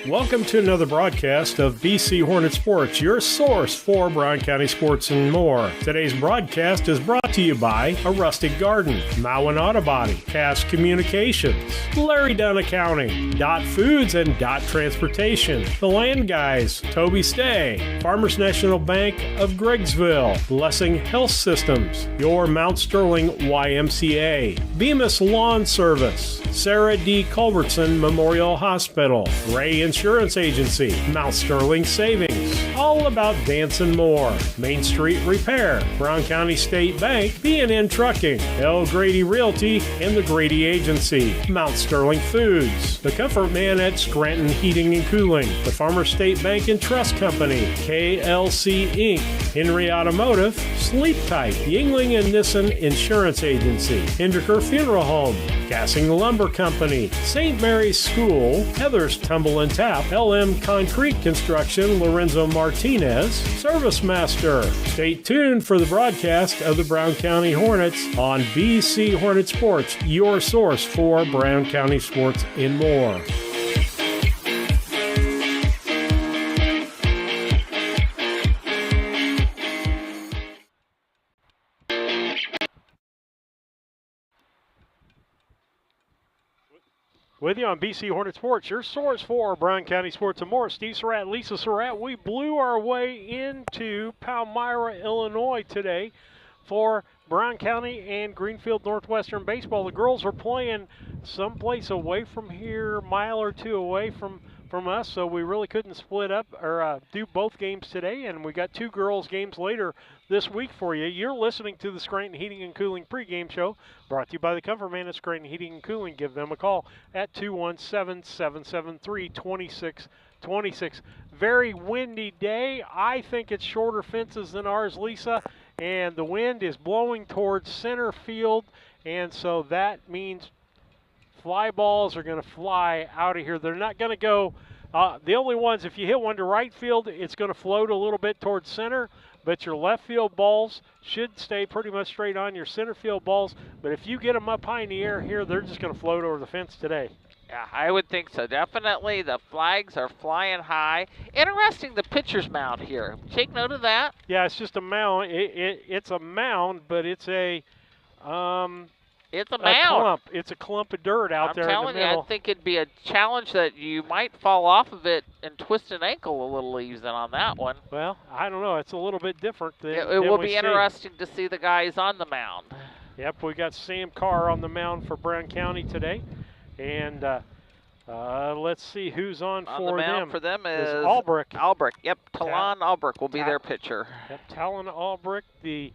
Welcome to another broadcast of BC Hornet Sports, your source for Brown County sports and more. Today's broadcast is brought to you by A Rustic Garden, Mowen Auto Body, Cass Communications, Larry Dunn Accounting, Dot Foods and Dot Transportation, The Land Guys, Toby Stay, Farmers National Bank of Greggsville, Blessing Health Systems, your Mount Sterling YMCA, Bemis Lawn Service, Sarah D. Culbertson Memorial Hospital, Ray Insurance Agency, Mount Sterling Savings, All About Dance and More, Main Street Repair, Brown County State Bank, B&N Trucking, L. Grady Realty, and the Grady Agency, Mount Sterling Foods, The Comfort Man at Scranton Heating and Cooling, the Farmers State Bank and Trust Company, KLC Inc., Henry Automotive, Sleep Tight, Yingling and Nissen Insurance Agency, Hindeker Funeral Home, Gassing Lumber Company, St. Mary's School, Heather's Tumble and Tap, LM Concrete Construction, Lorenzo Martinez, Service Master. Stay tuned for the broadcast of the Brown County Hornets on BC Hornet Sports, your source for Brown County sports and more. With you on BC Hornet Sports, your source for Brown County sports and more. Steve Surratt, Lisa Surratt. We blew our way into Palmyra, Illinois today for Brown County and Greenfield Northwestern baseball. The girls are playing someplace away from here, a mile or two away from us, so we really couldn't split up or do both games today, and we got two girls games later this week for you. You're listening to the Scranton Heating and Cooling pregame show, brought to you by the Comfort Man at Scranton Heating and Cooling. Give them a call at 217-773-2626. Very windy day. I think it's shorter fences than ours, Lisa, and the wind is blowing towards center field, and so that means fly balls are going to fly out of here. They're not going to go, the only ones, if you hit one to right field, it's going to float a little bit towards center, but your left field balls should stay pretty much straight on. Your center field balls, but if you get them up high in the air here, they're just going to float over the fence today. Yeah, I would think so. Definitely the flags are flying high. Interesting, the pitcher's mound here. Take note of that. Yeah, it's just a mound. It's a mound, but it's a... It's a mound. Clump. It's a clump of dirt out there in the middle. I'm telling you, I think it'd be a challenge that you might fall off of it and twist an ankle a little even on that one. Well, I don't know. It's a little bit different than it will be interesting to see the guys on the mound. Yep, we got Sam Carr on the mound for Brown County today. And let's see who's on for them. On the mound for them is Albrecht. Yep, Talon Albrecht will be their pitcher. Yep, Talon Albrecht, the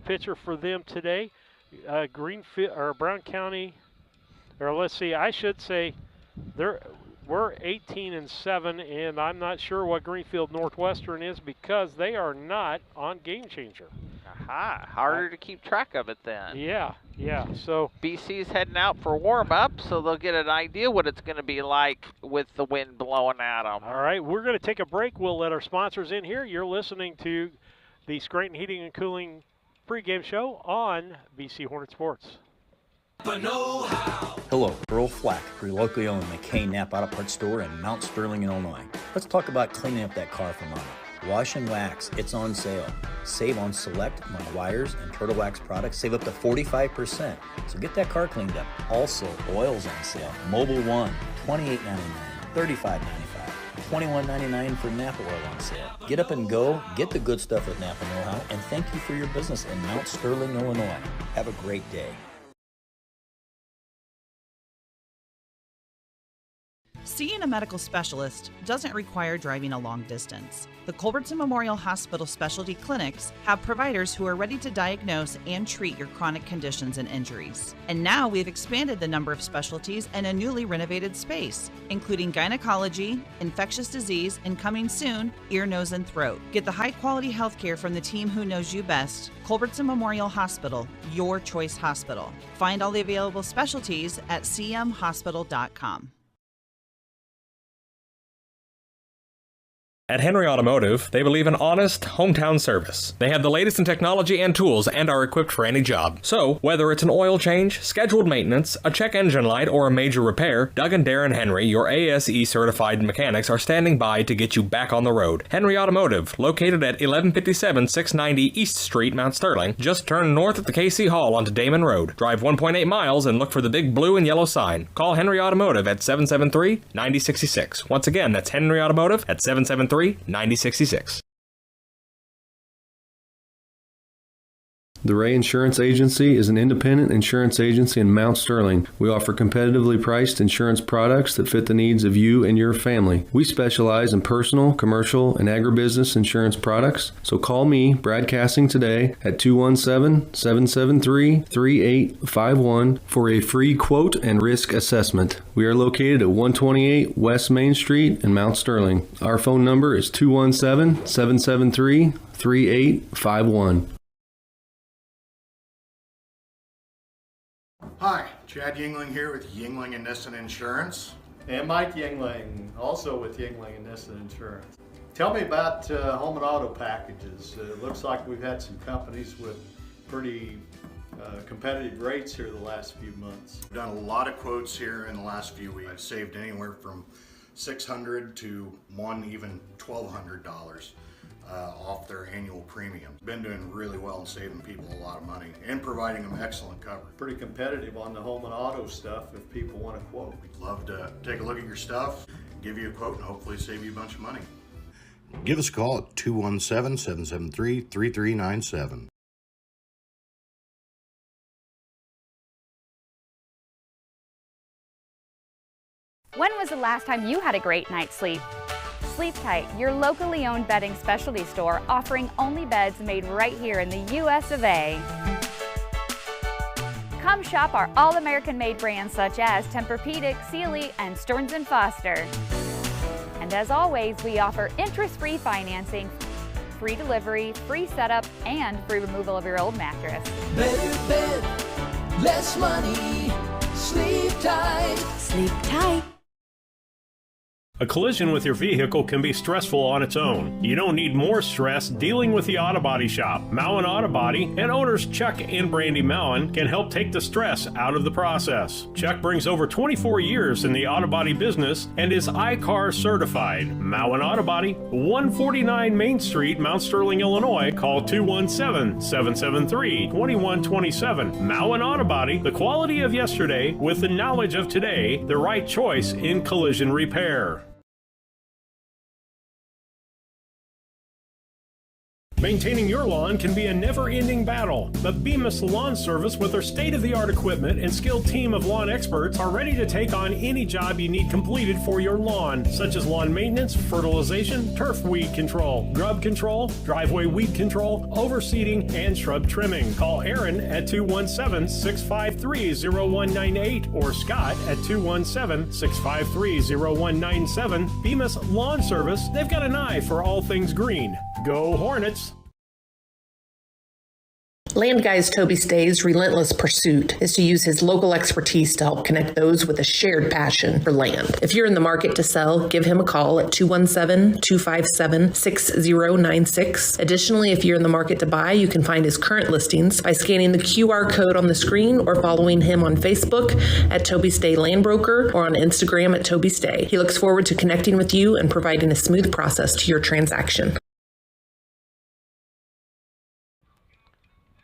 pitcher for them today. Greenfield or Brown County, or let's see, I should say we're 18-7, and I'm not sure what Greenfield Northwestern is because they are not on Game Changer. Aha, harder to keep track of it then. Yeah. So BC's heading out for warm-up, so they'll get an idea what it's going to be like with the wind blowing at them. All right, we're going to take a break. We'll let our sponsors in here. You're listening to the Scranton Heating and Cooling pregame show on BC Hornet Sports. Hello, Earl Flack, your locally owned McCain Napa Auto Parts store in Mount Sterling, Illinois. Let's talk about cleaning up that car for Mama. Wash and Wax, it's on sale. Save on select wires and Turtle Wax products. Save up to 45%. So get that car cleaned up. Also, oil's on sale. Mobile One, $28.99, $35.95. $21.99 for Napa oil on sale. Get up and go, get the good stuff with Napa Know-How, and thank you for your business in Mount Sterling, Illinois. Have a great day. Seeing a medical specialist doesn't require driving a long distance. The Culbertson Memorial Hospital Specialty Clinics have providers who are ready to diagnose and treat your chronic conditions and injuries. And now we've expanded the number of specialties in a newly renovated space, including gynecology, infectious disease, and coming soon, ear, nose, and throat. Get the high-quality health care from the team who knows you best. Culbertson Memorial Hospital, your choice hospital. Find all the available specialties at cmhospital.com. At Henry Automotive, they believe in honest, hometown service. They have the latest in technology and tools and are equipped for any job. So, whether it's an oil change, scheduled maintenance, a check engine light, or a major repair, Doug and Darren Henry, your ASE certified mechanics, are standing by to get you back on the road. Henry Automotive, located at 1157 690 East Street, Mount Sterling. Just turn north at the KC Hall onto Damon Road. Drive 1.8 miles and look for the big blue and yellow sign. Call Henry Automotive at 773-9066. Once again, that's Henry Automotive at 773-9066. The Ray Insurance Agency is an independent insurance agency in Mount Sterling. We offer competitively priced insurance products that fit the needs of you and your family. We specialize in personal, commercial, and agribusiness insurance products. So call me, Brad Cassing, today at 217-773-3851 for a free quote and risk assessment. We are located at 128 West Main Street in Mount Sterling. Our phone number is 217-773-3851. Hi, Chad Yingling here with Yingling and Nissen Insurance. And Mike Yingling, also with Yingling and Nissen Insurance. Tell me about home and auto packages. It looks like we've had some companies with pretty competitive rates here the last few months. We've done a lot of quotes here in the last few weeks. I've saved anywhere from $600 to even $1,200 off their annual premium. Been doing really well and saving people a lot of money and providing them excellent coverage. Pretty competitive on the home and auto stuff if people want to quote. We'd love to take a look at your stuff, give you a quote, and hopefully save you a bunch of money. Give us a call at 217-773-3397. When was the last time you had a great night's sleep? Sleep Tight, your locally owned bedding specialty store offering only beds made right here in the US of A. Come shop our all-American made brands such as Tempur-Pedic, Sealy, and Stearns & Foster. And as always, we offer interest-free financing, free delivery, free setup, and free removal of your old mattress. Better bed, less money, Sleep Tight. Sleep Tight. A collision with your vehicle can be stressful on its own. You don't need more stress dealing with the Auto Body Shop. Mowen Auto Body and owners Chuck and Brandy Mowen can help take the stress out of the process. Chuck brings over 24 years in the auto body business and is iCar certified. Mowen Auto Body, 149 Main Street, Mount Sterling, Illinois. Call 217-773-2127. Mowen Auto Body, the quality of yesterday with the knowledge of today, the right choice in collision repair. Maintaining your lawn can be a never-ending battle, but Bemis Lawn Service with their state-of-the-art equipment and skilled team of lawn experts are ready to take on any job you need completed for your lawn, such as lawn maintenance, fertilization, turf weed control, grub control, driveway weed control, overseeding, and shrub trimming. Call Aaron at 217-653-0198 or Scott at 217-653-0197. Bemis Lawn Service, they've got an eye for all things green. Go Hornets! Land Guy's Toby Stay's relentless pursuit is to use his local expertise to help connect those with a shared passion for land. If you're in the market to sell, give him a call at 217-257-6096. Additionally, if you're in the market to buy, you can find his current listings by scanning the QR code on the screen or following him on Facebook at Toby Stay Land Broker or on Instagram at Toby Stay. He looks forward to connecting with you and providing a smooth process to your transaction.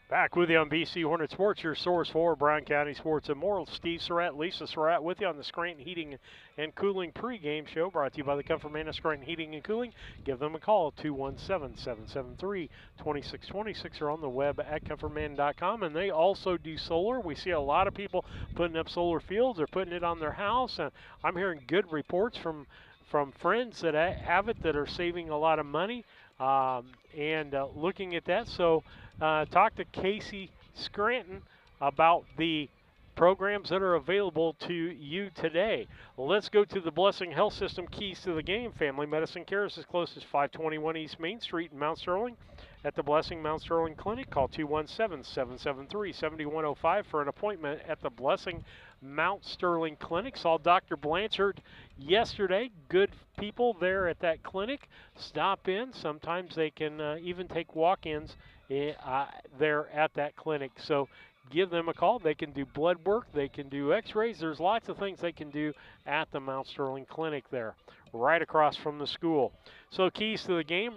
Back with you on BC Hornet Sports, your source for Brown County sports and more. Steve Surratt, Lisa Surratt with you on the Scranton Heating and Cooling pregame show brought to you by the Comfort Man of Scranton Heating and Cooling. Give them a call, 217-773-2626 or on the web at comfortman.com. And they also do solar. We see a lot of people putting up solar fields or putting it on their house. And I'm hearing good reports from friends that have it that are saving a lot of money and looking at that. So talk to Casey Scranton about the programs that are available to you today. Let's go to the Blessing Health System Keys to the Game. Family Medicine Care is as close as 521 East Main Street in Mount Sterling. at the Blessing Mount Sterling Clinic. Call 217-773-7105 for an appointment at the Blessing Mount Sterling Clinic. Saw Dr. Blanchard yesterday. Good people there at that clinic. Stop in. Sometimes they can even take walk-ins there at that clinic. So give them a call. They can do blood work. They can do x-rays. There's lots of things they can do at the Mount Sterling Clinic there, right across from the school. So keys to the game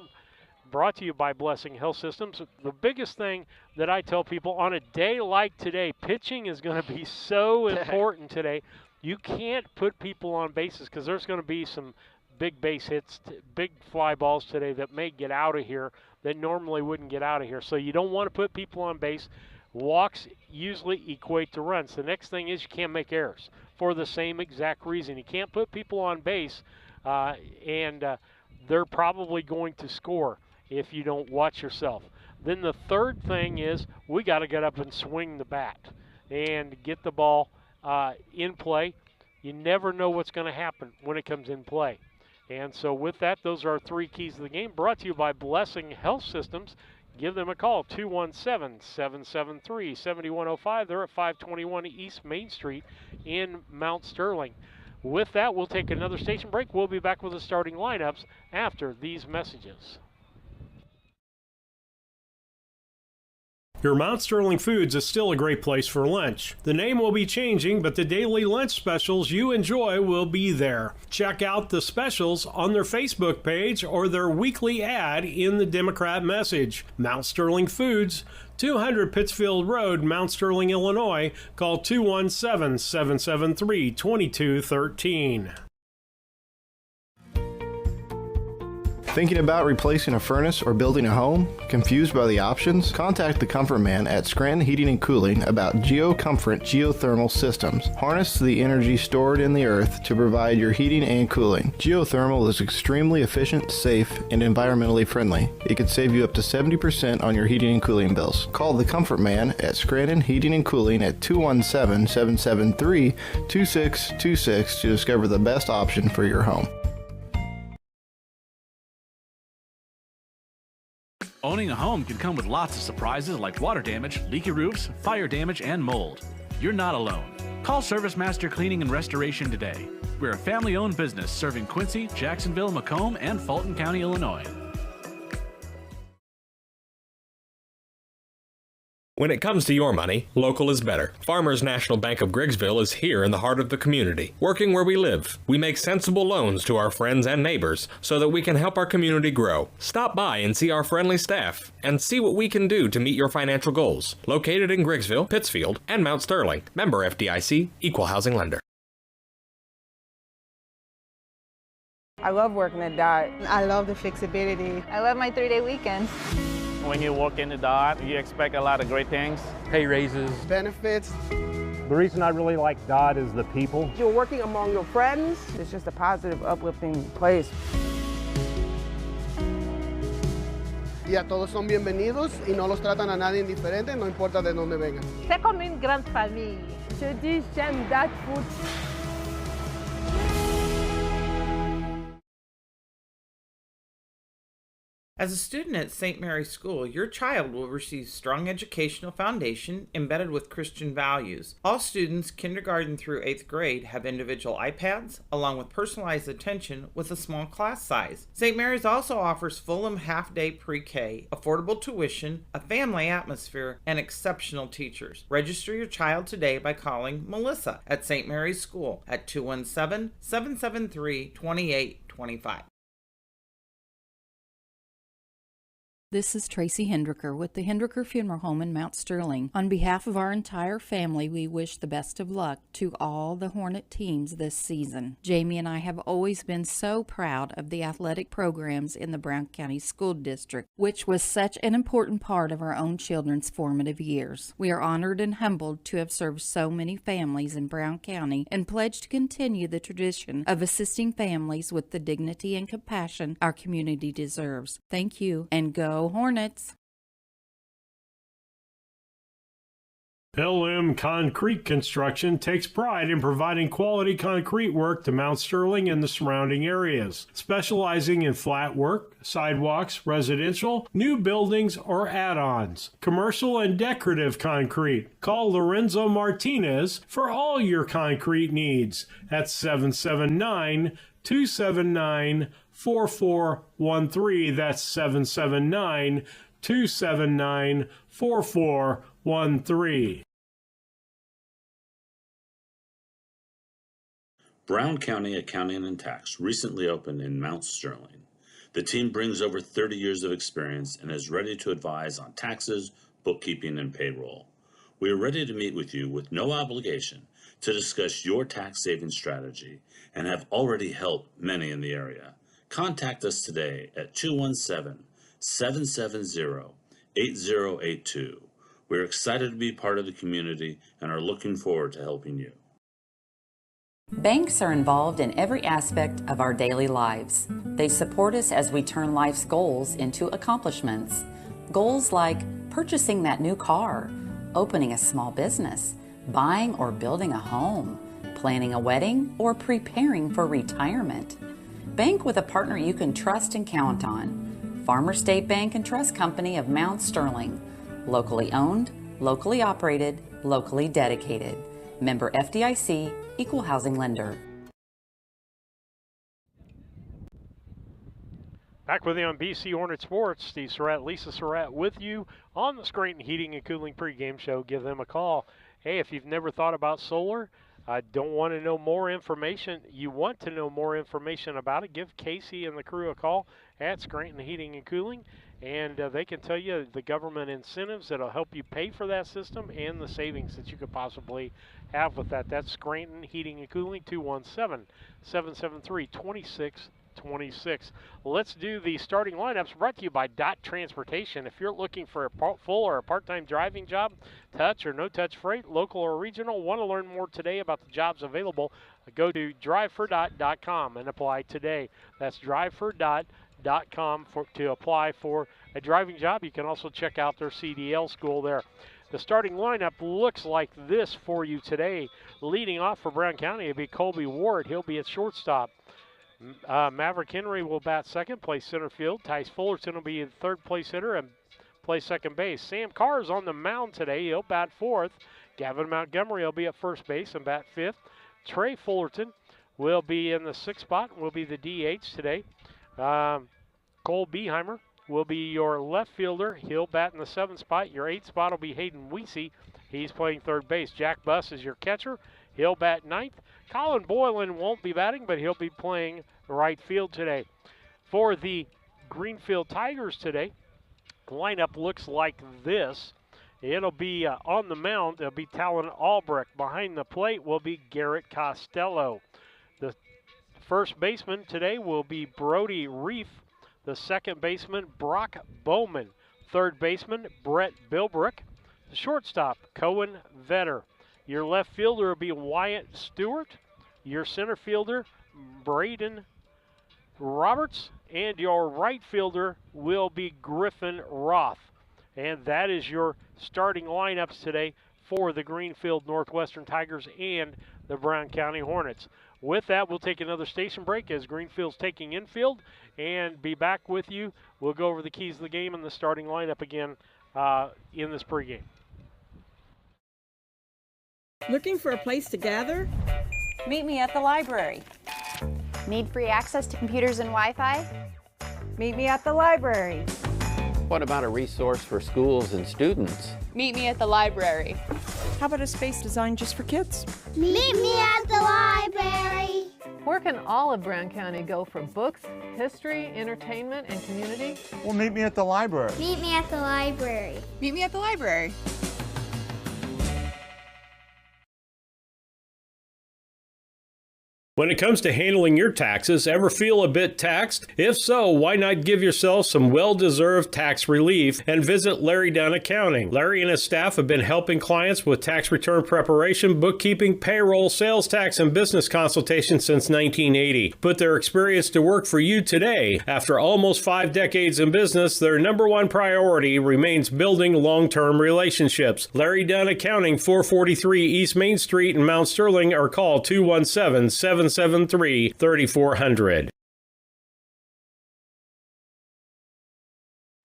brought to you by Blessing Health Systems. The biggest thing that I tell people on a day like today, pitching is going to be so important today. You can't put people on bases because there's going to be some big base hits, big fly balls today that may get out of here that normally wouldn't get out of here. So you don't want to put people on base. Walks usually equate to runs. The next thing is you can't make errors for the same exact reason. You can't put people on base and they're probably going to score if you don't watch yourself. Then the third thing is we got to get up and swing the bat and get the ball in play. You never know what's going to happen when it comes in play. And so with that, those are our three keys of the game, brought to you by Blessing Health Systems. Give them a call, 217-773-7105. They're at 521 East Main Street in Mount Sterling. With that, we'll take another station break. We'll be back with the starting lineups after these messages. Your Mount Sterling Foods is still a great place for lunch. The name will be changing, but the daily lunch specials you enjoy will be there. Check out the specials on their Facebook page or their weekly ad in the Democrat Message. Mount Sterling Foods, 200 Pittsfield Road, Mount Sterling, Illinois. Call 217-773-2213. Thinking about replacing a furnace or building a home? Confused by the options? Contact the Comfort Man at Scranton Heating and Cooling about GeoComfort geothermal systems. Harness the energy stored in the earth to provide your heating and cooling. Geothermal is extremely efficient, safe, and environmentally friendly. It could save you up to 70% on your heating and cooling bills. Call the Comfort Man at Scranton Heating and Cooling at 217-773-2626 to discover the best option for your home. Owning a home can come with lots of surprises like water damage, leaky roofs, fire damage, and mold. You're not alone. Call Service Master Cleaning and Restoration today. We're a family-owned business serving Quincy, Jacksonville, Macomb, and Fulton County, Illinois. When it comes to your money, local is better. Farmers National Bank of Griggsville is here in the heart of the community, working where we live. We make sensible loans to our friends and neighbors so that we can help our community grow. Stop by and see our friendly staff and see what we can do to meet your financial goals. Located in Griggsville, Pittsfield, and Mount Sterling. Member FDIC, Equal Housing Lender. I love working at DOT. I love the flexibility. I love my 3-day weekends. When you work in the DOT, you expect a lot of great things. Pay raises. Benefits. The reason I really like DOT is the people. You're working among your friends. It's just a positive, uplifting place. Y a todos son bienvenidos y no los tratan a nadie indiferente, no importa de dónde vengan. C'est comme une grande famille. Je dis j'aime DOT food. As a student at St. Mary's School, your child will receive strong educational foundation embedded with Christian values. All students, kindergarten through 8th grade, have individual iPads, along with personalized attention with a small class size. St. Mary's also offers Fulham half-day pre-K, affordable tuition, a family atmosphere, and exceptional teachers. Register your child today by calling Melissa at St. Mary's School at 217-773-2825. This is Tracy Hendricker with the Hendricker Funeral Home in Mount Sterling. On behalf of our entire family, we wish the best of luck to all the Hornet teams this season. Jamie and I have always been so proud of the athletic programs in the Brown County School District, which was such an important part of our own children's formative years. We are honored and humbled to have served so many families in Brown County and pledge to continue the tradition of assisting families with the dignity and compassion our community deserves. Thank you, and go Hornets! LM Concrete Construction takes pride in providing quality concrete work to Mount Sterling and the surrounding areas, specializing in flat work, sidewalks, residential, new buildings, or add-ons, commercial and decorative concrete. Call Lorenzo Martinez for all your concrete needs at 779-279-4413. That's 779-279-4413. Brown County Accounting and Tax recently opened in Mount Sterling. The team brings over 30 years of experience and is ready to advise on taxes, bookkeeping, and payroll. We are ready to meet with you with no obligation to discuss your tax saving strategy and have already helped many in the area. Contact us today at 217-770-8082. We're excited to be part of the community and are looking forward to helping you. Banks are involved in every aspect of our daily lives. They support us as we turn life's goals into accomplishments. Goals like purchasing that new car, opening a small business, buying or building a home, planning a wedding, or preparing for retirement. Bank with a partner you can trust and count on. Farmer State Bank and Trust Company of Mount Sterling. Locally owned, locally operated, locally dedicated. Member FDIC, Equal Housing Lender. Back with you on BC Hornet Sports. Steve Surratt, Lisa Surratt with you on the Scranton Heating and Cooling pregame show. Give them a call. Hey, if you've never thought about solar, don't want to know more information, you want to know more information about it, give Casey and the crew a call at Scranton Heating and Cooling, and they can tell you the government incentives that will help you pay for that system and the savings that you could possibly have with that. That's Scranton Heating and Cooling, 217-773-2626. Let's do the starting lineups brought to you by Dot Transportation. If you're looking for a full or a part-time driving job, touch or no-touch freight, local or regional, want to learn more today about the jobs available, go to drivefordot.com and apply today. That's drivefordot.com to apply for a driving job. You can also check out their CDL school there. The starting lineup looks like this for you today. Leading off for Brown County will be Colby Ward. He'll be at shortstop. Maverick Henry will bat second, play center field. Tice Fullerton will be the third place hitter and play second base. Sam Carr is on the mound today. He'll bat fourth. Gavin Montgomery will be at first base and bat fifth. Trey Fullerton will be in the sixth spot and will be the DH today. Cole Beheimer will be your left fielder. He'll bat in the seventh spot. Your eighth spot will be Hayden Weesey. He's playing third base. Jack Buss is your catcher. He'll bat ninth. Colin Boylan won't be batting, but he'll be playing right field today. For the Greenfield Tigers today, lineup looks like this. It'll be on the mound, it'll be Talon Albrecht. Behind the plate will be Garrett Costello. The first baseman today will be Brody Reef. The second baseman, Brock Bowman. Third baseman, Brett Bilbrick. The shortstop, Cohen Vetter. Your left fielder will be Wyatt Stewart. Your center fielder, Braden Roberts. And your right fielder will be Griffin Roth. And that is your starting lineups today for the Greenfield Northwestern Tigers and the Brown County Hornets. With that, we'll take another station break as Greenfield's taking infield and be back with you. We'll go over the keys of the game and the starting lineup again in this pregame. Looking for a place to gather? Meet me at the library. Need free access to computers and Wi-Fi? Meet me at the library. What about a resource for schools and students? Meet me at the library. How about a space designed just for kids? Meet me at the library. Where can all of Brown County go for books, history, entertainment, and community? Well, meet me at the library. Meet me at the library. Meet me at the library. When it comes to handling your taxes, ever feel a bit taxed? If so, why not give yourself some well-deserved tax relief and visit Larry Dunn Accounting. Larry and his staff have been helping clients with tax return preparation, bookkeeping, payroll, sales tax, and business consultation since 1980. Put their experience to work for you today. After almost 5 decades in business, their number one priority remains building long-term relationships. Larry Dunn Accounting, 443 East Main Street in Mount Sterling, or call 217-773-3400.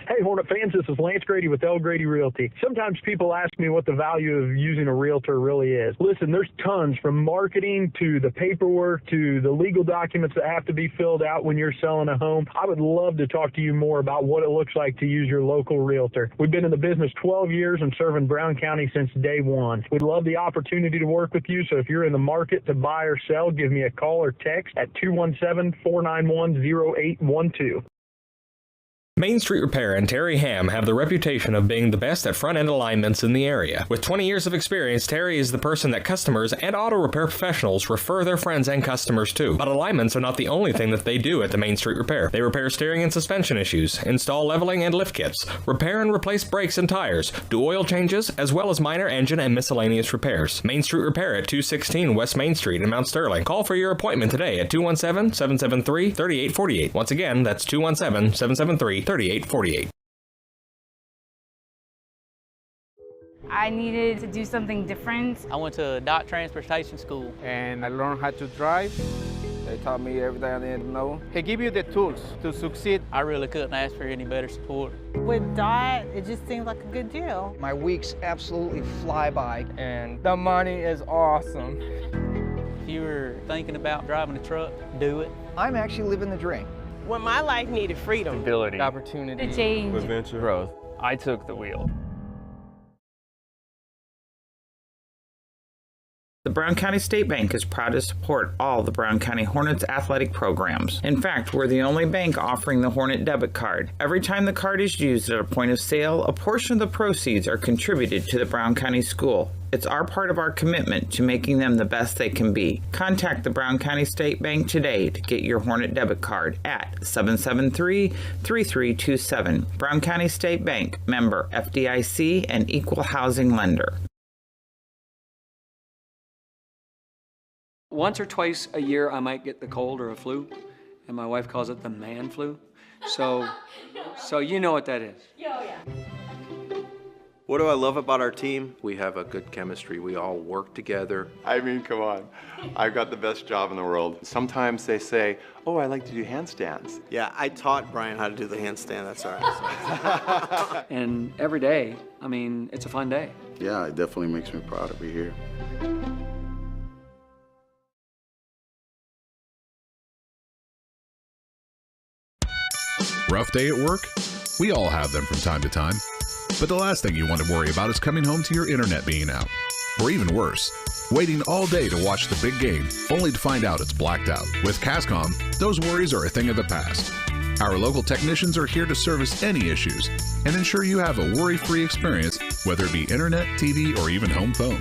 Hey, Hornet fans, this is Lance Grady with L. Grady Realty. Sometimes people ask me what the value of using a realtor really is. Listen, there's tons, from marketing to the paperwork to the legal documents that have to be filled out when you're selling a home. I would love to talk to you more about what it looks like to use your local realtor. We've been in the business 12 years and serving Brown County since day one. We'd love the opportunity to work with you, so if you're in the market to buy or sell, give me a call or text at 217-491-0812. Main Street Repair and Terry Ham have the reputation of being the best at front-end alignments in the area. With 20 years of experience, Terry is the person that customers and auto repair professionals refer their friends and customers to. But alignments are not the only thing that they do at the Main Street Repair. They repair steering and suspension issues, install leveling and lift kits, repair and replace brakes and tires, do oil changes, as well as minor engine and miscellaneous repairs. Main Street Repair at 216 West Main Street in Mount Sterling. Call for your appointment today at 217-773-3848. Once again, that's 217-773-3848. I needed to do something different. I went to DOT transportation school. And I learned how to drive. They taught me everything I needed to know. They give you the tools to succeed. I really couldn't ask for any better support. With DOT, it just seems like a good deal. My weeks absolutely fly by, and the money is awesome. If you were thinking about driving a truck, do it. I'm actually living the dream. When my life needed freedom, Stability, opportunity, The change. adventure, growth. I took the wheel. The Brown County State Bank is proud to support all the Brown County Hornets athletic programs. In fact, we're the only bank offering the Hornet debit card. Every time the card is used at a point of sale, a portion of the proceeds are contributed to the Brown County School. It's our part of our commitment to making them the best they can be. Contact the Brown County State Bank today to get your Hornet debit card at 773-3327. Brown County State Bank, member FDIC and equal housing lender. Once or twice a year, I might get the cold or a flu, and my wife calls it the man flu. So you know what that is. Oh, yeah. What do I love about our team? We have a good chemistry. We all work together. I mean, come on. I've got the best job in the world. Sometimes they say, oh, I like to do handstands. Yeah, I taught Brian how to do the handstand. That's all right. And every day, I mean, it's a fun day. Yeah, it definitely makes me proud to be here. Rough day at work? We all have them from time to time. But the last thing you want to worry about is coming home to your internet being out. Or even worse, waiting all day to watch the big game, only to find out it's blacked out. With Cascom, those worries are a thing of the past. Our local technicians are here to service any issues and ensure you have a worry-free experience, whether it be internet, TV, or even home phone.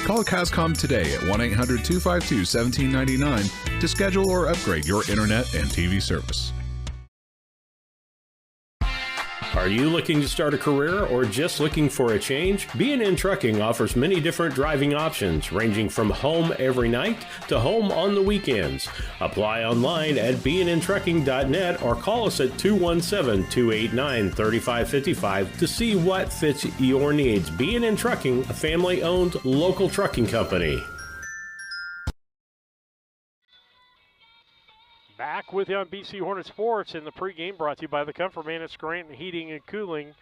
Call Cascom today at 1-800-252-1799 to schedule or upgrade your internet and TV service. Are you looking to start a career or just looking for a change? B&N Trucking offers many different driving options, ranging from home every night to home on the weekends. Apply online at bnntrucking.net or call us at 217-289-3555 to see what fits your needs. B&N Trucking, a family-owned local trucking company. Back with you on BC Hornet Sports in the pregame, brought to you by the Comfort Man at Scranton Heating and Cooling.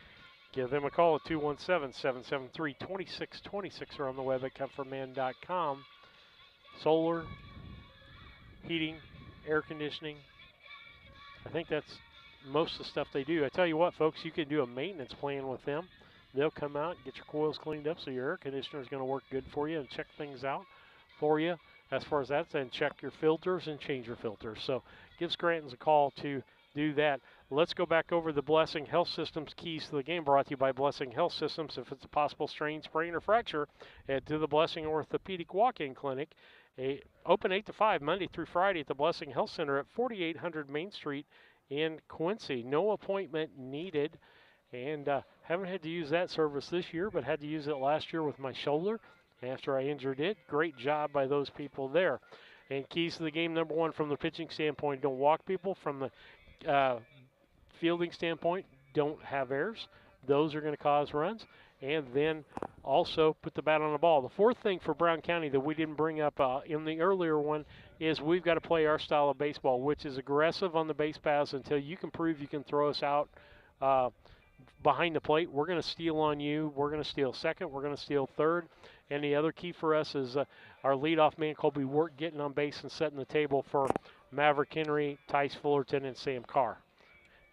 Give them a call at 217-773-2626 or on the web at comfortman.com. Solar, heating, air conditioning. I think that's most of the stuff they do. I tell you what, folks, you can do a maintenance plan with them. They'll come out and get your coils cleaned up so your air conditioner is going to work good for you and check things out for you. As far as that's, and check your filters and change your filters. So give Scranton's a call to do that. let's go back over the Blessing Health Systems keys to the game, brought to you by Blessing Health Systems. If it's a possible strain, sprain, or fracture, head to the Blessing Orthopedic Walk-In Clinic. Open 8 to 5, Monday through Friday at the Blessing Health Center at 4800 Main Street in Quincy. No appointment needed. And haven't had to use that service this year, but had to use it last year with my shoulder after I injured it. Great job by those people there. And keys to the game, number one, from the pitching standpoint, don't walk people. From the fielding standpoint, don't have errors. Those are going to cause runs. And then also put the bat on the ball. The fourth thing for Brown County that we didn't bring up in the earlier one is we've got to play our style of baseball, which is aggressive on the base paths until you can prove you can throw us out behind the plate. We're going to steal on you. We're going to steal second. We're going to steal third. And the other key for us is our leadoff man, Colby Wirt, getting on base and setting the table for Maverick Henry, Tice Fullerton, and Sam Carr.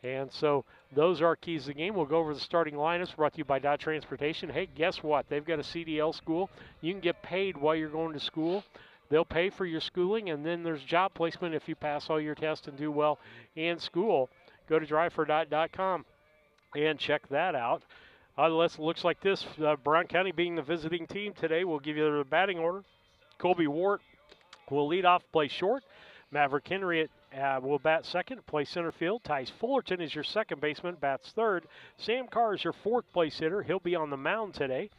And so those are our keys to the game. We'll go over the starting lineups brought to you by Dot Transportation. Hey, guess what? They've got a CDL school. You can get paid while you're going to school. They'll pay for your schooling, and then there's job placement if you pass all your tests and do well in school. Go to drivefor.com and check that out. Looks like this. Brown County being the visiting team today, we'll give you the batting order. Colby Wirt will lead off, play short. Maverick Henry will bat second, play center field. Tice Fullerton is your second baseman, bats third. Sam Carr is your fourth place hitter. He'll be on the mound today.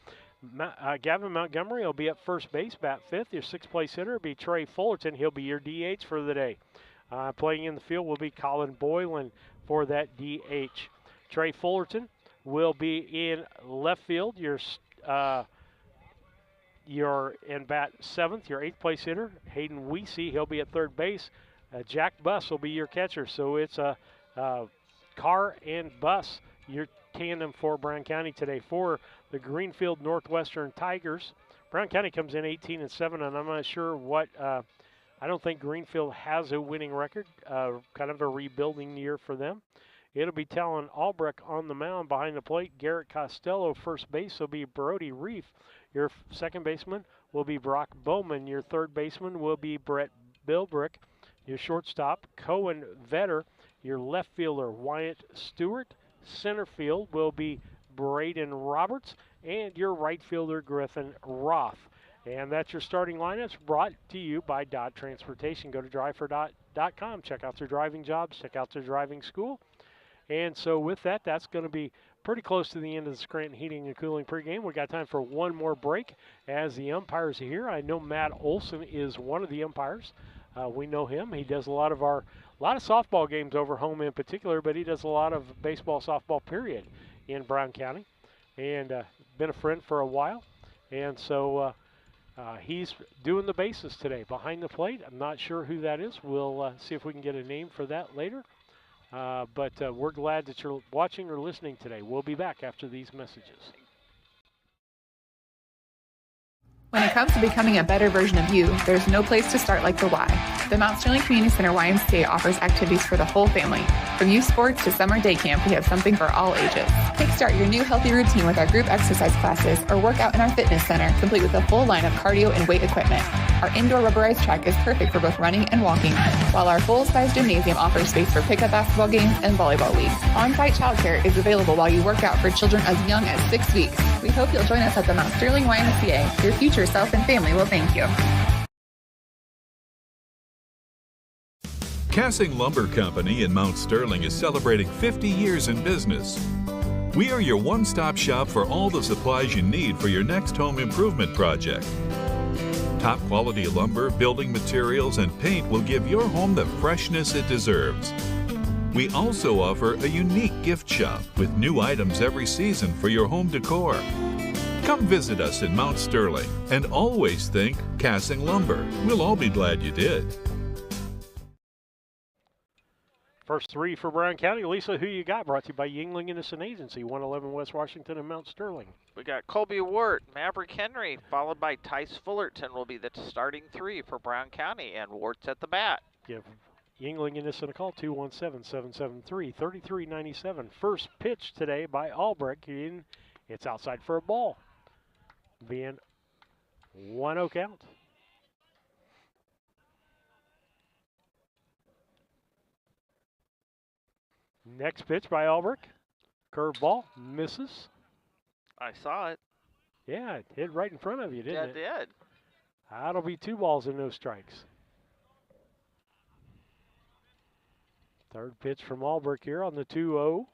Gavin Montgomery will be at first base, bat fifth. Your sixth place hitter will be Trey Fullerton. He'll be your DH for the day. Playing in the field will be Colin Boylan for that DH. Trey Fullerton will be in left field. You're in bat seventh, your eighth place hitter, Hayden Weesey. He'll be at third base. Jack Buss will be your catcher. So it's Carr and Buss, your tandem for Brown County today. For the Greenfield Northwestern Tigers, Brown County comes in 18-7, and I'm not sure what. I don't think Greenfield has a winning record. Kind of a rebuilding year for them. It'll be Talon Albrecht on the mound. Behind the plate, Garrett Costello. First base will be Brody Reef. Your second baseman will be Brock Bowman. Your third baseman will be Brett Bilbrick. Your shortstop, Cohen Vetter. Your left fielder, Wyatt Stewart. Center field will be Braden Roberts. And your right fielder, Griffin Roth. And that's your starting lineups, brought to you by Dot Transportation. Go to drivefor.com. Check out their driving jobs. Check out their driving school. And so with that, that's going to be pretty close to the end of the Scranton Heating and Cooling pregame. We got time for one more break as the umpires are here. I know Matt Olson is one of the umpires. We know him. He does a lot of softball games over home in particular, but he does a lot of baseball, softball, period, in Brown County. And been a friend for a while. And so he's doing the bases today behind the plate. I'm not sure who that is. We'll see if we can get a name for that later. But we're glad that you're watching or listening today. We'll be back after these messages. When it comes to becoming a better version of you, there's no place to start like the Y. The Mount Sterling Community Center YMCA offers activities for the whole family. From youth sports to summer day camp, we have something for all ages. Kickstart your new healthy routine with our group exercise classes or work out in our fitness center, complete with a full line of cardio and weight equipment. Our indoor rubberized track is perfect for both running and walking, while our full-size gymnasium offers space for pickup basketball games and volleyball leagues. On-site childcare is available while you work out for children as young as 6 weeks. We hope you'll join us at the Mount Sterling YMCA. Your future self and family will thank you. Cassing Lumber Company in Mount Sterling is celebrating 50 years in business. We are your one-stop shop for all the supplies you need for your next home improvement project. Top quality lumber, building materials, and paint will give your home the freshness it deserves. We also offer a unique gift shop with new items every season for your home decor. Come visit us in Mount Sterling and always think Cassing Lumber. We'll all be glad you did. First three for Brown County. Lisa, who you got? Brought to you by Yingling Innocent Agency, 111 West Washington and Mount Sterling. We got Colby Wirt, Maverick Henry, followed by Tice Fullerton will be the starting three for Brown County, and Wirt's at the bat. Give Yingling Innocent a call, 217-773-3397. First pitch today by Albrecht. It's outside for a ball. Being 1-0 count. Next pitch by Albrecht. Curveball, misses. I saw it. Yeah, it hit right in front of you, didn't it? Yeah, it did. That'll be 2 balls and no strikes. Third pitch from Albrecht here on the 2-0.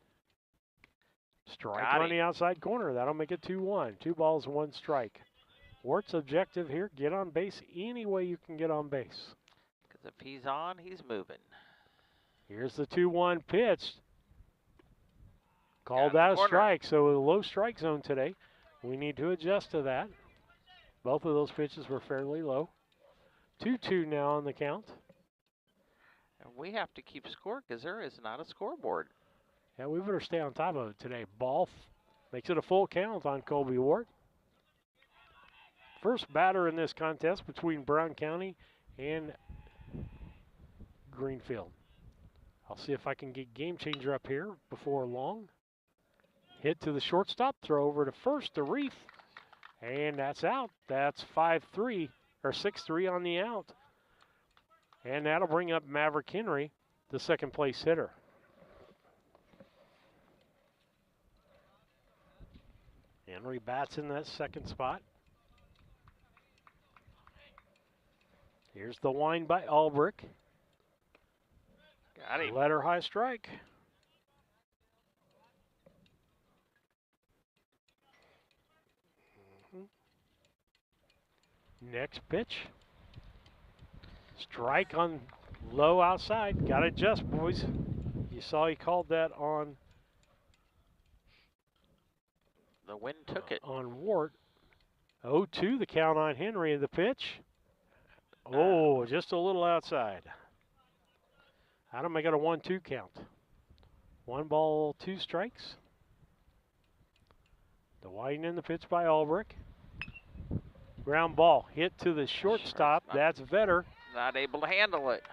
Strike on the outside corner. That'll make it 2-1. 2 balls, 1 strike. Wart's objective here, get on base any way you can get on base. Because if he's on, he's moving. Here's the 2-1 pitch. Called that a strike, so a low strike zone today. We need to adjust to that. Both of those pitches were fairly low. 2-2 now on the count. And we have to keep score because there is not a scoreboard. Yeah, we better stay on top of it today. Ball makes it a full count on Colby Wart. First batter in this contest between Brown County and Greenfield. I'll see if I can get Game Changer up here before long. Hit to the shortstop, throw over to first to Reef, and that's out. That's 5-3, or 6-3 on the out. And that'll bring up Maverick Henry, the second place hitter. Henry bats in that second spot. Here's the wind by Albrecht. Got him. Letter high strike. Next pitch. Strike on low outside. Got to adjust, boys. You saw he called that on. The wind took it. On Wart. 0-2 the count on Henry. The pitch. Oh, just a little outside. That'll make it a 1-2 count. 1 ball, 2 strikes. The wind in the pitch by Albrecht. Ground ball hit to the shortstop. That's Vetter. Not able to handle it.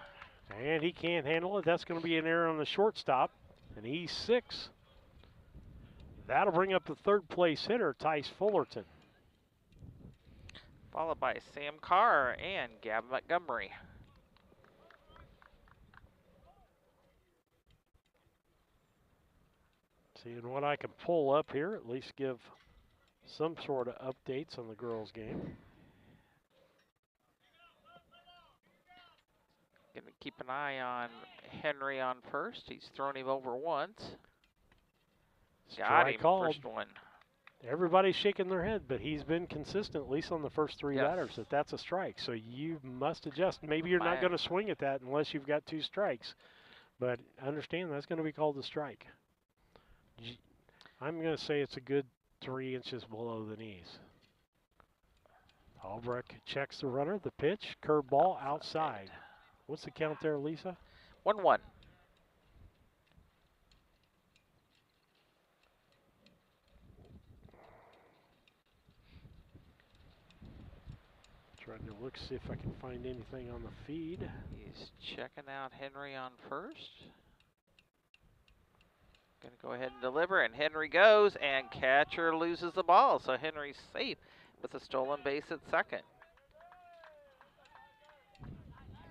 And he can't handle it. That's going to be an error on the shortstop. And he's 6. That'll bring up the third place hitter, Tice Fullerton. Followed by Sam Carr and Gavin Montgomery. Seeing what I can pull up here, at least give some sort of updates on the girls' game. Going to keep an eye on Henry on first. He's thrown him over once. Got him, first one. Everybody's shaking their head, but he's been consistent, at least on the first 3 batters, that that's a strike. So you must adjust. Maybe you're not going to swing at that unless you've got 2 strikes. But understand that's going to be called a strike. I'm going to say it's a good 3 inches below the knees. Albrecht checks the runner. The pitch, curveball outside. What's the count there, Lisa? 1-1. Trying to look, see if I can find anything on the feed. He's checking out Henry on first. Going to go ahead and deliver, and Henry goes, and catcher loses the ball. So Henry's safe with a stolen base at second.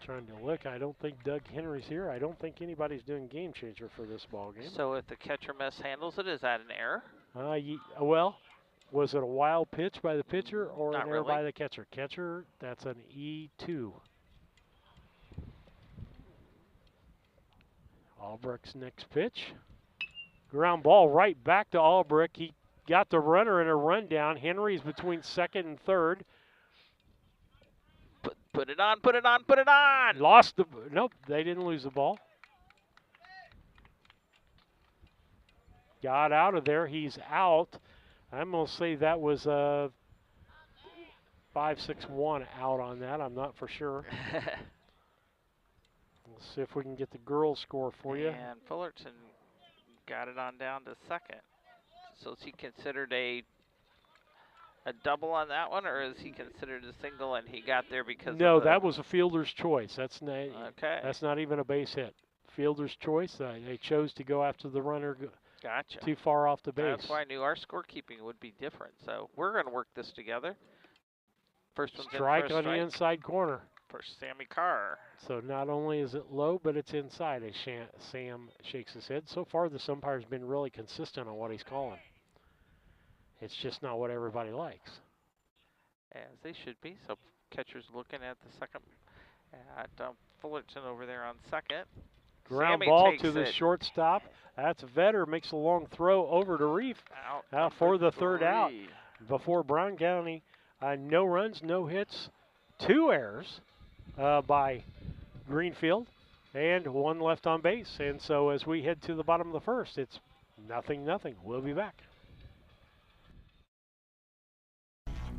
Trying to look. I don't think Doug Henry's here. I don't think anybody's doing Game Changer for this ball game. So if the catcher mishandles it, is that an error? Well, was it a wild pitch by the pitcher or Not an error really. by the catcher? Catcher, that's an E2. Albrecht's next pitch. Ground ball right back to Albrecht. He got the runner in a rundown. Henry's between second and third. Put it on, put it on, put it on! Lost the, nope, they didn't lose the ball. Got out of there, he's out. I'm going to say that was a 5-6-1 out on that. I'm not for sure. Let's see if we can get the girls' score for you. And Fullerton got it on down to second. So is he considered a double on that one, or is he considered a single and he got there because No, of the... that was a fielder's choice. That's not, okay. That's not even a base hit. Fielder's choice. They chose to go after the runner Gotcha. too far off the base. That's why I knew our scorekeeping would be different. So we're going to work this together. First one's Strike in for a on strike. the inside corner. for Sammy Carr. So not only is it low, but it's inside as Sam shakes his head. So far, this umpire's been really consistent on what he's calling. It's just not what everybody likes. As they should be. So catcher's looking at the second, at Fullerton over there on second. Ground Sammy ball takes to the it. shortstop. That's Vetter, makes a long throw over to Reef Out for the third out. Before Brown County, no runs, no hits, 2 errors by Greenfield, and 1 left on base. And so as we head to the bottom of the first, it's 0-0. We'll be back.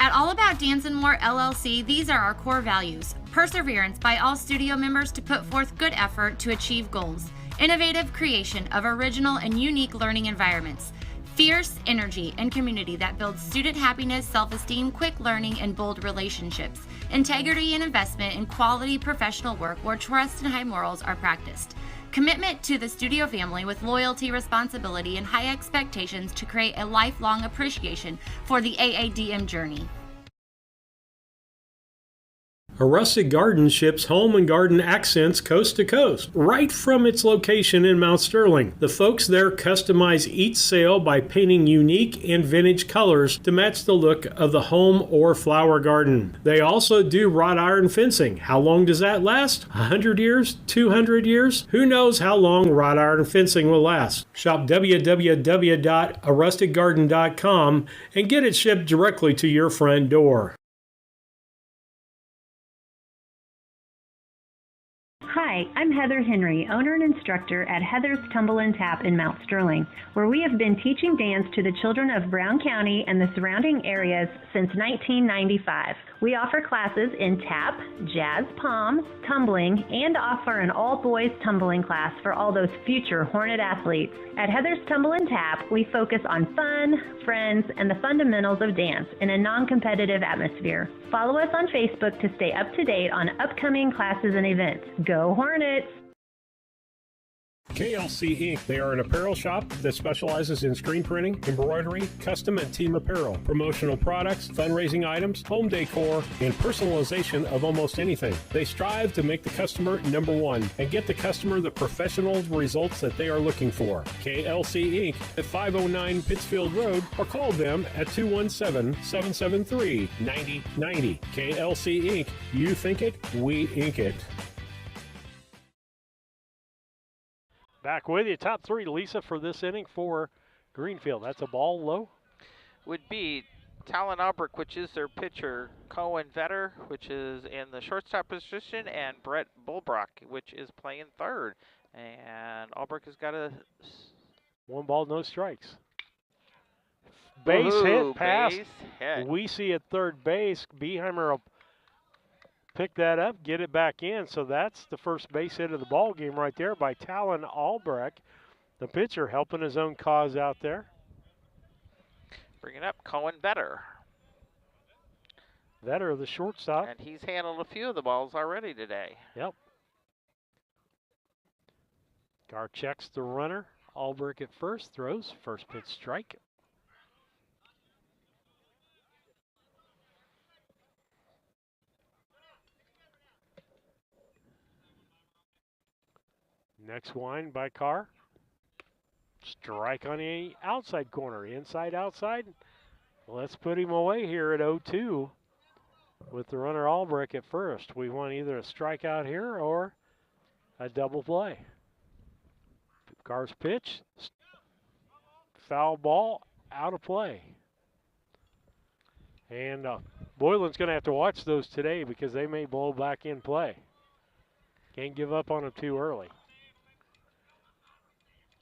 At All About Dance and More LLC, these are our core values. Perseverance by all studio members to put forth good effort to achieve goals. Innovative creation of original and unique learning environments. Fierce energy and community that builds student happiness, self-esteem, quick learning, and bold relationships. Integrity and investment in quality professional work where trust and high morals are practiced. Commitment to the studio family with loyalty, responsibility, and high expectations to create a lifelong appreciation for the AADM journey. A Rustic Garden ships home and garden accents coast to coast, right from its location in Mount Sterling. The folks there customize each sail by painting unique and vintage colors to match the look of the home or flower garden. They also do wrought iron fencing. How long does that last? 100 years? 200 years? Who knows how long wrought iron fencing will last? Shop www.arusticgarden.com and get it shipped directly to your front door. Hi, I'm Heather Henry, owner and instructor at Heather's Tumble and Tap in Mount Sterling, where we have been teaching dance to the children of Brown County and the surrounding areas since 1995. We offer classes in tap, jazz palm, tumbling, and offer an all-boys tumbling class for all those future Hornet athletes. At Heather's Tumble and Tap, we focus on fun, friends, and the fundamentals of dance in a non-competitive atmosphere. Follow us on Facebook to stay up to date on upcoming classes and events. Go Hornets! KLC Inc. They are an apparel shop that specializes in screen printing, embroidery, custom and team apparel, promotional products, fundraising items, home decor, and personalization of almost anything. They strive to make the customer number one and get the customer the professional results that they are looking for. KLC Inc. at 509 Pittsfield Road, or call them at 217-773-9090. KLC Inc. You think it, we ink it. Back with you, top 3, Lisa, for this inning for Greenfield. That's a ball low. Would be Talon Albrecht, which is their pitcher, Cohen Vetter, which is in the shortstop position, and Brett Bulbrock, which is playing third. And Albrecht has got a 1 ball, no strikes. Base hit, pass. Base hit. We see at third base. Beheimer will pick that up, get it back in. So that's the first base hit of the ball game right there by Talon Albrecht, the pitcher, helping his own cause out there. Bringing up Cohen Vetter. Vetter, the shortstop. And he's handled a few of the balls already today. Yep. Gar checks the runner. Albrecht at first, throws. First pitch strike. Next wind by Carr. Strike on the outside corner. Inside, outside. Let's put him away here at 0-2 with the runner Albrecht at first. We want either a strikeout here or a double play. Carr's pitch. Foul ball, out of play. And Boylan's going to have to watch those today because they may blow back in play. Can't give up on them too early.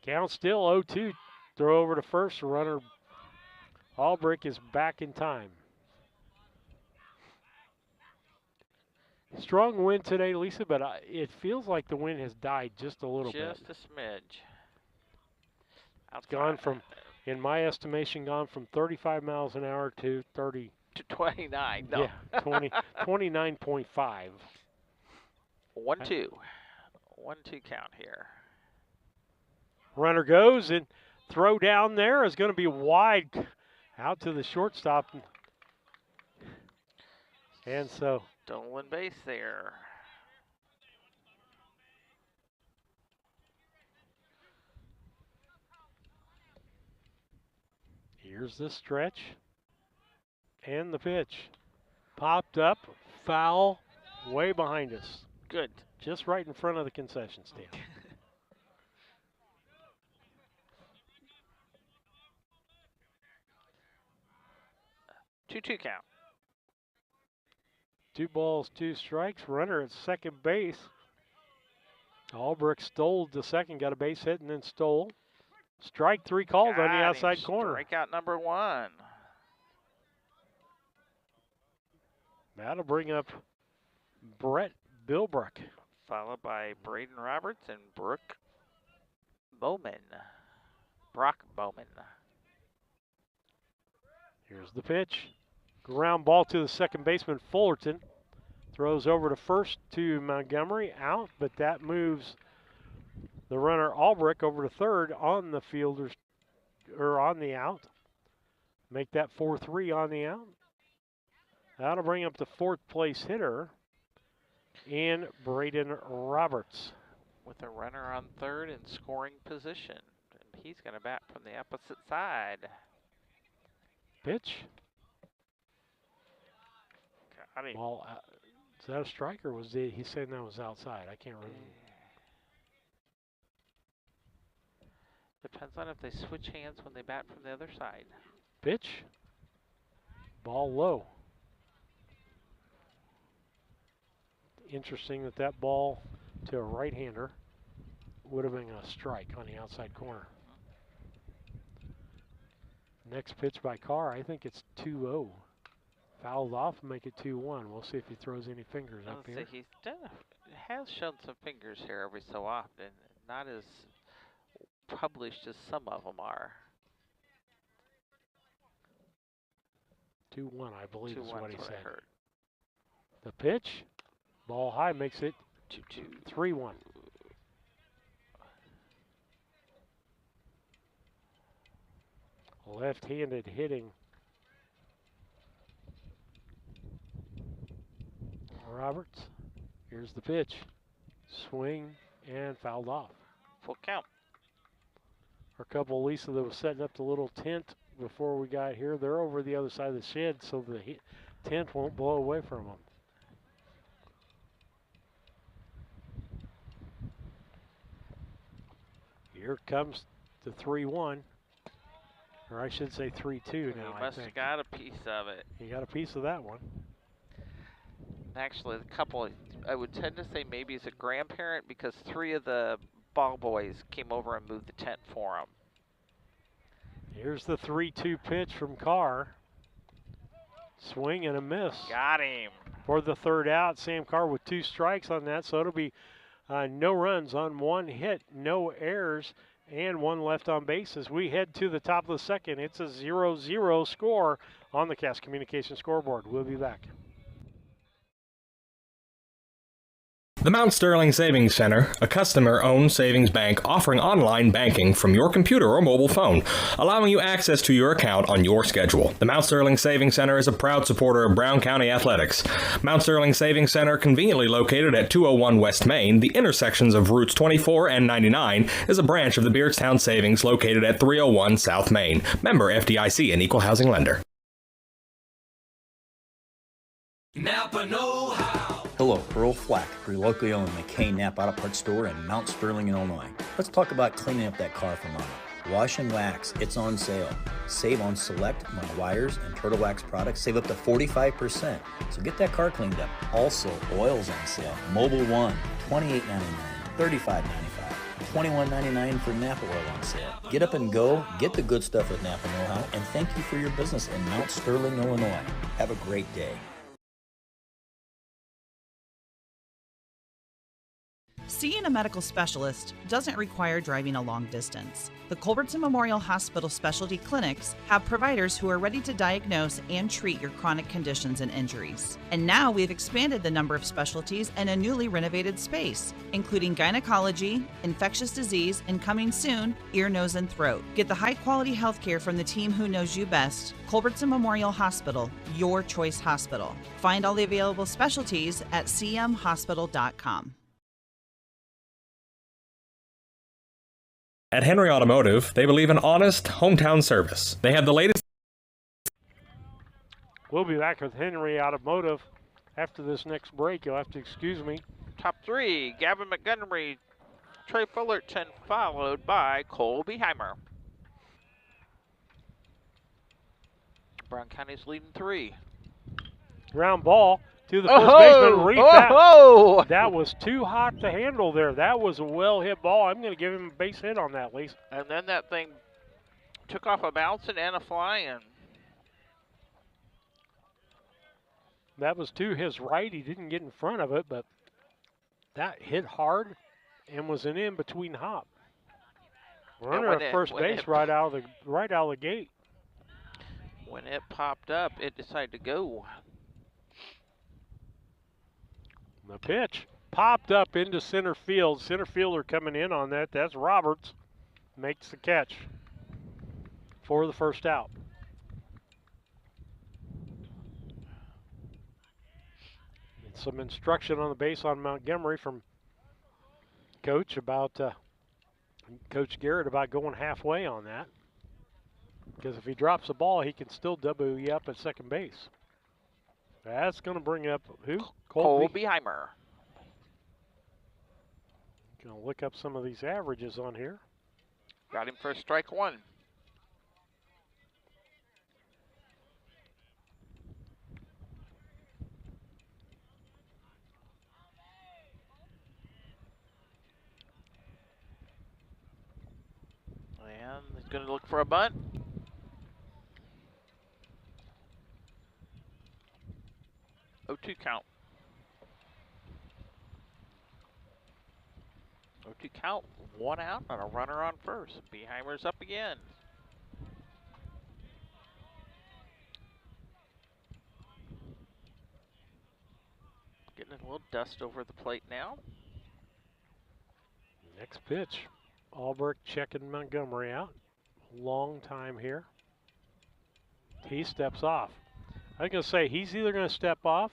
Count still 0-2. Throw over to first. Runner Albrecht is back in time. Strong wind today, Lisa, but it feels like the wind has died just a little bit. Just a smidge. It's gone from, in my estimation, gone from 35 miles an hour to 30. To 29. No. Yeah, 29.5. 1-2. 1-2 count here. Runner goes, and throw down there is going to be wide out to the shortstop. And so stolen base there. here's the stretch and the pitch. Popped up, foul, way behind us. Good. Just right in front of the concession stand. 2-2 count. 2 balls, 2 strikes. Runner at second base. Albrecht stole the second, got a base hit, and then stole. Strike 3 called on the outside corner. Strikeout number 1. That'll bring up Brett Bilbrook. Followed by Braden Roberts and Brock Bowman. Here's the pitch. Ground ball to the second baseman, Fullerton. Throws over to first to Montgomery, out, but that moves the runner Albrecht over to third on the fielders, or on the out. Make that 4-3 on the out. That'll bring up the fourth place hitter in Braden Roberts. With a runner on third in scoring position. And he's going to bat from the opposite side. Pitch. Got him. Ball out. Is that a strike or was he saying that was outside? I can't remember. Depends on if they switch hands when they bat from the other side. Pitch. Ball low. Interesting that that ball to a right-hander would have been a strike on the outside corner. Next pitch by Carr, I think it's 2-0. Fouled off, make it 2-1. We'll see if he throws any fingers up here. He has shown some fingers here every so often. Not as published as some of them are. 2-1, I believe is what he said. I heard. The pitch, ball high, makes it 2-2. 3-1. Left-handed hitting. Roberts. Here's the pitch. Swing and fouled off. Full count. Our couple, Lisa, that was setting up the little tent before we got here, they're over the other side of the shed so the tent won't blow away from them. Here comes the 3-1. Or I should say 3-2 now. He must have got a piece of it. He got a piece of that one. Actually, the couple, I would tend to say maybe he's a grandparent because 3 of the ball boys came over and moved the tent for him. Here's the 3-2 pitch from Carr. Swing and a miss. Got him. For the third out, Sam Carr with 2 strikes on that, so it'll be no runs on 1 hit, no errors, and 1 left on base as we head to the top of the second. It's a 0-0 score on the Cass Communication scoreboard. We'll be back. The Mount Sterling Savings Center, a customer-owned savings bank offering online banking from your computer or mobile phone, allowing you access to your account on your schedule. The Mount Sterling Savings Center is a proud supporter of Brown County athletics. Mount Sterling Savings Center, conveniently located at 201 West Main, the intersections of routes 24 and 99, is a branch of the Beardstown Savings located at 301 South Main. Member FDIC and equal housing lender. Napa know-how. Hello, Earl Flack, your locally owned McCain Napa Auto Parts store in Mount Sterling, Illinois. Let's talk about cleaning up that car for Mama. Wash and Wax, it's on sale. Save on select wires and Turtle Wax products. Save up to 45%. So get that car cleaned up. Also, oil's on sale. Mobile One, $28.99, $35.95. $21.99 for Napa oil on sale. Get up and go. Get the good stuff with Napa Know-How. And thank you for your business in Mount Sterling, Illinois. Have a great day. Seeing a medical specialist doesn't require driving a long distance. The Culbertson Memorial Hospital specialty clinics have providers who are ready to diagnose and treat your chronic conditions and injuries. And now we've expanded the number of specialties in a newly renovated space, including gynecology, infectious disease, and coming soon, ear, nose, and throat. Get the high-quality health care from the team who knows you best. Culbertson Memorial Hospital, your choice hospital. Find all the available specialties at cmhospital.com. At Henry Automotive, they believe in honest, hometown service. They have the latest. We'll be back with Henry Automotive after this next break. You'll have to excuse me. Top three, Gavin Montgomery, Trey Fullerton, followed by Cole Beheimer. Brown County's leading 3. Ground ball to the first baseman, Reed. That was too hot to handle there. That was a well-hit ball. I'm going to give him a base hit on that, Lisa. And then that thing took off a bouncing and a flying. That was to his right. He didn't get in front of it, but that hit hard and was an in-between hop. Runner at first base right out of the gate. When it popped up, it decided to go. The pitch popped up into center field. Center fielder coming in on that. That's Roberts. Makes the catch for the first out. And some instruction on the base on Montgomery from Coach about Coach Garrett about going halfway on that. Because if he drops the ball, he can still double you up at second base. That's going to bring up who? Cole Beheimer. Going to look up some of these averages on here. Got him for strike 1. And he's going to look for a bunt. Oh, 2 count. 0-2 count, 1 out, and a runner on first. Beheimer's up again. Getting a little dust over the plate now. Next pitch. Albrecht checking Montgomery out. Long time here. He steps off. I'm going to say he's either going to step off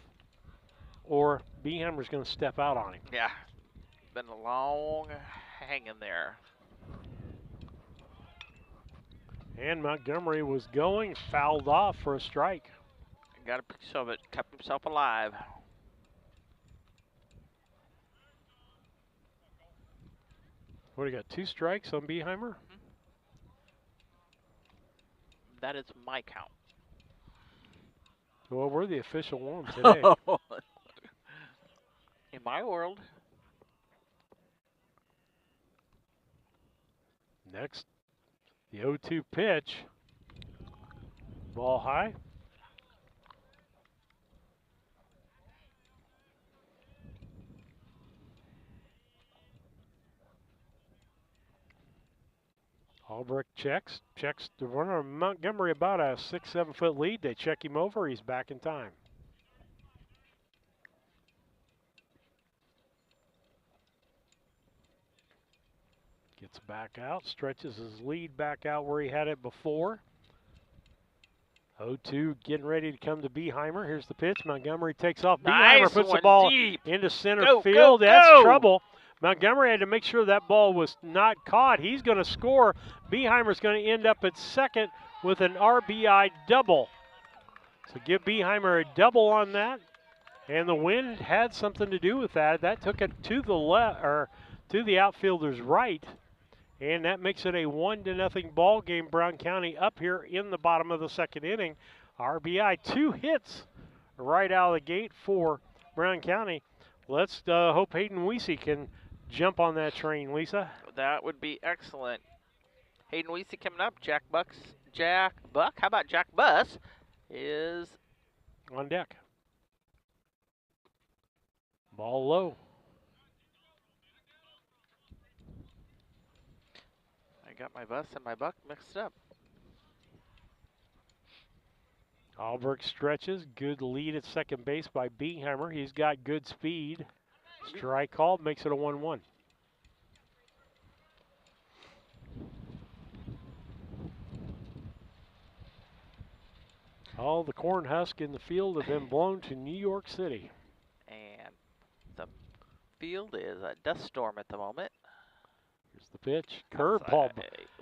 or Beheimer's going to step out on him. Yeah, been a long hanging there. And Montgomery was going, fouled off for a strike. Got a piece of it, kept himself alive. What do you got, 2 strikes on Beheimer? Mm-hmm. That is my count. Well, we're the official one today. In my world. Next, the 0-2 pitch. Ball high. Albrecht checks the runner of Montgomery about a 6-7 foot lead. They check him over. He's back in time. Gets back out, stretches his lead back out where he had it before. 0-2 getting ready to come to Beheimer. Here's the pitch. Montgomery takes off. Beheimer puts the ball deep into center field. That's trouble. Montgomery had to make sure that ball was not caught. He's going to score. Beheimer's going to end up at second with an RBI double. So give Beheimer a double on that. And the wind had something to do with that. That took it to the left, or to the outfielder's right. And that makes it a 1-0 ball game. Brown County up here in the bottom of the second inning. RBI, 2 hits right out of the gate for Brown County. Let's hope Hayden Weesey can jump on that train, Lisa. That would be excellent. Hayden Weesey coming up. Jack Buck? How about Jack Buss is on deck. Ball low. I got my bus and my buck mixed up. Albrecht stretches. Good lead at second base by Bieheimer. He's got good speed. Strike called, makes it a 1-1. All the corn husk in the field have been blown to New York City. And the field is a dust storm at the moment. Here's the pitch. Curveball.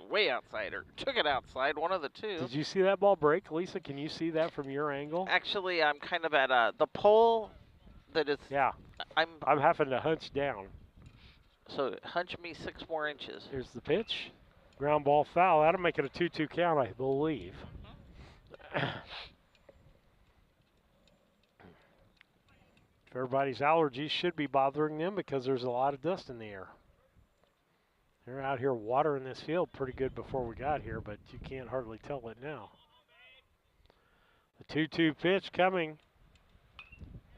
Way outside, or took it outside, one of the two. Did you see that ball break? Lisa, can you see that from your angle? Actually, I'm kind of at the pole that is... Yeah. I'm having to hunch down. So hunch me 6 more inches. Here's the pitch. Ground ball foul. That'll make it a 2-2 count, I believe. Everybody's allergies should be bothering them because there's a lot of dust in the air. They're out here watering this field pretty good before we got here, but you can't hardly tell it now. The 2-2 pitch coming.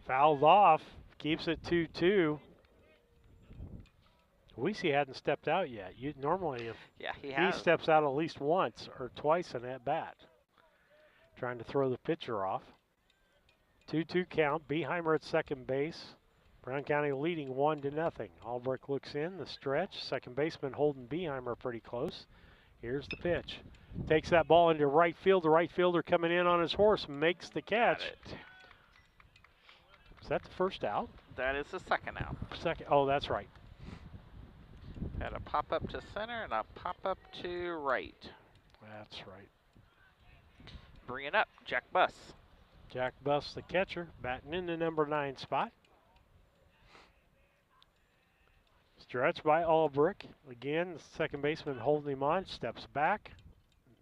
Fouled off. Keeps it 2-2. Weesey hadn't stepped out yet. Normally, if he steps out at least once or twice in that bat. Trying to throw the pitcher off. 2-2 count. Bieheimer at second base. Brown County leading 1-0. Albrecht looks in, the stretch. Second baseman holding Bieheimer pretty close. Here's the pitch. Takes that ball into right field. The right fielder coming in on his horse makes the catch. Is that the first out? That is the second out. Second. Oh, that's right. Got a pop up to center and a pop up to right. That's right. Bring it up, Jack Buss. Jack Buss, the catcher, batting in the number 9 spot. Stretch by Albrecht. Again, the second baseman holding him on, steps back.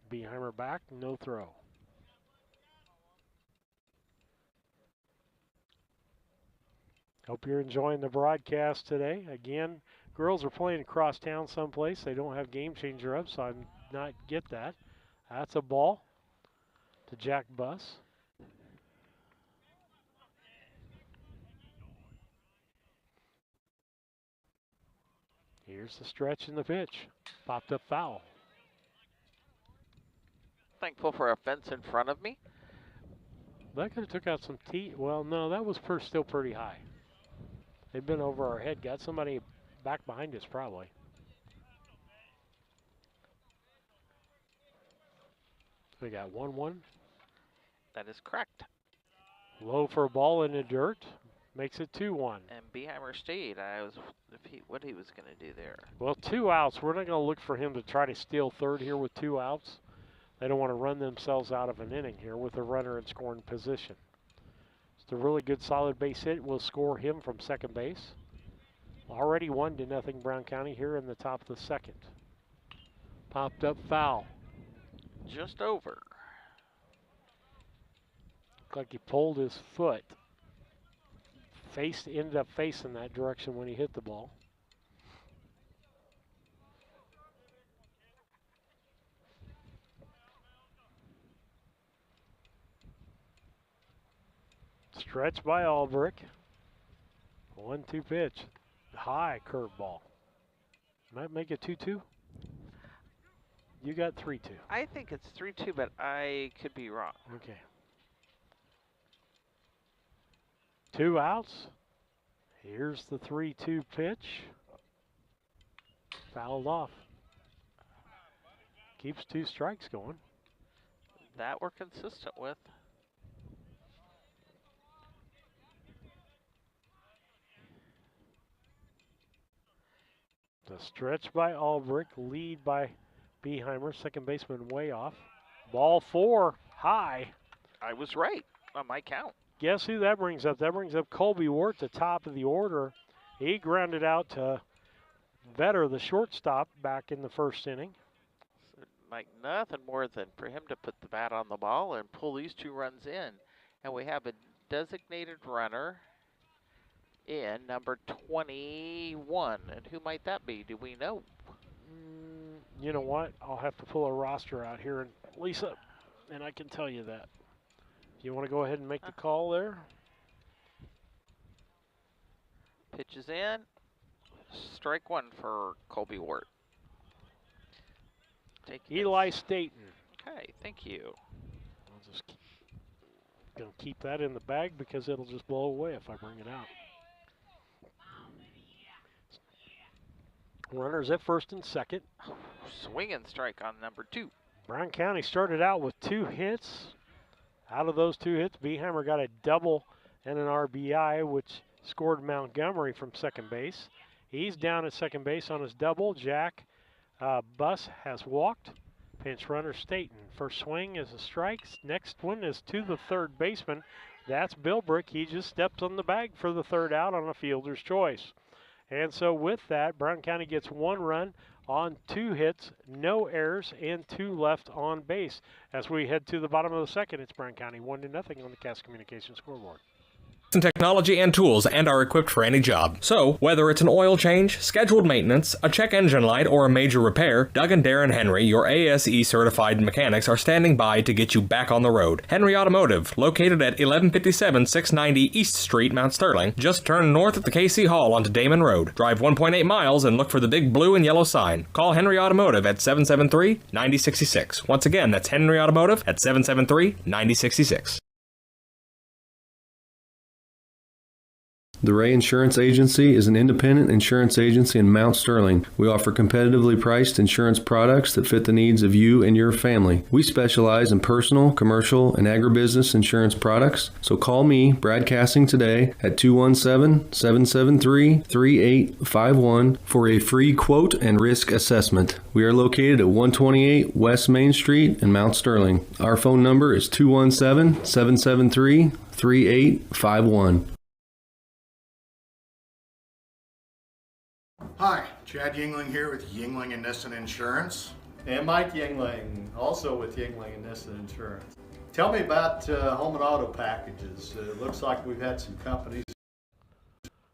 Bieheimer back, no throw. Hope you're enjoying the broadcast today. Again, girls are playing across town someplace. They don't have game changer up, so I'm not get that. That's a ball to Jack Buss. Here's the stretch in the pitch. Popped up foul. Thankful for a fence in front of me. That could have took out some tee. Well, no, that was still pretty high. They've been over our head. Got somebody back behind us probably. We got 1-1. That is correct. Low for a ball in the dirt. Makes it 2-1. And Bieheimer stayed. What he was going to do there. Well, 2 outs. We're not going to look for him to try to steal third here with 2 outs. They don't want to run themselves out of an inning here with a runner in scoring position. It's a really good, solid base hit. We'll score him from second base. Already 1-0 Brown County here in the top of the second. Popped up foul. Just over. Looked like he pulled his foot. Ended up facing that direction when he hit the ball. Stretch by Albrecht. 1-2 pitch. High curveball. Might make it 2-2. You got 3-2. I think it's 3-2, but I could be wrong. Okay. 2 outs. Here's the 3-2 pitch. Fouled off. Keeps 2 strikes going. That we're consistent with. The stretch by Albrecht, lead by Bieheimer, second baseman way off. Ball 4, high. I was right on my count. Guess who that brings up? That brings up Colby Wart, the top of the order. He grounded out to Vetter, the shortstop, back in the first inning. So, like nothing more than for him to put the bat on the ball and pull these 2 runs in. And we have a designated runner in number 21. And who might that be? Do we know? You know what? I'll have to pull a roster out here, and Lisa, and I can tell you that. You want to go ahead and make the call there? Pitches in. Strike 1 for Colby Wart. Eli Staten. Okay, thank you. I'll just gonna keep that in the bag because it'll just blow away if I bring it out. Runners at first and second. Swing and strike on number 2. Brown County started out with 2 hits. Out of those 2 hits, Beheimer got a double and an RBI, which scored Montgomery from second base. He's down at second base on his double. Jack Buss has walked. Pinch runner Staten. First swing is a strike. Next one is to the third baseman. That's Bilbrick. He just steps on the bag for the third out on a fielder's choice. And so with that, Brown County gets 1 run on 2 hits, no errors, and 2 left on base. As we head to the bottom of the second, it's Brown County 1-0 on the Cass Communications scoreboard. Technology and tools and are equipped for any job. So, whether it's an oil change, scheduled maintenance, a check engine light, or a major repair, Doug and Darren Henry, your ASE certified mechanics, are standing by to get you back on the road. Henry Automotive, located at 1157 690 East Street, Mount Sterling. Just turn north at the KC Hall onto Damon Road. Drive 1.8 miles and look for the big blue and yellow sign. Call Henry Automotive at 773-9066. Once again, that's Henry Automotive at 773-9066. The Ray Insurance Agency is an independent insurance agency in Mount Sterling. We offer competitively priced insurance products that fit the needs of you and your family. We specialize in personal, commercial, and agribusiness insurance products. So call me, Brad Cassing, today at 217-773-3851 for a free quote and risk assessment. We are located at 128 West Main Street in Mount Sterling. Our phone number is 217-773-3851. Hi, Chad Yingling here with Yingling and Nissen Insurance. And Mike Yingling, also with Yingling and Nissen Insurance. Tell me about home and auto packages. It looks like we've had some companies.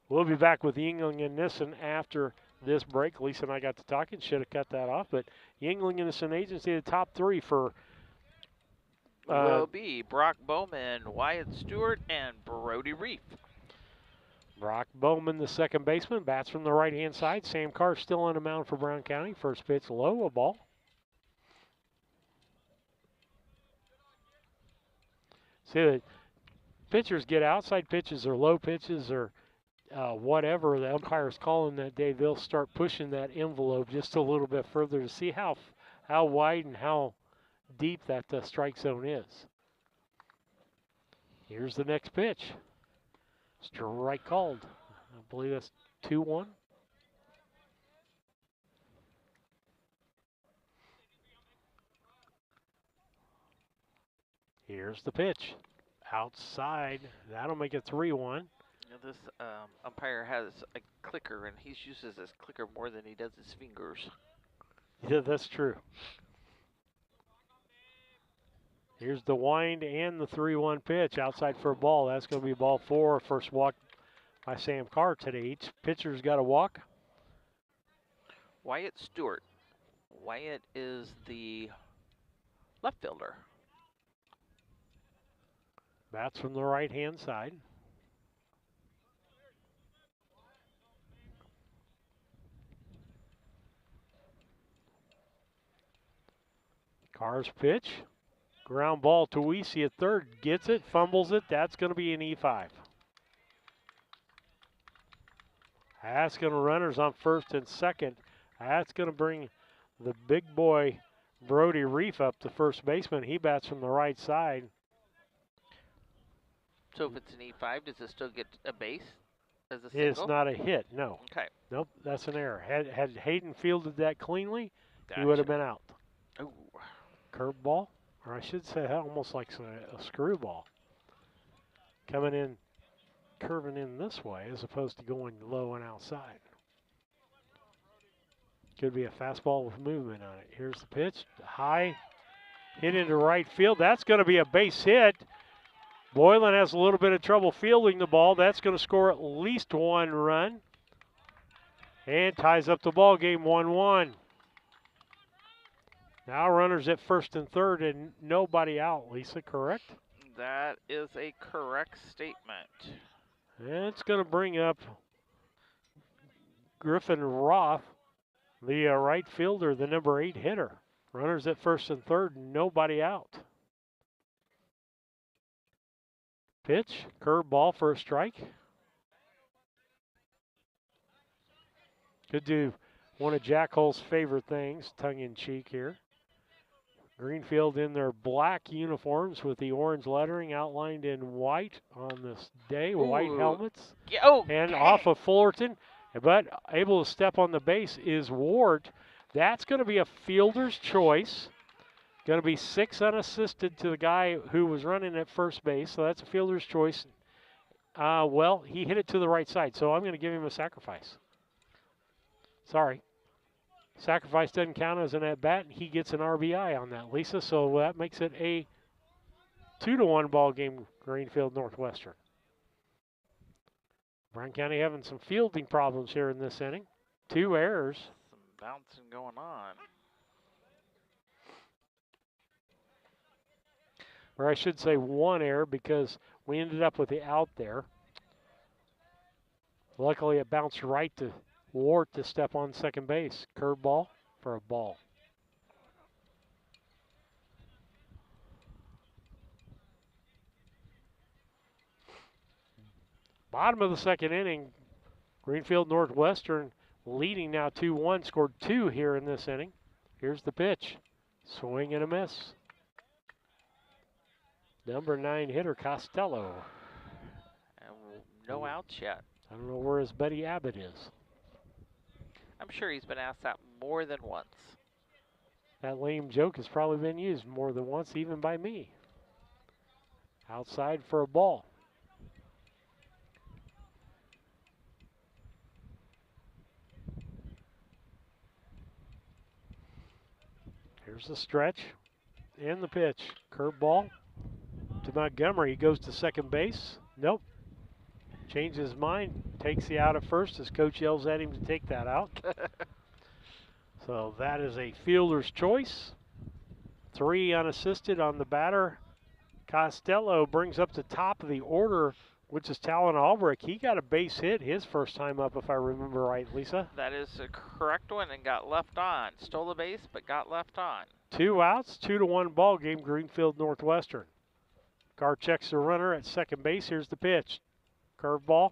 We'll be back with Yingling and Nissen after this break. Lisa and I got to talking, should have cut that off, but Yingling and Nissen Agency, the top 3 for will be Brock Bowman, Wyatt Stewart, and Brody Reef. Brock Bowman, the second baseman, bats from the right-hand side. Sam Carr still on the mound for Brown County. First pitch low, a ball. See, the pitchers get outside pitches or low pitches or whatever the umpire's calling that day. They'll start pushing that envelope just a little bit further to see how wide and how deep that strike zone is. Here's the next pitch. Strike called. I believe that's 2-1. Here's the pitch. Outside. That'll make it 3-1. This umpire has a clicker, and he uses his clicker more than he does his fingers. Yeah, that's true. Here's the wind and the 3-1 pitch outside for a ball. That's going to be ball 4. First walk by Sam Carr today. Each pitcher's got a walk. Wyatt Stewart. Wyatt is the left fielder. Bats from the right-hand side. Carr's pitch. Ground ball to Weesey at third. Gets it, fumbles it. That's going to be an E5. That's going to runners on first and second. That's going to bring the big boy Brody Reef up to first baseman. He bats from the right side. So if it's an E5, does it still get a base as a single? It's not a hit, no. Okay. Nope, that's an error. Had Hayden fielded that cleanly, Gotcha. he would have been out. Ooh. Curveball, or I should say almost like a screwball. Coming in, curving in this way as opposed to going low and outside. Could be a fastball with movement on it. Here's the pitch, high, hit into right field. That's going to be a base hit. Boylan has a little bit of trouble fielding the ball. That's going to score at least 1 run. And ties up the ball game 1-1. Now runners at first and third and nobody out, Lisa, correct? That is a correct statement. And it's going to bring up Griffin Roth, the right fielder, the number 8 hitter. Runners at first and third, nobody out. Pitch, curve ball for a strike. Could do one of Jack Hull's favorite things, tongue-in-cheek here. Greenfield in their black uniforms with the orange lettering outlined in white on this day, white helmets. And off of Fullerton, but able to step on the base is Ward. That's going to be a fielder's choice. Going to be 6 unassisted to the guy who was running at first base, so that's a fielder's choice. Well, he hit it to the right side, so I'm going to give him a sacrifice. Sorry. Sacrifice doesn't count as an at-bat, and he gets an RBI on that, Lisa, so that makes it a 2-1 ball game, Greenfield Northwestern. Brown County having some fielding problems here in this inning. 2 errors. Some bouncing going on. Or I should say 1 error because we ended up with the out there. Luckily, it bounced right to Ward to step on second base. Curveball for a ball. Bottom of the second inning, Greenfield Northwestern leading now 2-1, scored 2 here in this inning. Here's the pitch. Swing and a miss. Number 9 hitter, Costello. And no outs yet. I don't know where his buddy Abbott is. I'm sure he's been asked that more than once. That lame joke has probably been used more than once, even by me. Outside for a ball. Here's the stretch and the pitch. Curveball to Montgomery. He goes to second base. Nope. Changes his mind. Takes the out at first as coach yells at him to take that out. So that is a fielder's choice. 3 unassisted on the batter. Costello brings up the top of the order, which is Talon Albrecht. He got a base hit his first time up, if I remember right, Lisa. That is a correct one and got left on. Stole the base, but got left on. 2 outs, 2-1 ball game, Greenfield Northwestern. Carr checks the runner at second base. Here's the pitch. Curveball,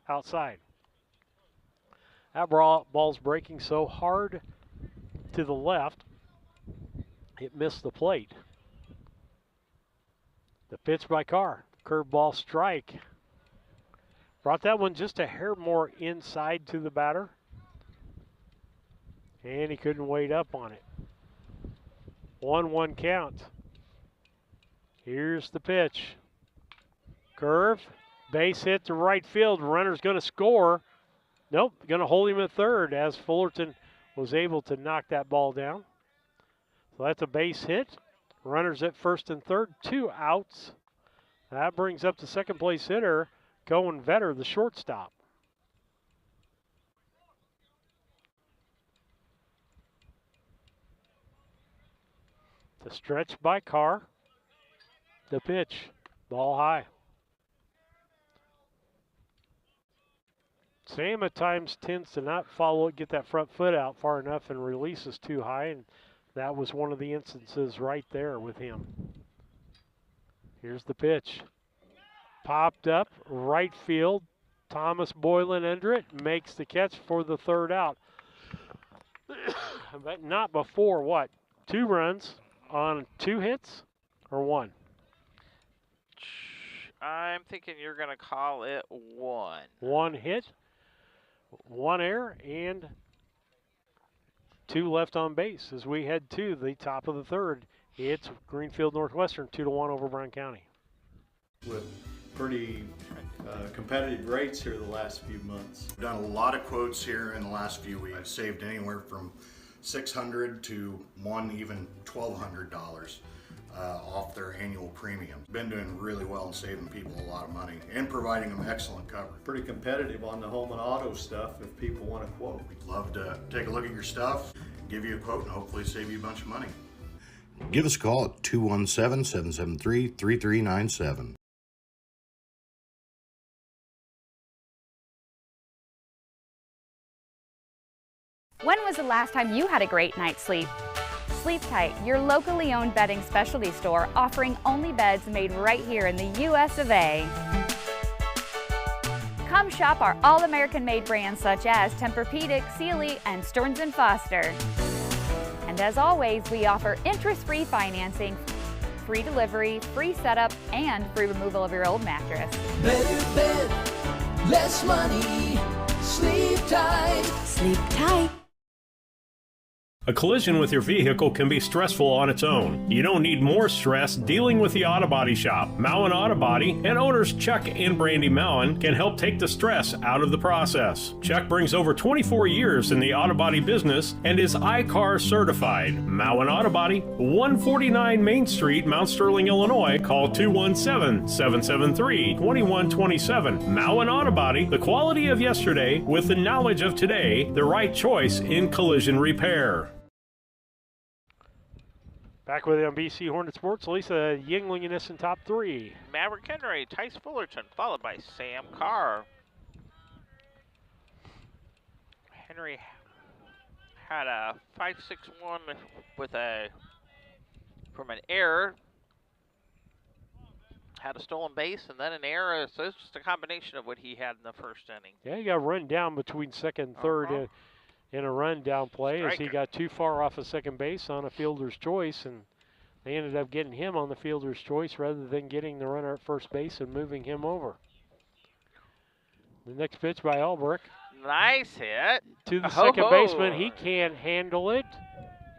outside. That ball's breaking so hard to the left, it missed the plate. The pitch by Carr. Curveball strike. Brought that one just a hair more inside to the batter. And he couldn't wait up on it. 1-1 count. Here's the pitch. Curve. Base hit to right field. Runner's going to score. Nope, going to hold him at third as Fullerton was able to knock that ball down. So that's a base hit. Runners at first and third, 2 outs. That brings up the second place hitter, Cohen Vetter, the shortstop. The stretch by Carr. The pitch, ball high. Sam at times tends to not follow it, get that front foot out far enough and releases too high, and that was one of the instances right there with him. Here's the pitch. Popped up, right field. Thomas Boylan under it, makes the catch for the 3rd out. But not before, what, 2 runs on 2 hits or 1? I'm thinking you're going to call it 1. 1 hit, 1 error, and 2 left on base as we head to the top of the 3rd. It's Greenfield Northwestern 2-1 over Brown County. With pretty competitive rates here the last few months. We've done a lot of quotes here in the last few weeks. I've saved anywhere from $600 to even $1,200 off their annual premium. Been doing really well and saving people a lot of money and providing them excellent coverage. Pretty competitive on the home and auto stuff if people want to quote. We'd love to take a look at your stuff, give you a quote, and hopefully save you a bunch of money. Give us a call at 217-773-3397. When was the last time you had a great night's sleep? Sleep Tight, your locally owned bedding specialty store offering only beds made right here in the US of A. Come shop our all-American made brands such as Tempur-Pedic, Sealy, and Stearns & Foster. And as always, we offer interest-free financing, free delivery, free setup, and free removal of your old mattress. Better bed, less money. Sleep tight. Sleep tight. A collision with your vehicle can be stressful on its own. You don't need more stress dealing with the Auto Body Shop. Mowen Auto Body and owners Chuck and Brandy Mowen can help take the stress out of the process. Chuck brings over 24 years in the auto body business and is iCar certified. Mowen Auto Body, 149 Main Street, Mount Sterling, Illinois. Call 217-773-2127. Mowen Auto Body, the quality of yesterday with the knowledge of today, the right choice in collision repair. Back with you on BC Hornet Sports, Lisa Yingling and us in top three. Maverick Henry, Tice Fullerton, followed by Sam Carr. Henry had a 5.61 with from an error. Had a stolen base and then an error, so it's just a combination of what he had in the first inning. Yeah, he got run down between second and third in a run down play as he got too far off of second base on a fielder's choice, and they ended up getting him on the fielder's choice rather than getting the runner at first base and moving him over. The next pitch by Albrecht. Nice hit. To the second baseman. He can't handle it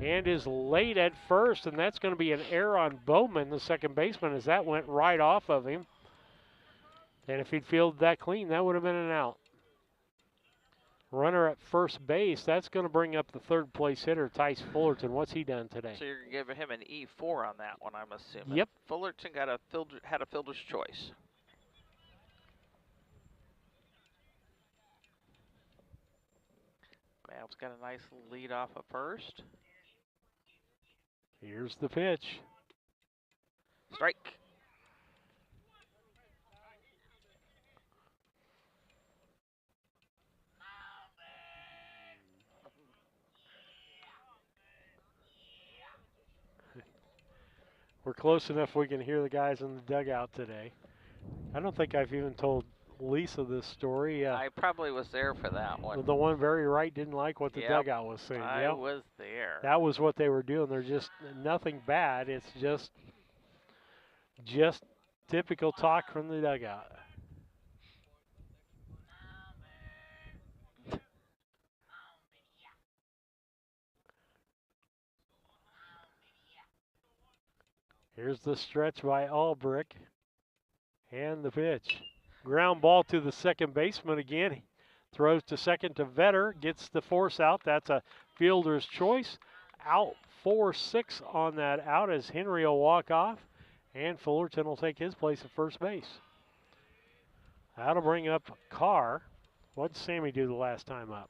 and is late at first, and that's going to be an error on Bowman, the second baseman, as that went right off of him. And if he'd fielded that clean, that would have been an out. Runner at first base, that's going to bring up the third place hitter, Tice Fullerton. What's he done today? So you're giving him an E4 on that one, I'm assuming. Yep. Fullerton had a fielder's choice. Mav's got a nice lead off of first. Here's the pitch. Strike. We're close enough we can hear the guys in the dugout today. I don't think I've even told Lisa this story. I probably was there for that one. The one very right didn't like what the dugout was saying. I was there. That was what they were doing. They're just nothing bad. It's just typical talk from the dugout. Here's the stretch by Albrecht and the pitch. Ground ball to the second baseman again. He throws to second to Vetter, gets the force out. That's a fielder's choice. Out 4-6 on that out as Henry will walk off, and Fullerton will take his place at first base. That'll bring up Carr. What did Sammy do the last time up?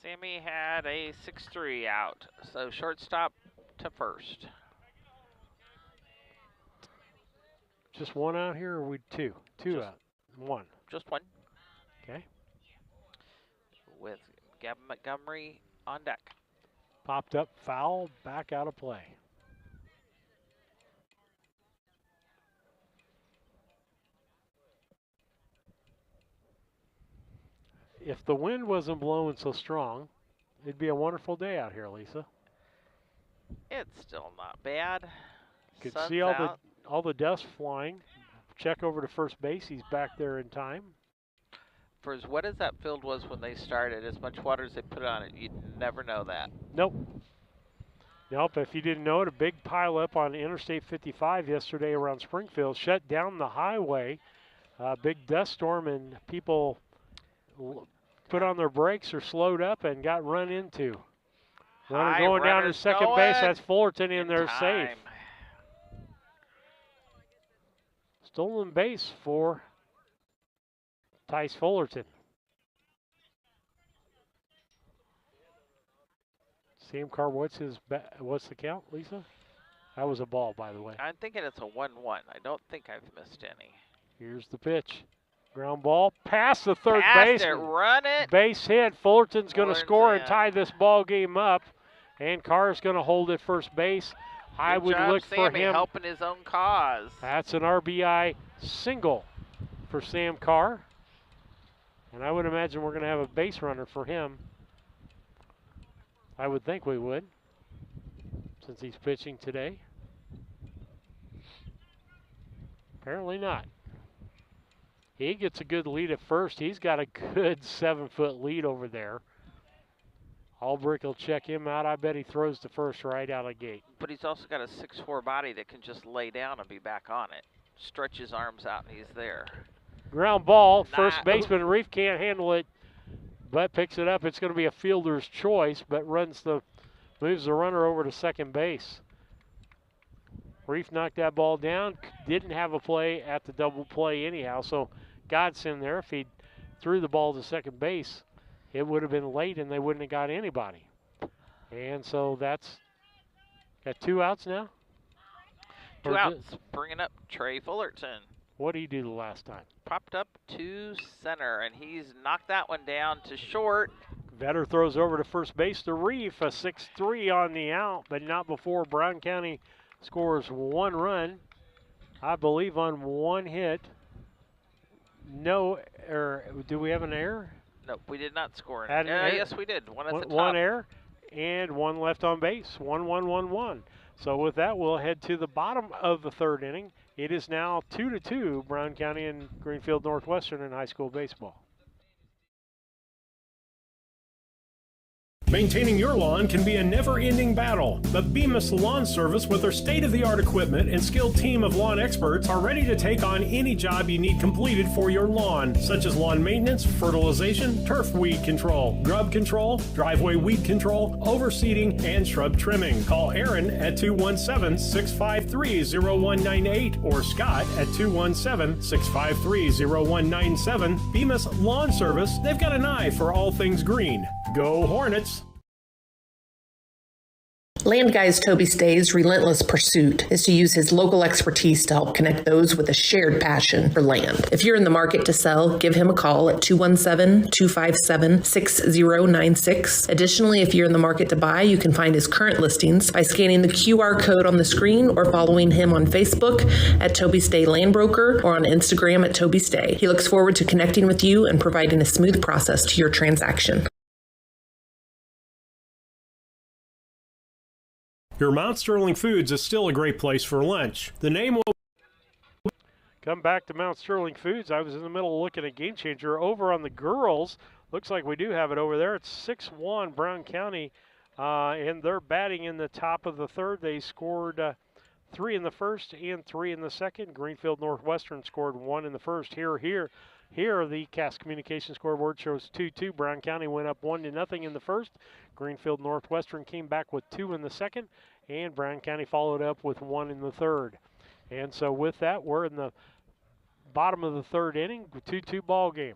Sammy had a 6-3 out, so shortstop to first. Just one out here, or we two? Two out. One. Just one. Okay. With Gavin Montgomery on deck. Popped up, foul, back out of play. If the wind wasn't blowing so strong, it'd be a wonderful day out here, Lisa. It's still not bad. Could Sun's see out. all the dust flying. Check over to first base. He's back there in time. For as wet as that field was when they started, as much water as they put on it, you'd never know that. Nope. Nope, if you didn't know it, a big pileup on Interstate 55 yesterday around Springfield shut down the highway. Big dust storm, and people put on their brakes or slowed up and got run into. Runner going down to second base. That's Fullerton in there safe. Stolen base for Tice Fullerton. Sam Carr, what's the count, Lisa? That was a ball, by the way. I'm thinking it's a 1-1. I don't think I've missed any. Here's the pitch. Ground ball past the third Past baseman. it, run it. Base hit. Fullerton's going to score and tie this ball game up. And Carr's going to hold at first base. I would look for him. Helping his own cause. That's an RBI single for Sam Carr. And I would imagine we're going to have a base runner for him. I would think we would, since he's pitching today. Apparently not. He gets a good lead at first. He's got a good 7-foot lead over there. Albrick will check him out. I bet he throws to first right out of the gate. But he's also got a 6'4" body that can just lay down and be back on it. Stretch his arms out and he's there. Ground ball. First baseman Reef can't handle it, but picks it up. It's going to be a fielder's choice, but moves the runner over to second base. Reef knocked that ball down. Didn't have a play at the double play anyhow, so God's in there. If he threw the ball to second base, it would have been late and they wouldn't have got anybody. And so that's got 2 outs now. 2 outs. Bringing up Trey Fullerton. What did he do the last time? Popped up to center, and he's knocked that one down to short. Vetter throws over to first base to Reef, a 6-3 on the out, but not before Brown County scores 1 run, I believe, on 1 hit. No, or do we have an error? No, we did not score. Yes, we did. One at the top. 1 error and 1 left on base. 1-1-1-1. So with that, we'll head to the bottom of the 3rd inning. It is now 2-2, Brown County and Greenfield Northwestern in high school baseball. Maintaining your lawn can be a never-ending battle, but Bemis Lawn Service, with their state-of-the-art equipment and skilled team of lawn experts, are ready to take on any job you need completed for your lawn, such as lawn maintenance, fertilization, turf weed control, grub control, driveway weed control, overseeding, and shrub trimming. Call Aaron at 217-653-0198 or Scott at 217-653-0197. Bemis Lawn Service, they've got an eye for all things green. Go Hornets! Land Guy's Toby Stay's relentless pursuit is to use his local expertise to help connect those with a shared passion for land. If you're in the market to sell, give him a call at 217-257-6096. Additionally, if you're in the market to buy, you can find his current listings by scanning the QR code on the screen or following him on Facebook at Toby Stay Land Broker or on Instagram at Toby Stay. He looks forward to connecting with you and providing a smooth process to your transaction. Your Mount Sterling Foods is still a great place for lunch. The name will come back to Mount Sterling Foods. I was in the middle of looking at Game Changer. Over on the girls, looks like we do have it over there. It's 6-1 Brown County, and they're batting in the top of the 3rd. They scored 3 in the 1st and 3 in the 2nd. Greenfield Northwestern scored 1 in the 1st. Here, the Cass Communication scoreboard shows 2-2. Brown County went up 1-0 in the 1st. Greenfield Northwestern came back with 2 in the 2nd, and Brown County followed up with 1 in the 3rd. And so with that, we're in the bottom of the 3rd inning, 2-2 ball game.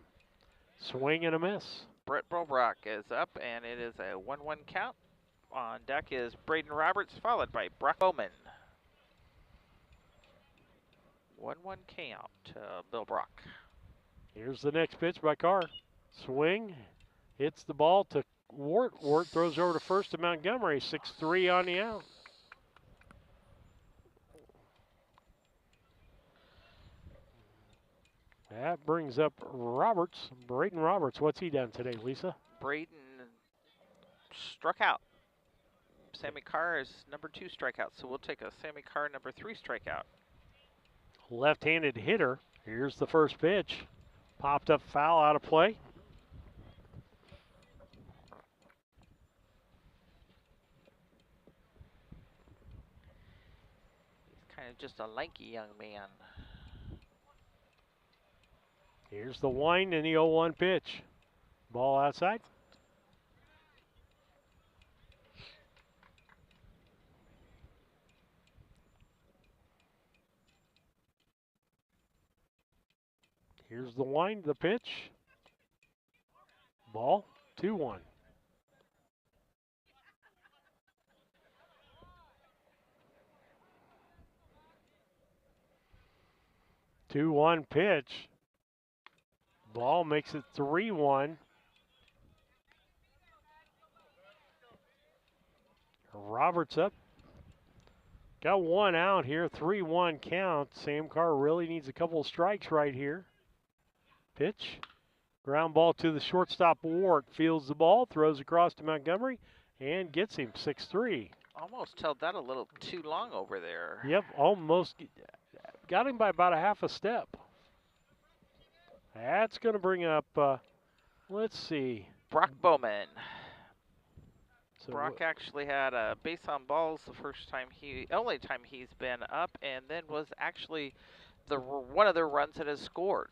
Swing and a miss. Brett Bulbrock is up, and it is a 1-1 count. On deck is Braden Roberts, followed by Brock Bowman. 1-1 count to Bill Brock. Here's the next pitch by Carr. Swing, hits the ball to Wart. Wart throws over to first to Montgomery. 6-3 on the out. That brings up Roberts, Braden Roberts. What's he done today, Lisa? Braden struck out. Sammy Carr is number 2 strikeout, so we'll take a Sammy Carr number 3 strikeout. Left-handed hitter. Here's the first pitch. Popped up foul, out of play. He's kind of just a lanky young man. Here's the wind and the 0-1 pitch. Ball outside. Here's the wind, the pitch. Ball, 2-1. Two-one pitch. Ball makes it 3-1. Roberts up. Got one out here, 3-1 count. Sam Carr really needs a couple of strikes right here. Pitch. Ground ball to the shortstop, Ward. Fields the ball, throws across to Montgomery, and gets him 6-3. Almost held that a little too long over there. Yep, almost got him by about a half a step. That's going to bring up, let's see. Brock Bowman. So Brock actually had a base on balls the only time he's been up, and then was actually one of the runs that has scored.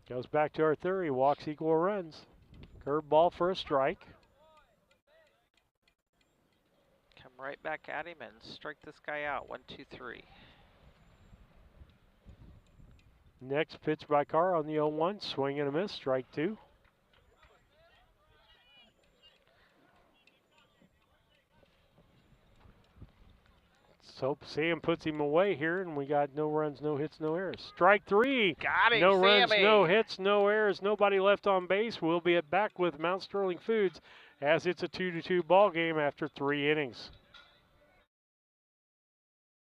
Goes back to our theory, walks equal runs. Curve ball for a strike. Come right back at him and strike this guy out. 1-2-3. Next pitch by Carr on the 0-1, swing and a miss, strike 2. So Sam puts him away here, and we got no runs, no hits, no errors. Strike 3. Got him, no Sammy. runs, no hits, no errors, nobody left on base. We'll be back with Mount Sterling Foods as it's a 2-2 ball game after 3 innings.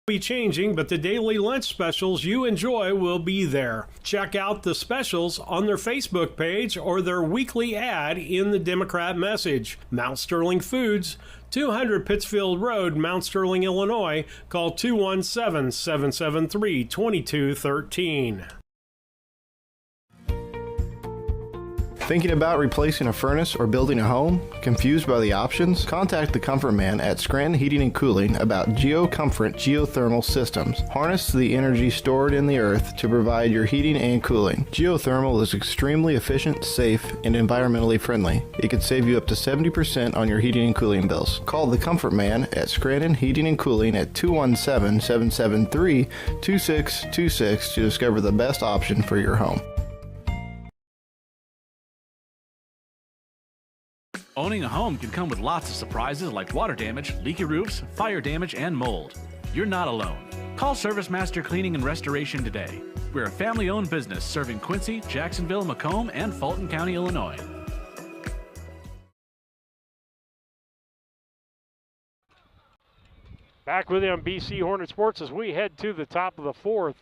Be changing, but the daily lunch specials you enjoy will be there. Check out the specials on their Facebook page or their weekly ad in the Democrat message. Mount Sterling Foods, 200 Pittsfield Road, Mount Sterling, Illinois. Call 217-773-2213. Thinking about replacing a furnace or building a home? Confused by the options? Contact the Comfort Man at Scranton Heating and Cooling about GeoComfort geothermal systems. Harness the energy stored in the earth to provide your heating and cooling. Geothermal is extremely efficient, safe, and environmentally friendly. It could save you up to 70% on your heating and cooling bills. Call the Comfort Man at Scranton Heating and Cooling at 217-773-2626 to discover the best option for your home. Owning a home can come with lots of surprises like water damage, leaky roofs, fire damage, and mold. You're not alone. Call Service Master Cleaning and Restoration today. We're a family-owned business serving Quincy, Jacksonville, Macomb, and Fulton County, Illinois. Back with you on BC Hornet Sports as we head to the top of the 4th.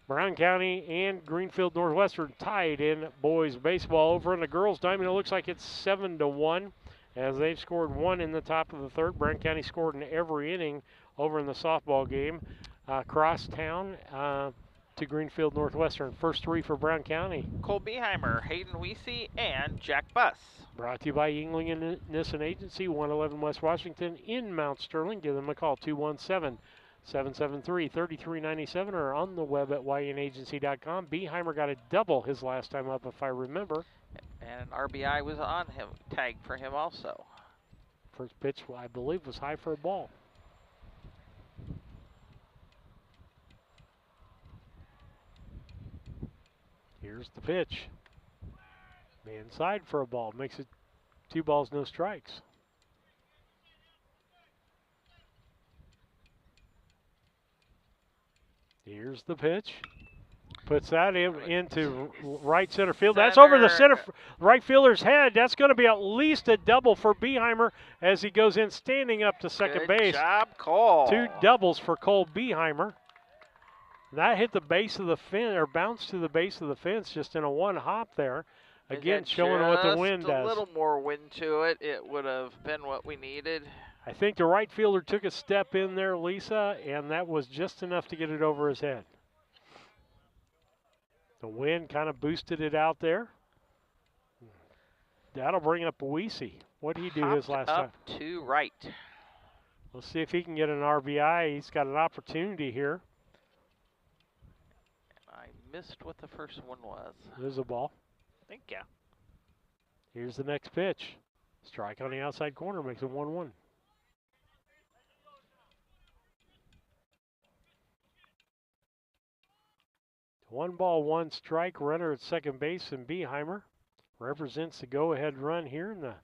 Brown County and Greenfield Northwestern tied in boys baseball. Over in the girls' diamond, it looks like it's 7-1 as they've scored 1 in the top of the 3rd. Brown County scored in every inning over in the softball game. Cross town to Greenfield Northwestern. First 3 for Brown County. Cole Beheimer, Hayden Weesey, and Jack Buss. Brought to you by Yingling and Nissen Agency, 111 West Washington in Mount Sterling. Give them a call, 217-773-3397 or on the web at ynagency.com. Beheimer got a double his last time up, if I remember. And an RBI was on him, tagged for him also. First pitch, I believe, was high for a ball. Here's the pitch. Inside for a ball. Makes it 2 balls, no strikes. Here's the pitch. Puts that into right center field. That's over the right fielder's head. That's going to be at least a double for Beheimer as he goes in standing up to second base. Good job, Cole. 2 doubles for Cole Beheimer. That hit the base of the fence, or bounced to the base of the fence just in a 1 hop there. Again, showing what the wind does. A little more wind to it, it would have been what we needed. I think the right fielder took a step in there, Lisa, and that was just enough to get it over his head. The wind kind of boosted it out there. That'll bring up Weesey. What did he do his last time? Up to right. Let's see if he can get an RBI. He's got an opportunity here. I missed what the first one was. There's a ball. Thank you. Here's the next pitch. Strike on the outside corner makes it 1-1. One ball, 1 strike. Runner at second base, and Beheimer represents the go-ahead run here in the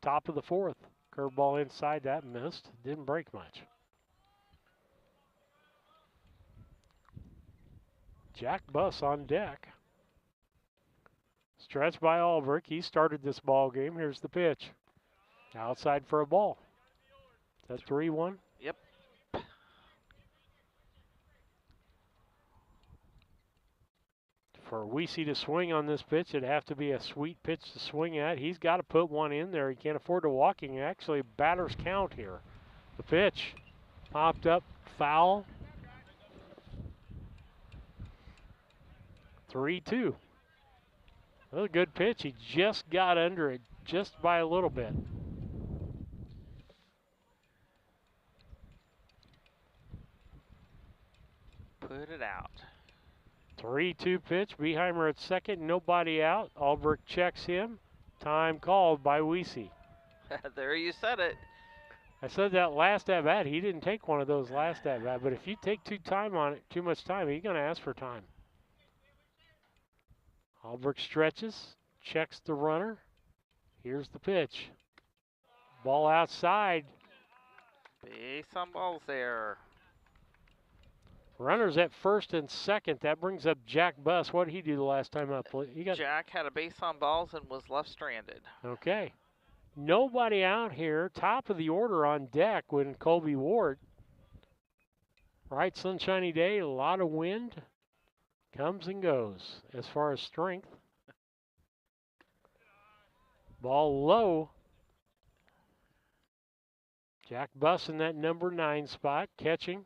top of the 4th. Curveball inside, that missed. Didn't break much. Jack Buss on deck. Stretched by Albrecht. He started this ball game. Here's the pitch. Outside for a ball. Is that 3-1? Yep. For Weesey to swing on this pitch, it'd have to be a sweet pitch to swing at. He's got to put one in there. He can't afford to walking. Actually, batter's count here. The pitch popped up, foul. 3-2. That was a good pitch. He just got under it just by a little bit. Put it out. 3-2 pitch. Beheimer at second. Nobody out. Albrecht checks him. Time called by Weesey. There you said it. I said that last at bat. He didn't take one of those last at bat. But if you take too much time, he's going to ask for time. Albrecht stretches, checks the runner. Here's the pitch. Ball outside. Base on balls there. Runners at first and second. That brings up Jack Buss. What did he do the last time up? Jack had a base on balls and was left stranded. Okay. Nobody out here. Top of the order on deck when Colby Ward. Bright sunshiny day, a lot of wind. Comes and goes as far as strength. Ball low. Jack Buss in that number 9 spot, catching.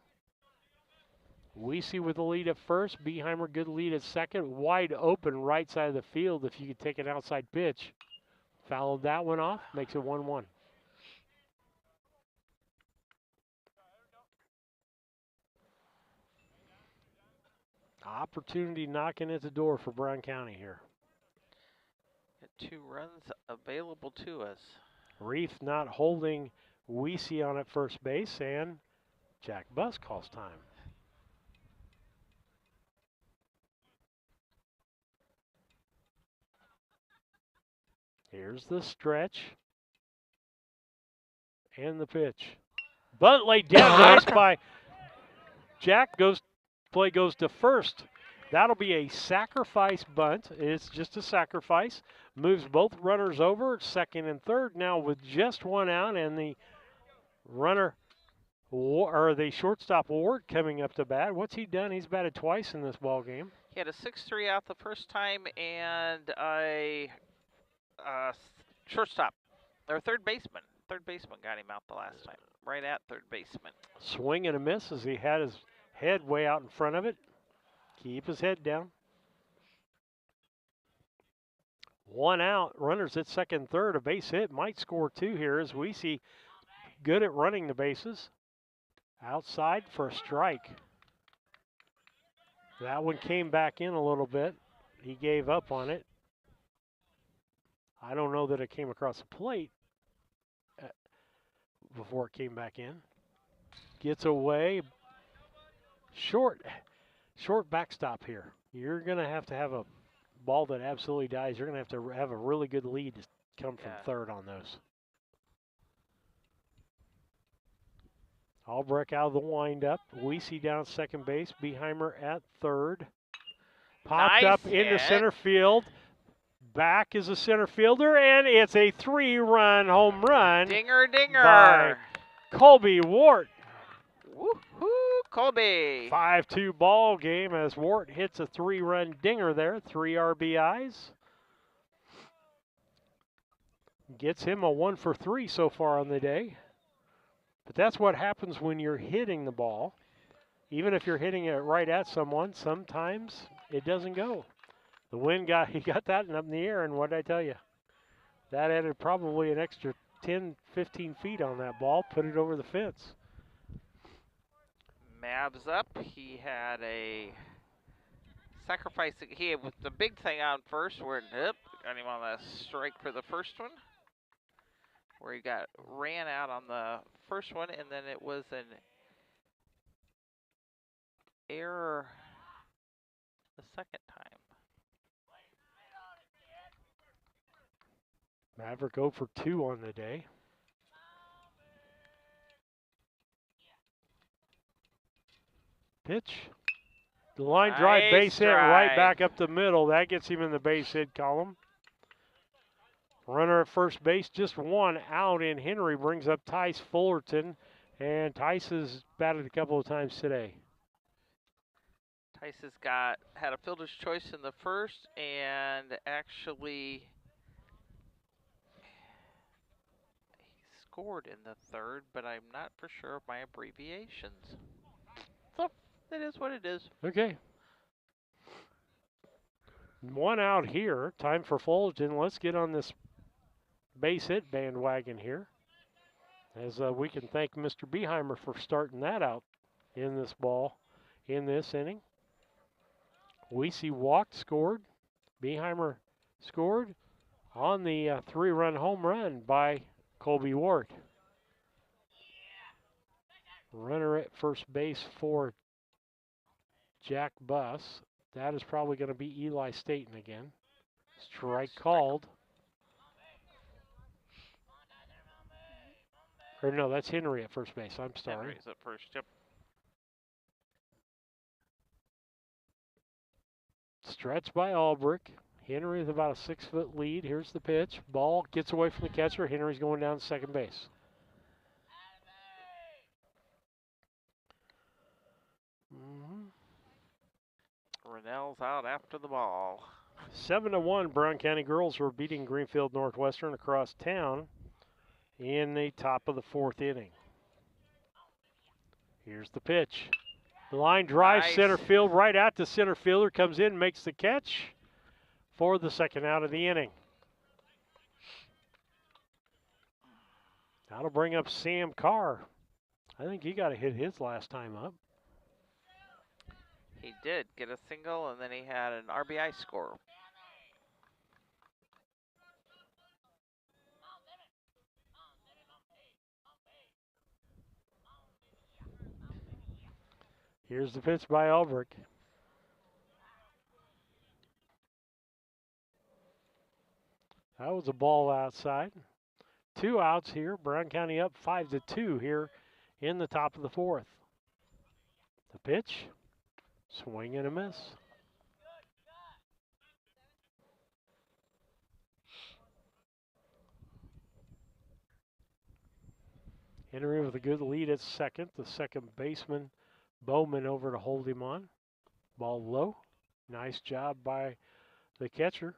Weesey with the lead at first. Beheimer good lead at second. Wide open right side of the field if you could take an outside pitch. Fouled that one off, makes it 1-1. Opportunity knocking at the door for Brown County here. Got 2 runs available to us. Reef not holding Weesey on at first base, and Jack Buss calls time. Here's the stretch. And the pitch. Bunt laid down nice by Jack. Play goes to first. That'll be a sacrifice bunt. It's just a sacrifice. Moves both runners over, second and third now with just one out, and the runner, or the shortstop Ward coming up to bat. What's he done? He's batted twice in this ball game. He had a 6-3 out the first time and a shortstop, or third baseman. Third baseman got him out the last time, right at third baseman. Swing and a miss as he had his head way out in front of it. Keep his head down. One out, runners at second, third. A base hit might score 2 here as Weesey good at running the bases. Outside for a strike. That one came back in a little bit. He gave up on it. I don't know that it came across the plate before it came back in. Gets away. Short backstop here. You're going to have a ball that absolutely dies. You're going to have a really good lead to come from third on those. Albrecht out of the windup. Weesey down second base. Beheimer at third. Popped up into center field. Back is a center fielder, and it's a 3-run home run. Dinger, dinger. By Colby Ward. Woo-hoo, Colby. 5-2 ball game as Ward hits a 3-run dinger there. 3 RBIs. Gets him a 1 for 3 so far on the day. But that's what happens when you're hitting the ball. Even if you're hitting it right at someone, sometimes it doesn't go. The wind he got that up in the air, and what did I tell you? That added probably an extra 10, 15 feet on that ball, put it over the fence. Mavs up. He had a sacrifice. He had the big thing on first, where got him on the strike for the first one, where he ran out on the first one, and then it was an error the second time. Maverick 0 for 2 on the day. Pitch. The line drive base hit right back up the middle. That gets him in the base hit column. Runner at first base, just one out in Henry, brings up Tice Fullerton. And Tice has batted a couple of times today. Tice has had a fielder's choice in the first, and actually he scored in the third, but I'm not for sure of my abbreviations. So it is what it is. Okay. 1 out here. Time for Fullerton. Let's get on this base hit bandwagon here. As we can thank Mr. Beheimer for starting that out in this inning. We see walked, scored. Beheimer scored on the 3-run home run by Colby Ward. Runner at first base for Jack Buss. That is probably going to be Eli Staten again. Strike called. Or no, that's Henry at first base. I'm sorry. Henry's at first, yep. Stretch by Albrecht. Henry with about a 6-foot lead. Here's the pitch. Ball gets away from the catcher. Henry's going down to second base. Rennell's out after the ball. 7-1, Brown County girls were beating Greenfield Northwestern across town in the top of the 4th inning. Here's the pitch. The line drives center field right at the center fielder. Comes in, makes the catch for the second out of the inning. That'll bring up Sam Carr. I think he got to hit his last time up. He did get a single, and then he had an RBI score. Here's the pitch by Albrecht. That was a ball outside. 2 outs here. Brown County up 5-2 here in the top of the 4th. The pitch. Swing and a miss. Henry with a good lead at second. The second baseman, Bowman, over to hold him on. Ball low. Nice job by the catcher,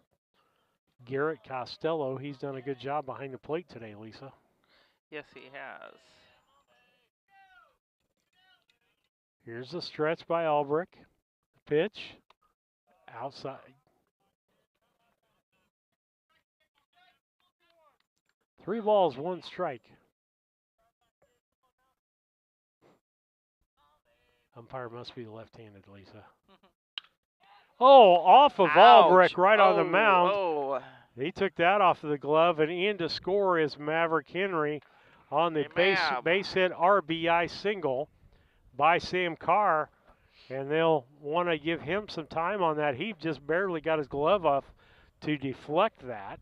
Garrett Costello. He's done a good job behind the plate today, Lisa. Yes, he has. Here's the stretch by Albrecht. Pitch. Outside. Three balls, 1 strike. Umpire must be left-handed, Lisa. Oh, off of Albrecht, right on the mound. Oh. He took that off of the glove, and in to score is Maverick Henry on the base hit RBI single by Sam Carr, and they'll want to give him some time on that. He just barely got his glove off to deflect that.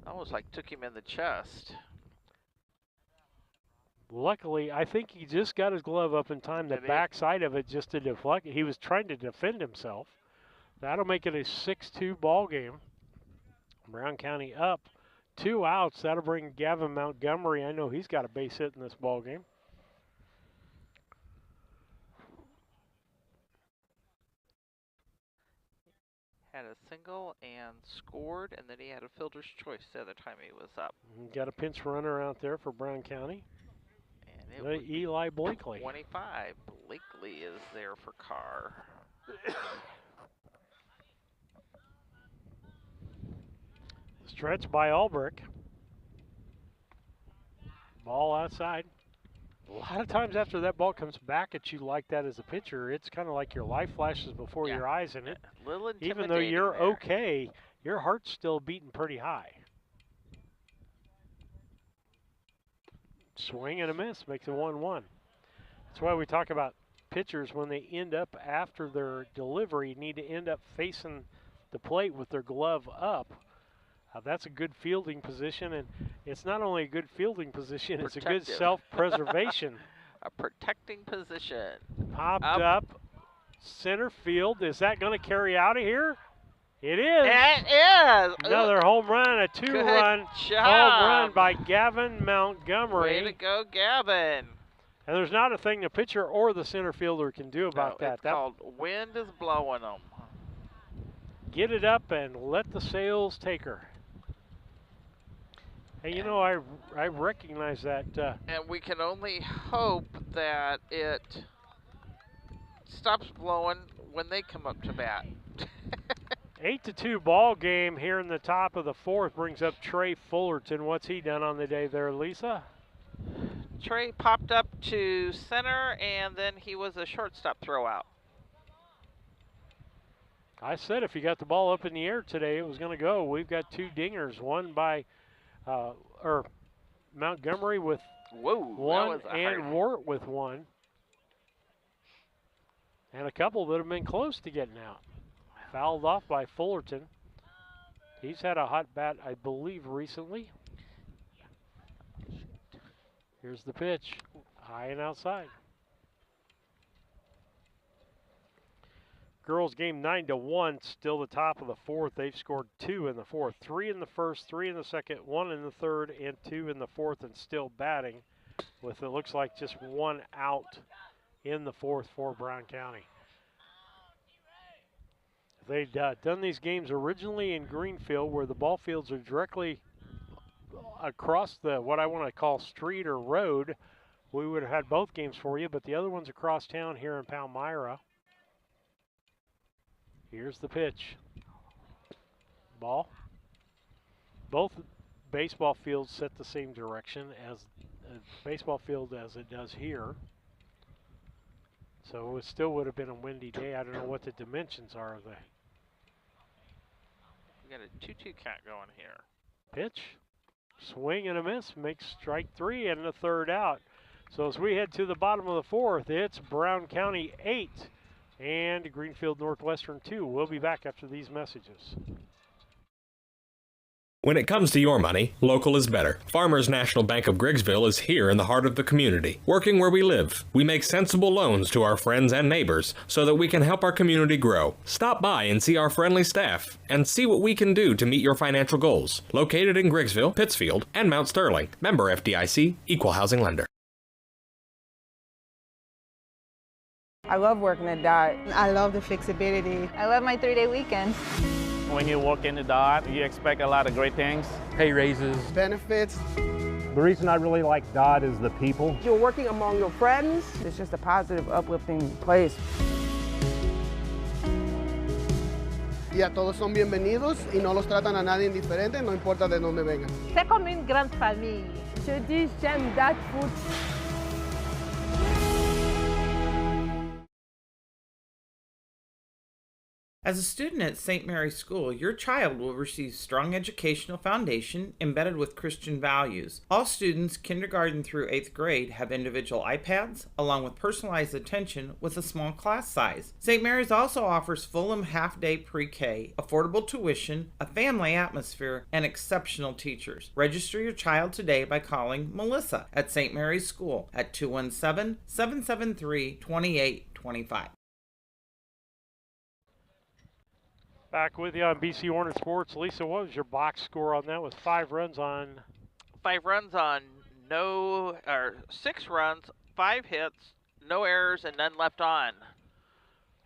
Almost like took him in the chest. Luckily, I think he just got his glove up in time, the backside of it, just to deflect it. He was trying to defend himself. That'll make it a 6-2 ball game. Brown County up 2 outs. That'll bring Gavin Montgomery. I know he's got a base hit in this ball game. Had a single and scored, and then he had a fielder's choice the other time he was up. Got a pinch runner out there for Brown County. And it Eli Blakely. 25. Blakely is there for Carr. Stretch by Albrecht. Ball outside. A lot of times after that ball comes back at you like that as a pitcher, it's kind of like your life flashes before your eyes, and it, even though you're there. okay, your heart's still beating pretty high. Swing and a miss makes it 1-1. That's why we talk about pitchers when they end up after their delivery need to end up facing the plate with their glove up. That's a good fielding position, and it's not only a good fielding position, it's a good self-preservation. A protecting position. Popped up center field. Is that going to carry out of here? It is. It is. Another home run, a 2-run home run by Gavin Montgomery. Way to go, Gavin. And there's not a thing the pitcher or the center fielder can do about that. It's called wind is blowing them. Get it up and let the sails take her. And you know, I recognize that. And we can only hope that it stops blowing when they come up to bat. 8-2 ball game here in the top of the fourth brings up Trey Fullerton. What's he done on the day there, Lisa? Trey popped up to center, and then he was a shortstop throw out. I said if you got the ball up in the air today, it was going to go. We've got 2 dingers, one by Montgomery with one and Wart with one. And a couple that have been close to getting out. Fouled off by Fullerton. He's had a hot bat, I believe, recently. Here's the pitch, high and outside. Girls game 9-1, still the top of the fourth. They've scored 2 in the fourth, 3 in the first, 3 in the second, 1 in the third, and 2 in the fourth, and still batting with, it looks like, just 1 out in the fourth for Brown County. They'd done these games originally in Greenfield, where the ball fields are directly across the, what I want to call street or road. We would have had both games for you, but the other one's across town here in Palmyra. Here's the pitch. Ball. Both baseball fields set the same direction as baseball field as it does here. So it still would have been a windy day. I don't know what the dimensions are of the We got a 2-2 count going here. pitch. Swing and a miss makes strike 3 and the third out. So as we head to the bottom of the fourth, it's Brown County 8 and Greenfield Northwestern 2. We'll be back after these messages. When it comes to your money, local is better. Farmers National Bank of Griggsville is here in the heart of the community, working where we live. We make sensible loans to our friends and neighbors so that we can help our community grow. Stop by and see our friendly staff and see what we can do to meet your financial goals. Located in Griggsville, Pittsfield, and Mount Sterling. Member FDIC, Equal Housing Lender. I love working at DOT. I love the flexibility. I love my 3-day weekend. When you walk into DOT, you expect a lot of great things. Pay raises. Benefits. The reason I really like DOT is the people. You're working among your friends. It's just a positive, uplifting place. Y a todos son bienvenidos y no los tratan a nadie indiferente, no importa de dónde vengan. C'est comme une grande famille. Je dis j'aime DOT food. As a student at St. Mary's School, your child will receive strong educational foundation embedded with Christian values. All students, kindergarten through 8th grade, have individual iPads, along with personalized attention with a small class size. St. Mary's also offers Fulham half-day pre-K, affordable tuition, a family atmosphere, and exceptional teachers. Register your child today by calling Melissa at St. Mary's School at 217-773-2825. Back with you on BC Hornet Sports. Lisa, what was your box score on that with 5 runs on? 5 runs on 6 runs, 5 hits, no errors, and none left on.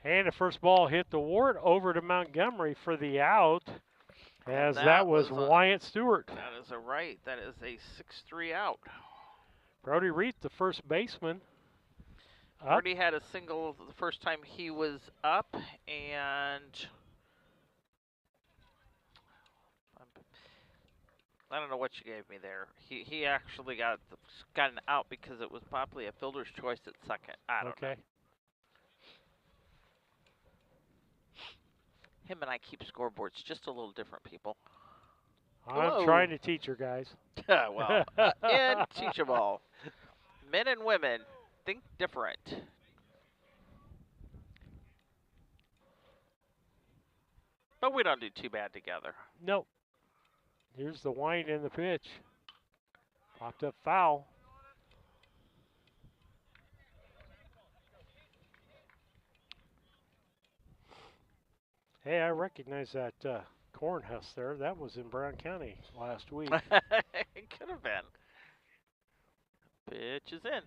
And the first ball hit the Wart over to Montgomery for the out, as that was Wyatt Stewart. That is a right. That is a 6-3 out. Brody Reed, the first baseman. Brody had a single the first time he was up, and I don't know what you gave me there. He actually got an out because it was probably a fielder's choice at second. I don't know. Him and I keep scoreboards just a little different, people. I'm trying to teach her, guys. Well, and teach them all. Men and women think different. But we don't do too bad together. Nope. Here's the wind and the pitch. Popped up foul. Hey, I recognize that corn husk there. That was in Brown County last week. It could have been. Pitch is in.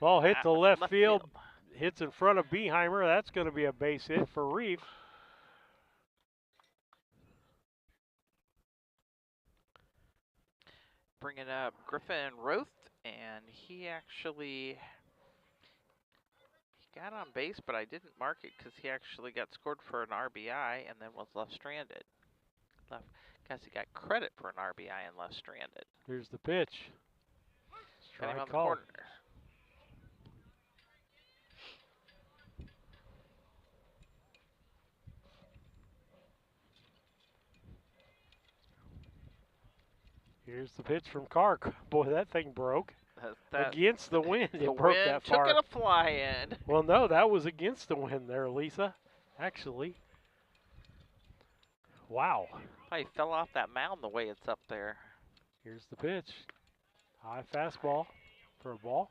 Ball hit the left field. Hits in front of Beheimer. That's going to be a base hit for Reef. Bringing up Griffin Roth, and he actually got on base, but I didn't mark it because he actually got scored for an RBI and then was left stranded. Guess he got credit for an RBI and left stranded. Here's the pitch. Got him on the call. corner. Here's the pitch from Carr. Boy, that thing broke. Against the wind, The it broke wind that far. took it a fly in. Well, no, that was against the wind there, Lisa. Actually. Wow. Probably fell off that mound the way it's up there. Here's the pitch. High fastball for a ball.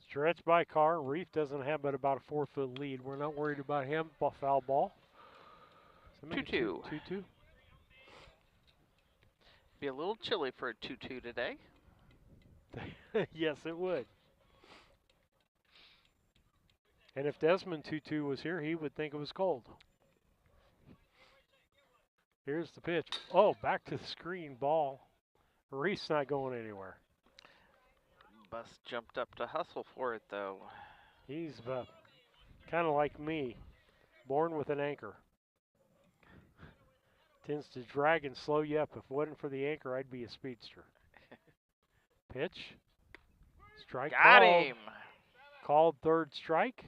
Stretch by Carr. Reef doesn't have but about a 4-foot lead. We're not worried about him. Foul ball. 2-2. 2-2. Be a little chilly for a 2-2 today. Yes, it would. And if Desmond 2-2 was here, he would think it was cold. Here's the pitch. Oh, back to the screen ball. Reef's not going anywhere. Bus jumped up to hustle for it, though. He's kind of like me, born with an anchor. Tends to drag and slow you up. If it wasn't for the anchor, I'd be a speedster. Pitch. Strike Got called. him. Called third strike.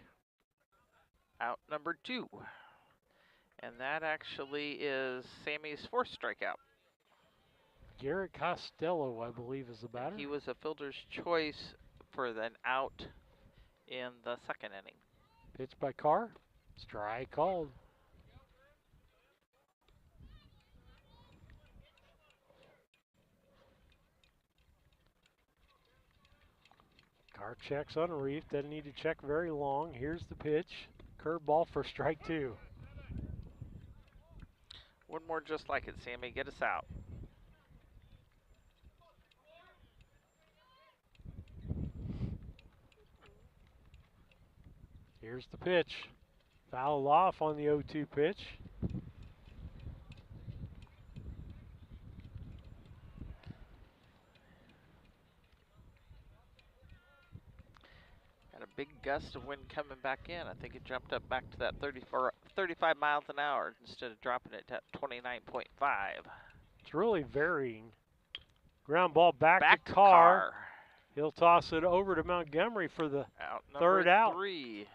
Out number 2. And that actually is Sammy's 4th strikeout. Garrett Costello, I believe, is the batter. He was a fielder's choice for an out in the 2nd inning. Pitch by Carr. Strike called. Carr checks on Reef. Doesn't need to check very long. Here's the pitch. Curveball for strike 2. One more just like it, Sammy. Get us out. Here's the pitch. Foul off on the 0-2 pitch. Got a big gust of wind coming back in. I think it jumped up back to that 35 miles an hour instead of dropping it to 29.5. It's really varying. Ground ball back to to Carr. He'll toss it over to Montgomery for the third out. 3.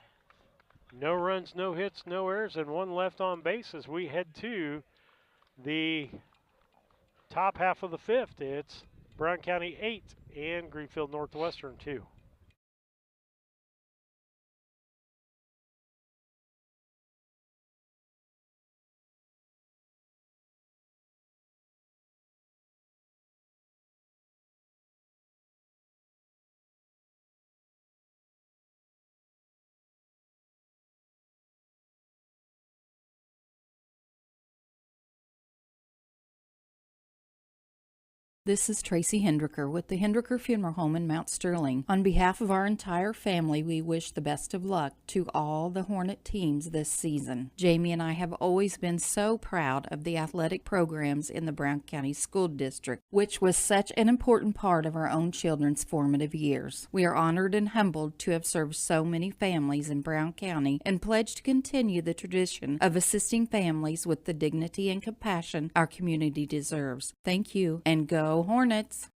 No runs, no hits, no errors, and one left on base as we head to the top half of the 5th. It's Brown County 8 and Greenfield Northwestern 2. This is Tracy Hendricker with the Hendricker Funeral Home in Mount Sterling. On behalf of our entire family, we wish the best of luck to all the Hornet teams this season. Jamie and I have always been so proud of the athletic programs in the Brown County School District, which was such an important part of our own children's formative years. We are honored and humbled to have served so many families in Brown County and pledge to continue the tradition of assisting families with the dignity and compassion our community deserves. Thank you, and go Hornets!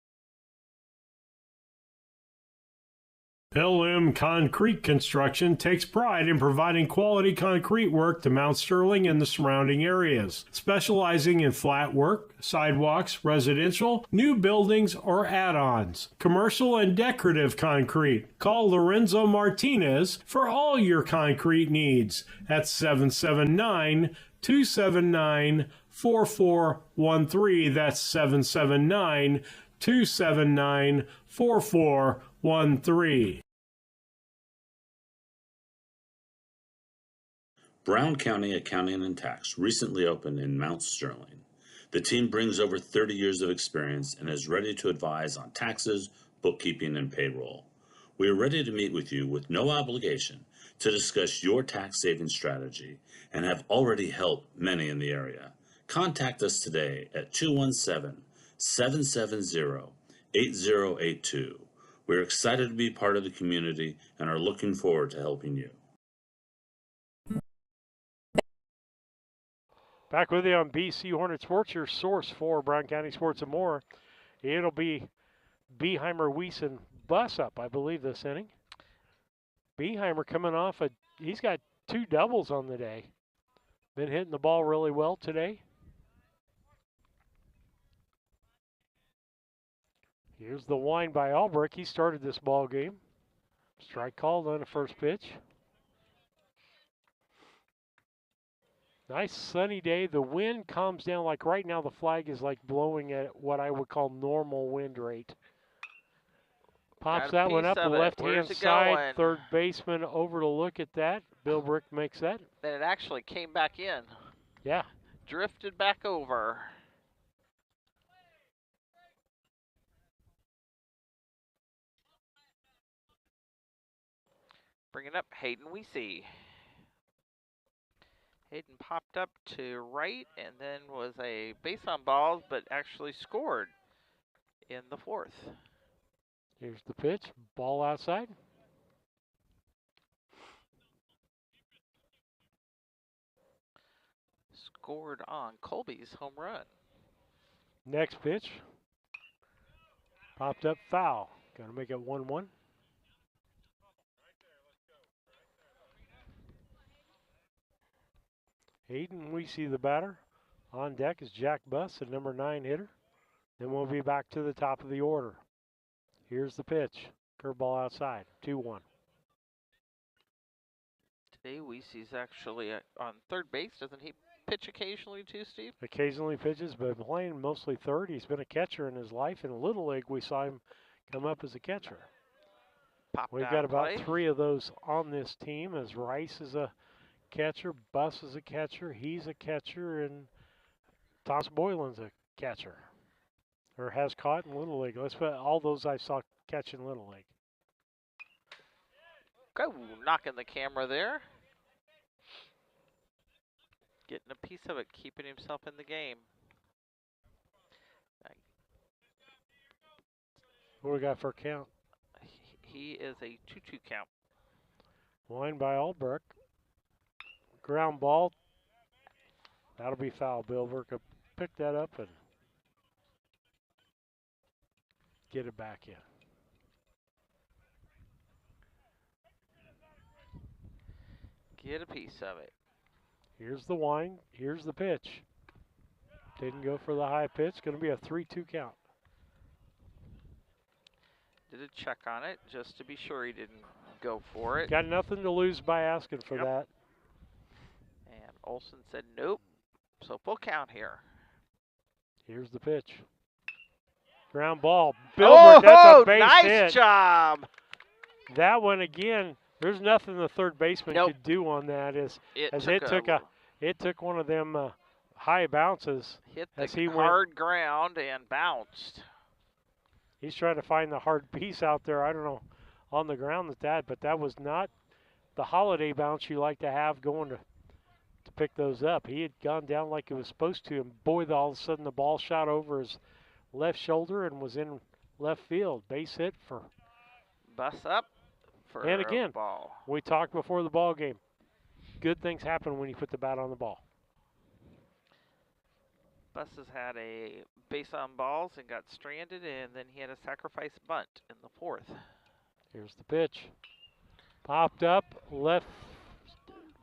LM Concrete Construction takes pride in providing quality concrete work to Mount Sterling and the surrounding areas, specializing in flat work, sidewalks, residential, new buildings, or add-ons, commercial and decorative concrete. Call Lorenzo Martinez for all your concrete needs at 779-279-4413. That's 779-279-4413. Brown County Accounting and Tax recently opened in Mount Sterling. The team brings over 30 years of experience and is ready to advise on taxes, bookkeeping, and payroll. We are ready to meet with you with no obligation to discuss your tax saving strategy and have already helped many in the area. Contact us today at 217-770-8082. We're excited to be part of the community and are looking forward to helping you. Back with you on BC Hornet Sports, your source for Brown County sports and more. It'll be Beheimer, Weiss, and Buss up, I believe, this inning. Beheimer coming off he's got 2 doubles on the day. Been hitting the ball really well today. Here's the wind by Albrecht. He started this ball game. Strike called on the first pitch. Nice sunny day. The wind calms down. Like right now, the flag is like blowing at what I would call normal wind rate. Pops that one up the left-hand side. Going? Third baseman over to look at that. Bill Brick makes that. Then it actually came back in. Yeah. Drifted back over. Bringing up Hayden Weesey. Hayden popped up to right and then was a base on balls, but actually scored in the 4th. Here's the pitch. Ball outside. Scored on Colby's home run. Next pitch. Popped up foul. Got to make it 1-1. Hayden, we see the batter. On deck is Jack Buss, the number 9 hitter. Then we'll be back to the top of the order. Here's the pitch. Curveball outside. 2-1. Today Weesey's actually on third base. Doesn't he pitch occasionally too, Steve? Occasionally pitches, but playing mostly third. He's been a catcher in his life. In Little League, we saw him come up as a catcher. We've got about 3 of those on this team, as Rice is a catcher, Buss is a catcher, he's a catcher, and Thomas Boylan's a catcher, or has caught in Little League. Let's put all those I saw catch in Little League. Go, knocking the camera there. Getting a piece of it, keeping himself in the game. What do we got for a count? He is a 2-2 count. Line by Albrecht. Ground ball. That'll be foul. Bill Burke will pick that up and get it back in. Get a piece of it. Here's the wind. Here's the pitch. Didn't go for the high pitch. Going to be a 3-2 count. Did a check on it just to be sure he didn't go for it. Got nothing to lose by asking for that. And Olson said nope. So full count here. Here's the pitch. Ground ball. Bilbert, that's a base nice hit. Nice job. That one again. There's nothing the third baseman could do on that. It took one of them high bounces. Hit the hard ground and bounced. He's trying to find the hard piece out there. I don't know on the ground but that was not the holiday bounce you like to have going to pick those up. He had gone down like it was supposed to, and boy, all of a sudden the ball shot over his left shoulder and was in left field. Base hit for Buss up. And again, we talked before the ball game. Good things happen when you put the bat on the ball. Buss has had a base on balls and got stranded, and then he had a sacrifice bunt in the 4th. Here's the pitch. Popped up, left.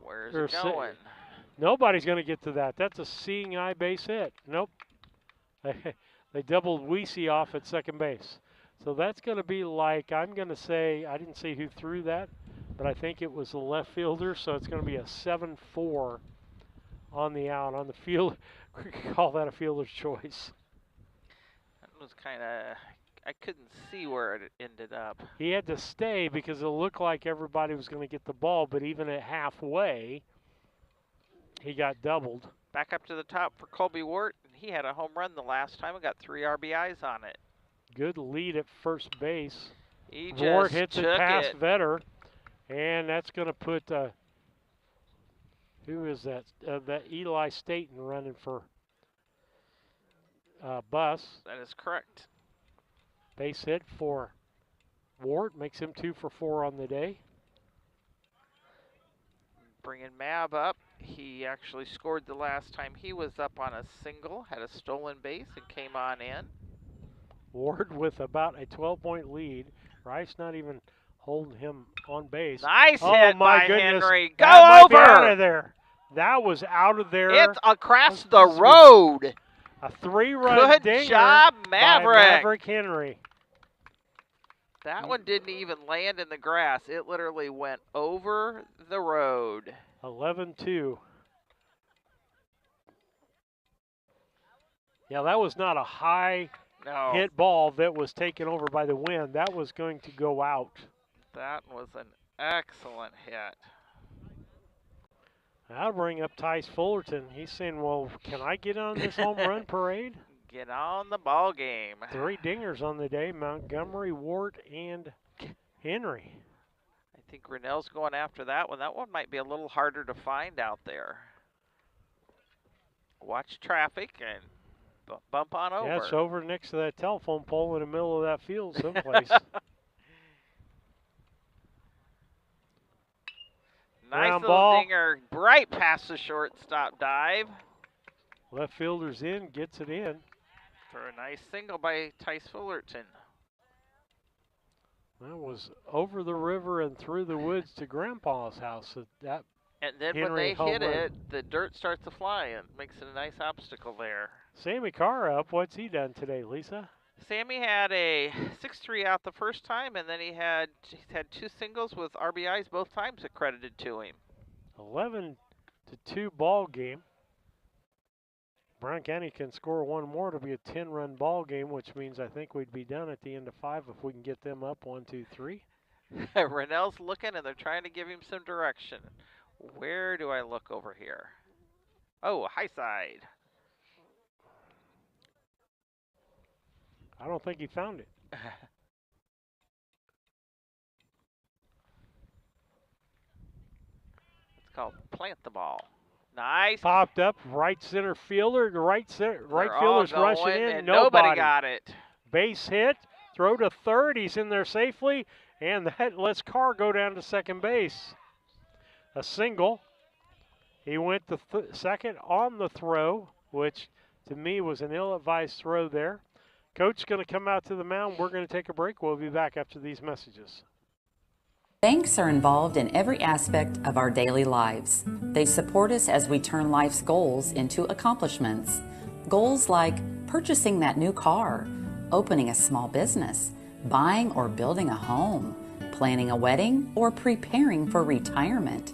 Where's it going? Nobody's going to get to that. That's a seeing eye base hit. Nope. They doubled Weesey off at second base. So that's going to be like, I'm going to say, I didn't see who threw that, but I think it was the left fielder, so it's going to be a 7-4 on the out. On the field, we could call that a fielder's choice. That was kind of, I couldn't see where it ended up. He had to stay because it looked like everybody was going to get the ball, but even at halfway, He got doubled. Back up to the top for Colby Wart. He had a home run the last time and got 3 RBIs on it. Good lead at first base. He Ward just hits it took past it. Vetter, and that's going to put, who is that? That Eli Staten running for Bus. That is correct. Base hit for Ward, makes him 2 for 4 on the day. Bringing Mab up. He actually scored the last time he was up on a single, had a stolen base, and came on in. Ward with about a 12-point lead. Rice not even holding him on base. Nice oh hit my by goodness. Henry. That Go might over! Be out of there. That was out of there. It's across the road. A 3-run dinger. Good job, Maverick. By Maverick Henry. That one didn't even land in the grass. It literally went over the road. 11-2. Yeah, that was not a high hit ball that was taken over by the wind. That was going to go out. That was an excellent hit. That'll bring up Tice Fullerton. He's saying, well, can I get on this home run parade? Get on the ball game. 3 dingers on the day, Montgomery, Ward, and Henry. I think Grinnell's going after that one. That one might be a little harder to find out there. Watch traffic and bump on over. Yeah, it's over next to that telephone pole in the middle of that field someplace. Nice Ground little ball. dinger, right past the shortstop dive. Left fielder's in, gets it in. For a nice single by Tice Fullerton. That was over the river and through the woods to Grandpa's house. And then Henry when they hit home run. it, the dirt starts to fly and makes it a nice obstacle there. Sammy Carr up. What's he done today, Lisa? Sammy had a 6-3 out the first time, and then he's had 2 singles with RBIs both times accredited to him. 11-2 ball game. Brown County can score one more to be a 10-run ball game, which means I think we'd be done at the end of 5 if we can get them up 1, 2, 3. Rennell's looking, and they're trying to give him some direction. Where do I look over here? Oh, high side. I don't think he found it. It's called plant the ball. Nice. Popped up, right center fielder, right fielder's rushing in. And nobody got it. Base hit, throw to third. He's in there safely, and that lets Carr go down to second base. A single. He went to second on the throw, which to me was an ill-advised throw there. Coach going to come out to the mound. We're going to take a break. We'll be back after these messages. Banks are involved in every aspect of our daily lives. They support us as we turn life's goals into accomplishments. Goals like purchasing that new car, opening a small business, buying or building a home, planning a wedding, or preparing for retirement.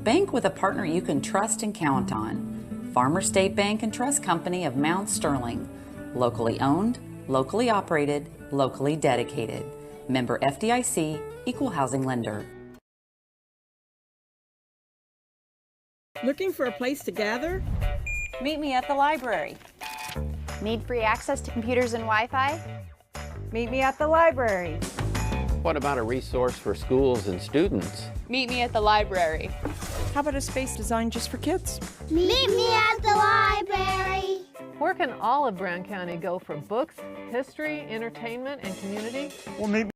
Bank with a partner you can trust and count on. Farmer State Bank and Trust Company of Mount Sterling. Locally owned, locally operated, locally dedicated. Member FDIC, Equal Housing Lender. Looking for a place to gather? Meet me at the library. Need free access to computers and Wi-Fi? Meet me at the library. What about a resource for schools and students? Meet me at the library. How about a space designed just for kids? Meet me at the library. Where can all of Brown County go for books, history, entertainment, and community? Well, meet me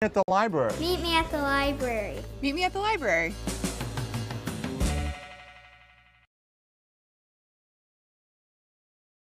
At the library. Meet me at the library. Meet me at the library.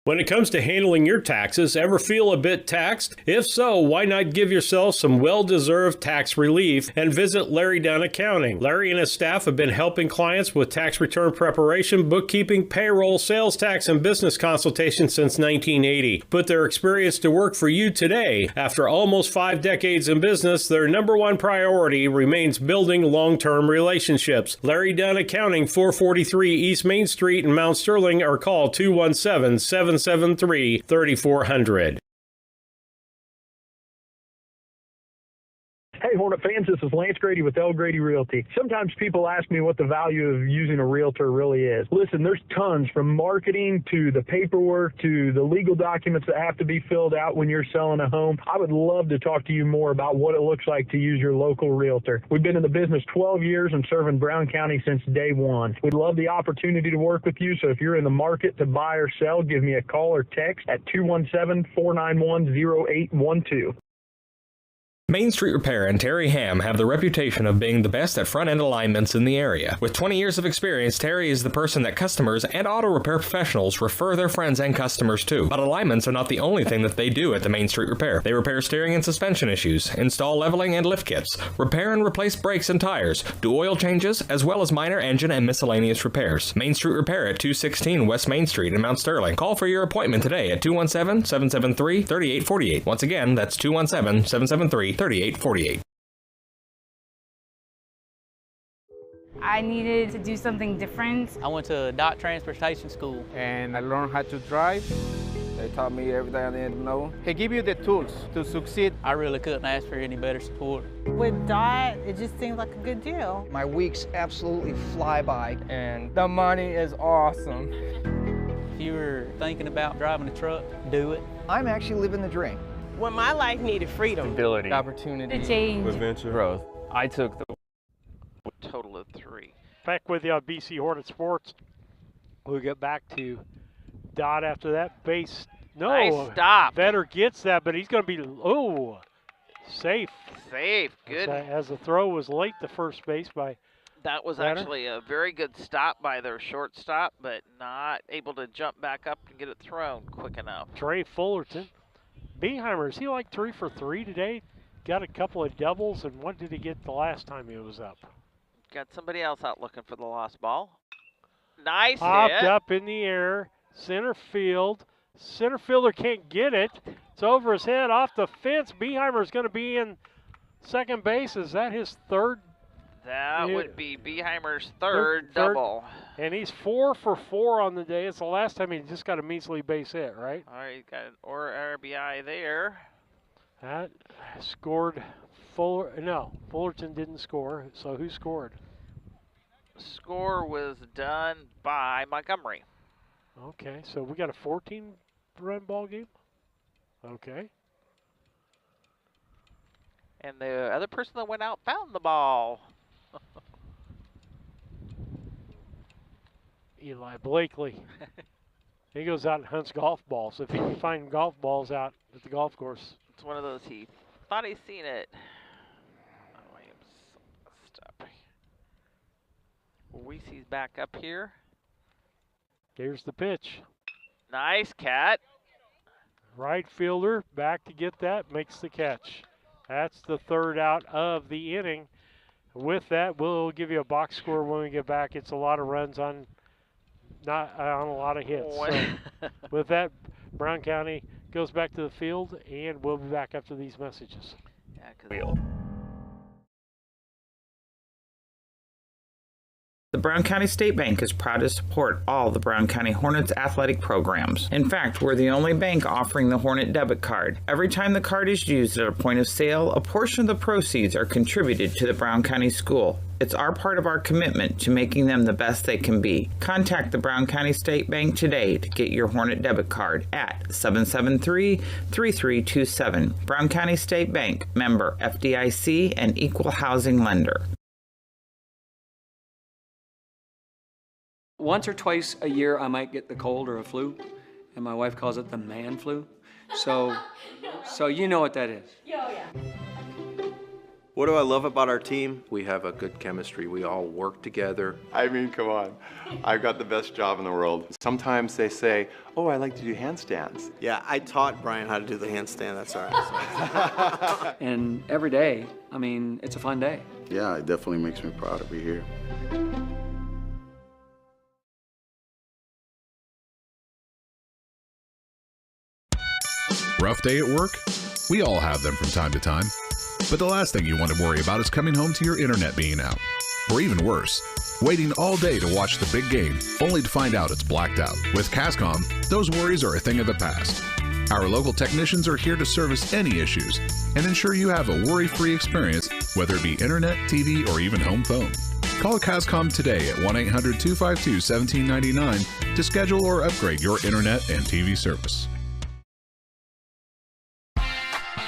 When it comes to handling your taxes, ever feel a bit taxed? If so, why not give yourself some well-deserved tax relief and visit Larry Dunn Accounting. Larry and his staff have been helping clients with tax return preparation, bookkeeping, payroll, sales tax, and business consultation since 1980. Put their experience to work for you today. After almost 5 decades in business, their number one priority remains building long-term relationships. Larry Dunn Accounting, 443 East Main Street in Mount Sterling, or call 217-773-3400. Hey, Hornet fans, this is Lance Grady with L. Grady Realty. Sometimes people ask me what the value of using a realtor really is. Listen, there's tons, from marketing to the paperwork to the legal documents that have to be filled out when you're selling a home. I would love to talk to you more about what it looks like to use your local realtor. We've been in the business 12 years and serving Brown County since day one. We'd love the opportunity to work with you, so if you're in the market to buy or sell, give me a call or text at 217-491-0812. Main Street Repair and Terry Ham have the reputation of being the best at front-end alignments in the area. With 20 years of experience, Terry is the person that customers and auto repair professionals refer their friends and customers to. But alignments are not the only thing that they do at the Main Street Repair. They repair steering and suspension issues, install leveling and lift kits, repair and replace brakes and tires, do oil changes, as well as minor engine and miscellaneous repairs. Main Street Repair at 216 West Main Street in Mount Sterling. Call for your appointment today at 217-773-3848. Once again, that's 217-773-3848. I needed to do something different. I went to DOT transportation school. And I learned how to drive. They taught me everything I needed to know. They give you the tools to succeed. I really couldn't ask for any better support. With DOT, it just seems like a good deal. My weeks absolutely fly by, and the money is awesome. If you were thinking about driving a truck, do it. I'm actually living the dream. When my life needed freedom, Stability, opportunity, to change, adventure, growth. I took the Total of 3. Back with you on BC Hornet Sports. We'll get back to Dot after that. Base. No. Nice stop. Vetter gets that, but he's going to be, safe. Safe. Good. As the throw was late to first base by That was Vetter. Actually a very good stop by their shortstop, but not able to jump back up and get it thrown quick enough. Trey Fullerton. Beheimer, is he like 3 for 3 today? Got a couple of doubles, and what did he get the last time he was up? Got somebody else out looking for the lost ball. Nice Popped hit. up in the air, center field. Center fielder can't get it. It's over his head, off the fence. Beheimer's going to be in second base. Is that his third? That would be Beheimer's third double. And he's 4 for 4 on the day. It's the last time he just got a measly base hit, right? All right, got an RBI there. That scored Fullerton didn't score. So who scored? Score was done by Montgomery. Okay, so we got a 14-run ball game? Okay. And the other person that went out found the ball. Eli Blakely. He goes out and hunts golf balls. If he can find golf balls out at the golf course. It's one of those he thought he'd seen it. Stop. Weese's back up here. Here's the pitch. Nice cat. Right fielder back to get that, makes the catch. That's the third out of the inning. With that, we'll give you a box score when we get back. It's a lot of runs on not on a lot of hits. So with that, Brown County goes back to the field, and we'll be back after these messages. The Brown County State Bank is proud to support all the Brown County Hornets athletic programs. In fact, we're the only bank offering the Hornet debit card. Every time the card is used at a point of sale, a portion of the proceeds are contributed to the Brown County School. It's our part of our commitment to making them the best they can be. Contact the Brown County State Bank today to get your Hornet debit card at 773-3327. Brown County State Bank, member FDIC and equal housing lender. Once or twice a year, I might get the cold or a flu, and my wife calls it the man flu. So you know what that is. Oh, yeah. What do I love about our team? We have a good chemistry. We all work together. I mean, come on. I've got the best job in the world. Sometimes they say, oh, I like to do handstands. Yeah, I taught Brian how to do the handstand. That's all right. And every day, I mean, it's a fun day. Yeah, it definitely makes me proud to be here. Rough day at work? We all have them from time to time. But the last thing you want to worry about is coming home to your internet being out. Or even worse, waiting all day to watch the big game, only to find out it's blacked out. With Cascom, those worries are a thing of the past. Our local technicians are here to service any issues and ensure you have a worry-free experience, whether it be internet, TV, or even home phone. Call Cascom today at 1-800-252-1799 to schedule or upgrade your internet and TV service.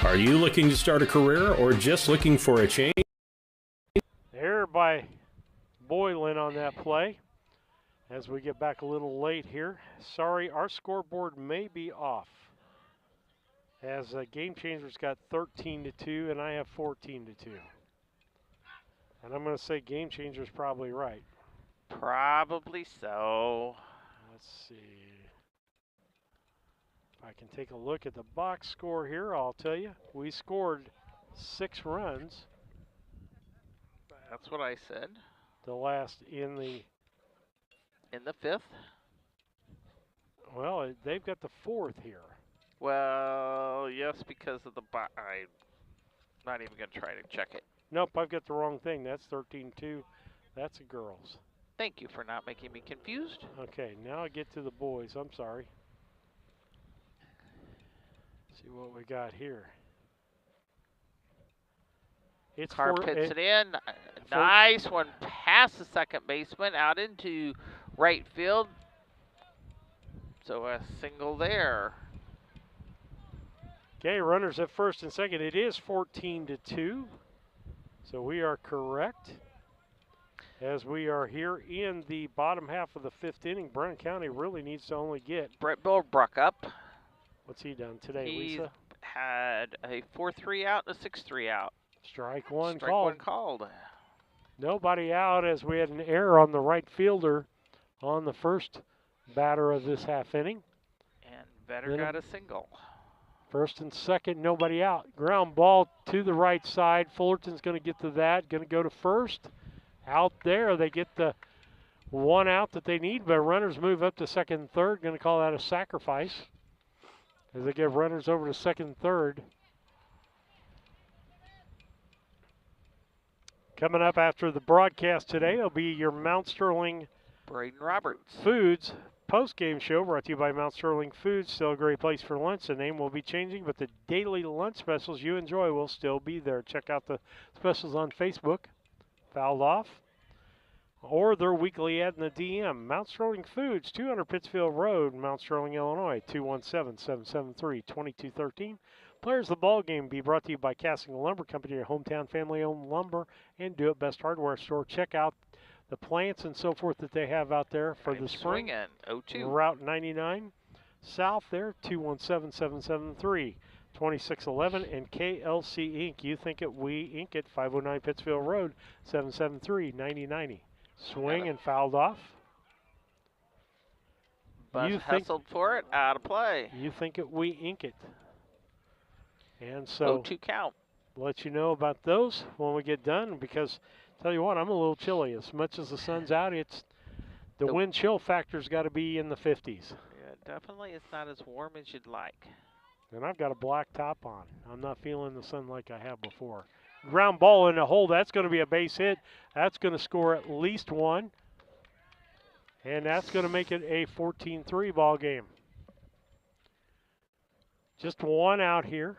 Are you looking to start a career or just looking for a change? Error by Boylan on that play. As we get back a little late here. Sorry, our scoreboard may be off. As Game Changers got 13-2 and I have 14-2. And I'm going to say Game Changers probably right. Probably so. Let's see. If I can take a look at the box score here, I'll tell you. We scored 6 runs. That's what I said. The last in the 5th? Well, they've got the 4th here. Well, yes, because of the I'm not even going to try to check it. Nope, I've got the wrong thing. That's 13-2. That's a girls. Thank you for not making me confused. Okay, now I get to the boys. I'm sorry. See what we got here. It's Carr pits it in. Nice one past the second baseman out into right field. So a single there. Okay, runners at first and second. It is 14-2. So we are correct. As we are here in the bottom half of the 5th inning, Brown County really needs to only get Brett Billbrook up. What's he done today, He's Lisa? Had a 4-3 out and a 6-3 out. Strike one Strike called. one called. Nobody out as we had an error on the right fielder on the first batter of this half inning. And Vetter got a single. First and second, nobody out. Ground ball to the right side. Fullerton's going to get to that. Going to go to first. Out there, they get the one out that they need, but runners move up to second and third. Going to call that a sacrifice as they give runners over to second and third. Coming up after the broadcast today will be your Mount Sterling Braden Roberts Foods post-game show brought to you by Mount Sterling Foods. Still a great place for lunch. The name will be changing, but the daily lunch specials you enjoy will still be there. Check out the specials on Facebook, Fouled Off, or their weekly ad in the DM. Mount Sterling Foods, 200 Pittsfield Road, Mount Sterling, Illinois, 217-773-2213. Players of the ball game be brought to you by Casting Lumber Company, your hometown family-owned lumber and do-it-best hardware store. Check out the plants and so forth that they have out there for the spring. Swinging, 0-2. Route 99 south there, 217-773-2611. And KLC Inc. You think it, we Inc. it, 509 Pittsfield Road, 773-9090. Swing and fouled off. Buzz hustled for it, out of play. You think it, we ink it. And so 0-2 count. Let you know about those when we get done, because tell you what, I'm a little chilly. As much as the sun's out, it's the wind chill factor's got to be in the 50s. Yeah, definitely it's not as warm as you'd like. And I've got a black top on. I'm not feeling the sun like I have before. Ground ball in the hole. That's going to be a base hit. That's going to score at least one. And that's going to make it a 14-3 ball game. Just one out here.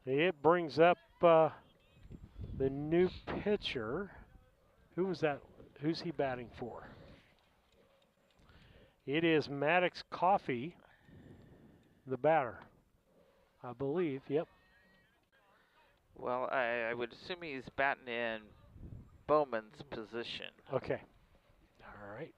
It brings up the new pitcher. Who was that? Who's he batting for? It is Maddox Coffey, the batter, I believe. Yep. Well, I would assume he's batting in Bowman's position. Okay. All right.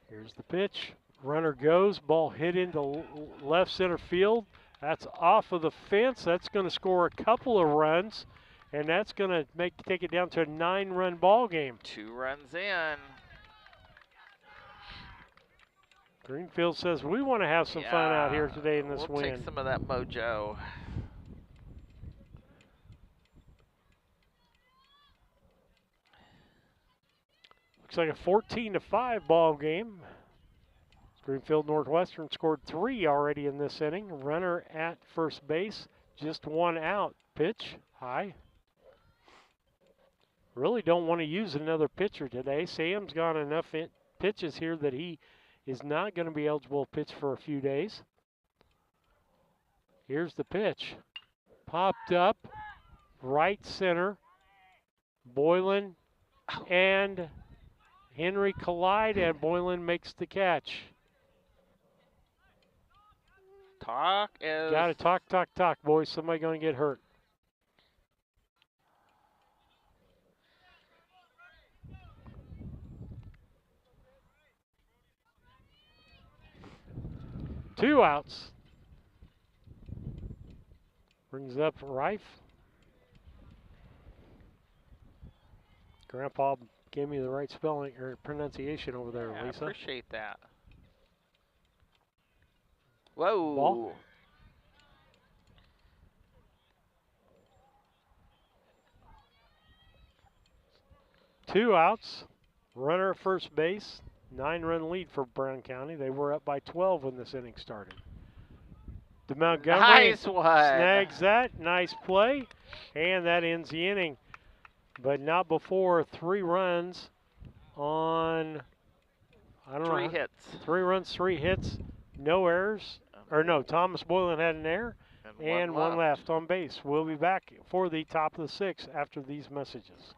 Here's the pitch. Runner goes. Ball hit into left center field. That's off of the fence. That's going to score a couple of runs, and that's going to take it down to a 9-run ball game. 2 runs in. Greenfield says we want to have some fun out here today in this we'll win. Take some of that mojo. Looks like a 14-5 ball game. Greenfield Northwestern scored 3 already in this inning. Runner at first base, just 1 out. Pitch, high. Really don't want to use another pitcher today. Sam's got enough pitches here that he is not going to be eligible to pitch for a few days. Here's the pitch. Popped up, right center. Boylan and Henry collide, and Boylan makes the catch. Talk is... Got to talk, boys. Somebody going to get hurt. Two outs. Brings up Reif. Grandpa gave me the right spelling or pronunciation over there, Lisa. I appreciate that. Whoa. Ball. Two outs. Runner at first base. 9-run lead for Brown County. They were up by 12 when this inning started. To Montgomery nice one. Snags that. Nice play. And that ends the inning. But not before 3 runs on, I don't know. 3 hits. 3 runs, 3 hits, no errors. Or no, Thomas Boylan had an error and one left on base. We'll be back for the top of the 6th after these messages.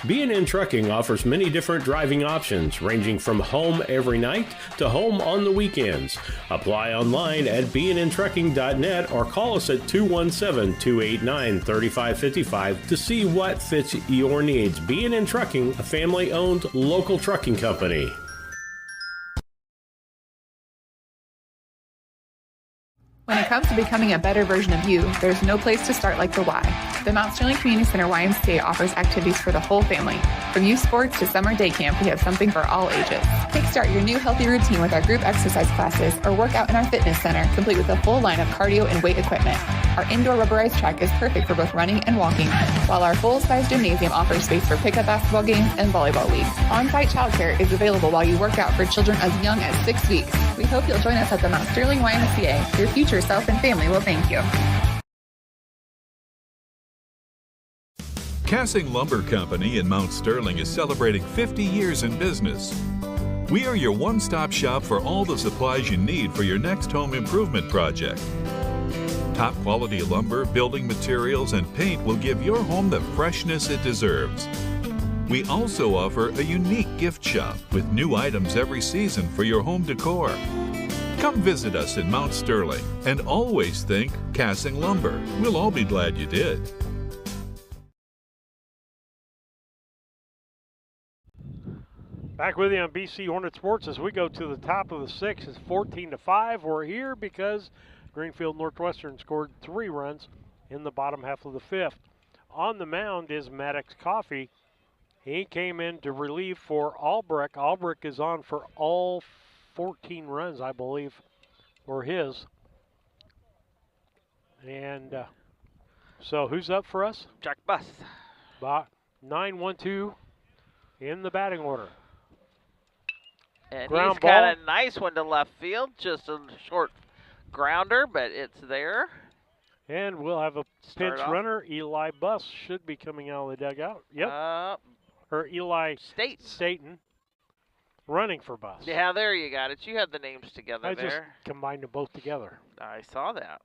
B&N Trucking offers many different driving options, ranging from home every night to home on the weekends. Apply online at bnntrucking.net or call us at 217-289-3555 to see what fits your needs. B&N Trucking, a family-owned local trucking company. When it comes to becoming a better version of you, there's no place to start like the Y. The Mount Sterling Community Center YMCA offers activities for the whole family. From youth sports to summer day camp, we have something for all ages. Kickstart your new healthy routine with our group exercise classes or work out in our fitness center, complete with a full line of cardio and weight equipment. Our indoor rubberized track is perfect for both running and walking, while our full-size gymnasium offers space for pickup basketball games and volleyball leagues. On-site childcare is available while you work out for children as young as 6 weeks. We hope you'll join us at the Mount Sterling YMCA. Your future self and family will thank you. Cassing Lumber Company in Mount Sterling is celebrating 50 years in business. We are your one-stop shop for all the supplies you need for your next home improvement project. Top quality lumber, building materials, and paint will give your home the freshness it deserves. We also offer a unique gift shop with new items every season for your home decor. Come visit us in Mount Sterling and always think Cassing Lumber. We'll all be glad you did. Back with you on BC Hornet Sports as we go to the top of the 6th. It's 14-5. We're here because Greenfield Northwestern scored 3 runs in the bottom half of the 5th. On the mound is Maddox Coffey. He came in to relieve for Albrecht. Albrecht is on for all 14 runs, I believe, were his. And so who's up for us? Jack Buss. 9-1-2 in the batting order. And Ground he's got ball. a nice one to left field. Just a short grounder, but it's there. And we'll have a pinch runner. Eli Buss should be coming out of the dugout. Yep. Or Eli Staten running for Buss. Yeah, there you got it. You had the names together I there. just combined them both together. I saw that.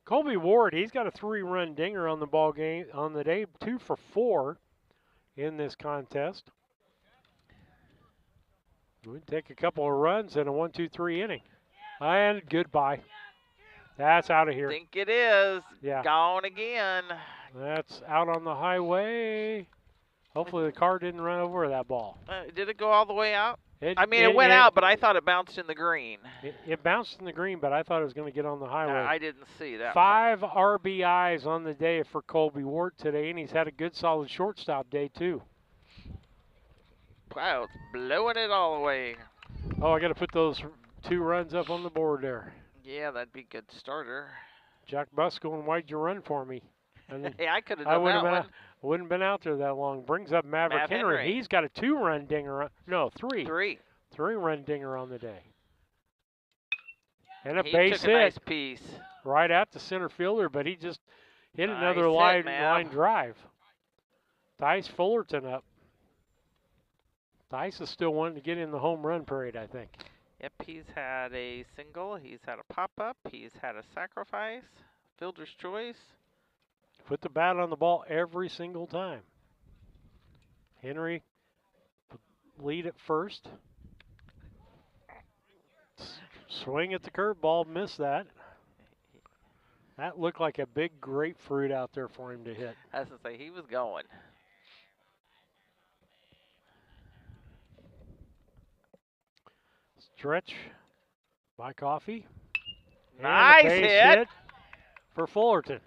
Colby Ward, he's got a 3-run dinger on the ball game on the day, 2 for 4 in this contest. Would take a couple of runs in a 1-2-3 inning. And goodbye. That's out of here. I think it is. Yeah. Gone again. That's out on the highway. Hopefully the car didn't run over that ball. Did it go all the way out? It went out, but I thought it bounced in the green. It bounced in the green, but I thought it was going to get on the highway. I didn't see that. 5 RBIs on the day for Colby Ward today, and he's had a good, solid shortstop day, too. Wow, it's blowing it all away. Oh, I got to put those 2 runs up on the board there. Yeah, that'd be a good starter. Jack Busco, and why'd you run for me? Hey, I could have done that one. Wouldn't have been out there that long. Brings up Maverick Henry. He's got a 2-run dinger. No, 3. 3-run dinger on the day. And a base hit. Nice piece. Right at the center fielder, but he just hit another line drive. Dice Fullerton up. Dice is still wanting to get in the home run parade, I think. Yep, he's had a single. He's had a pop-up. He's had a sacrifice. Fielder's choice. Put the bat on the ball every single time. Henry lead at first. Swing at the curveball, miss that. That looked like a big grapefruit out there for him to hit. I was going to say, he was going. Stretch by Coffey. Nice hit for Fullerton.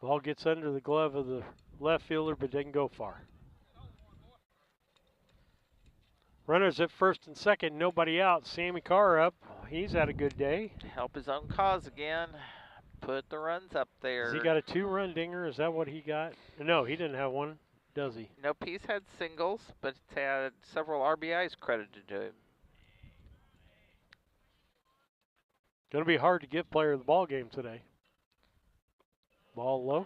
Ball gets under the glove of the left fielder, but didn't go far. Runners at first and second, nobody out. Sammy Carr up. He's had a good day. Help his own cause again. Put the runs up there. Has he got a 2-run dinger? Is that what he got? No, he didn't have one, does he? Nope, he's had singles, but it's had several RBIs credited to him. Going to be hard to give player of the ball game today. Ball low.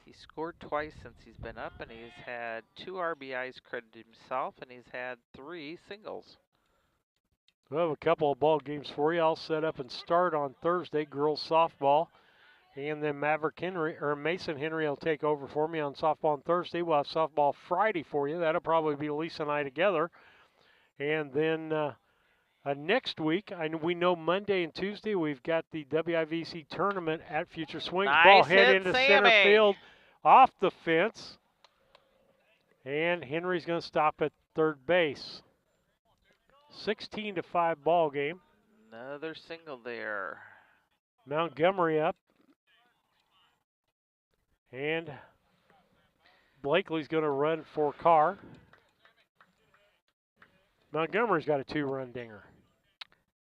He scored twice since he's been up, and he's had 2 RBIs credited himself, and he's had 3 singles. We'll have a couple of ball games for you. I'll set up and start on Thursday, girls softball. And then Mason Henry will take over for me on softball on Thursday. We'll have softball Friday for you. That'll probably be Lisa and I together. And then next week, we know Monday and Tuesday we've got the WIVC tournament at Future Swings. Nice Ball head into Sammy. Center field off the fence. And Henry's going to stop at third base. 16-5 ball game. Another single there. Montgomery up. And Blakely's going to run for Carr. Montgomery's got a 2-run dinger.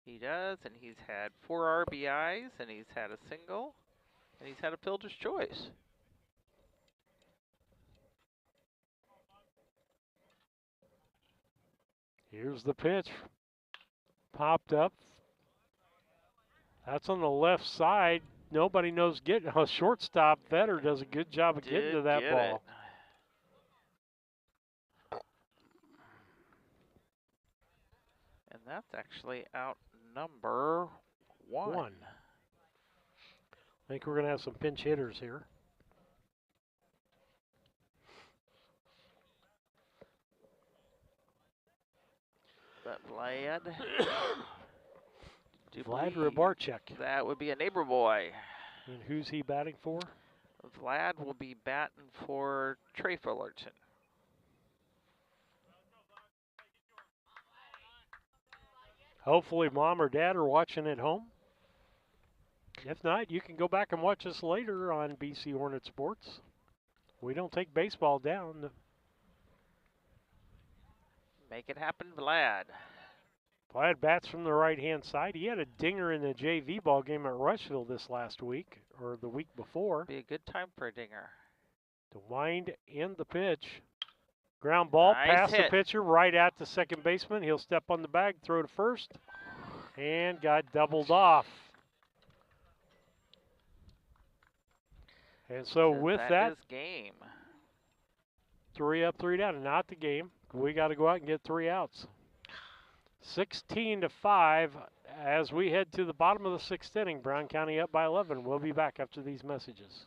He does, and he's had 4 RBIs, and he's had a single, and he's had a fielder's choice. Here's the pitch. Popped up. That's on the left side. Nobody knows getting a shortstop. Vetter does a good job of getting to that ball. And that's actually out number 1. I think we're going to have some pinch hitters here. But Vlad. Vlad Rybarczyk. That would be a neighbor boy. And who's he batting for? Vlad will be batting for Trey Fullerton. Hopefully mom or dad are watching at home. If not, you can go back and watch us later on BC Hornet Sports. We don't take baseball down. Make it happen, Vlad. Vlad bats from the right-hand side. He had a dinger in the JV ball game at Rushville this last week, or the week before. Be a good time for a dinger. To wind in the pitch. Ground ball past the pitcher, right at the second baseman. He'll step on the bag, throw to first, and got doubled off. And so with that is game. 3 up, 3 down. Not the game. We got to go out and get 3 outs. 16-5 as we head to the bottom of the 6th inning. Brown County up by 11. We'll be back after these messages.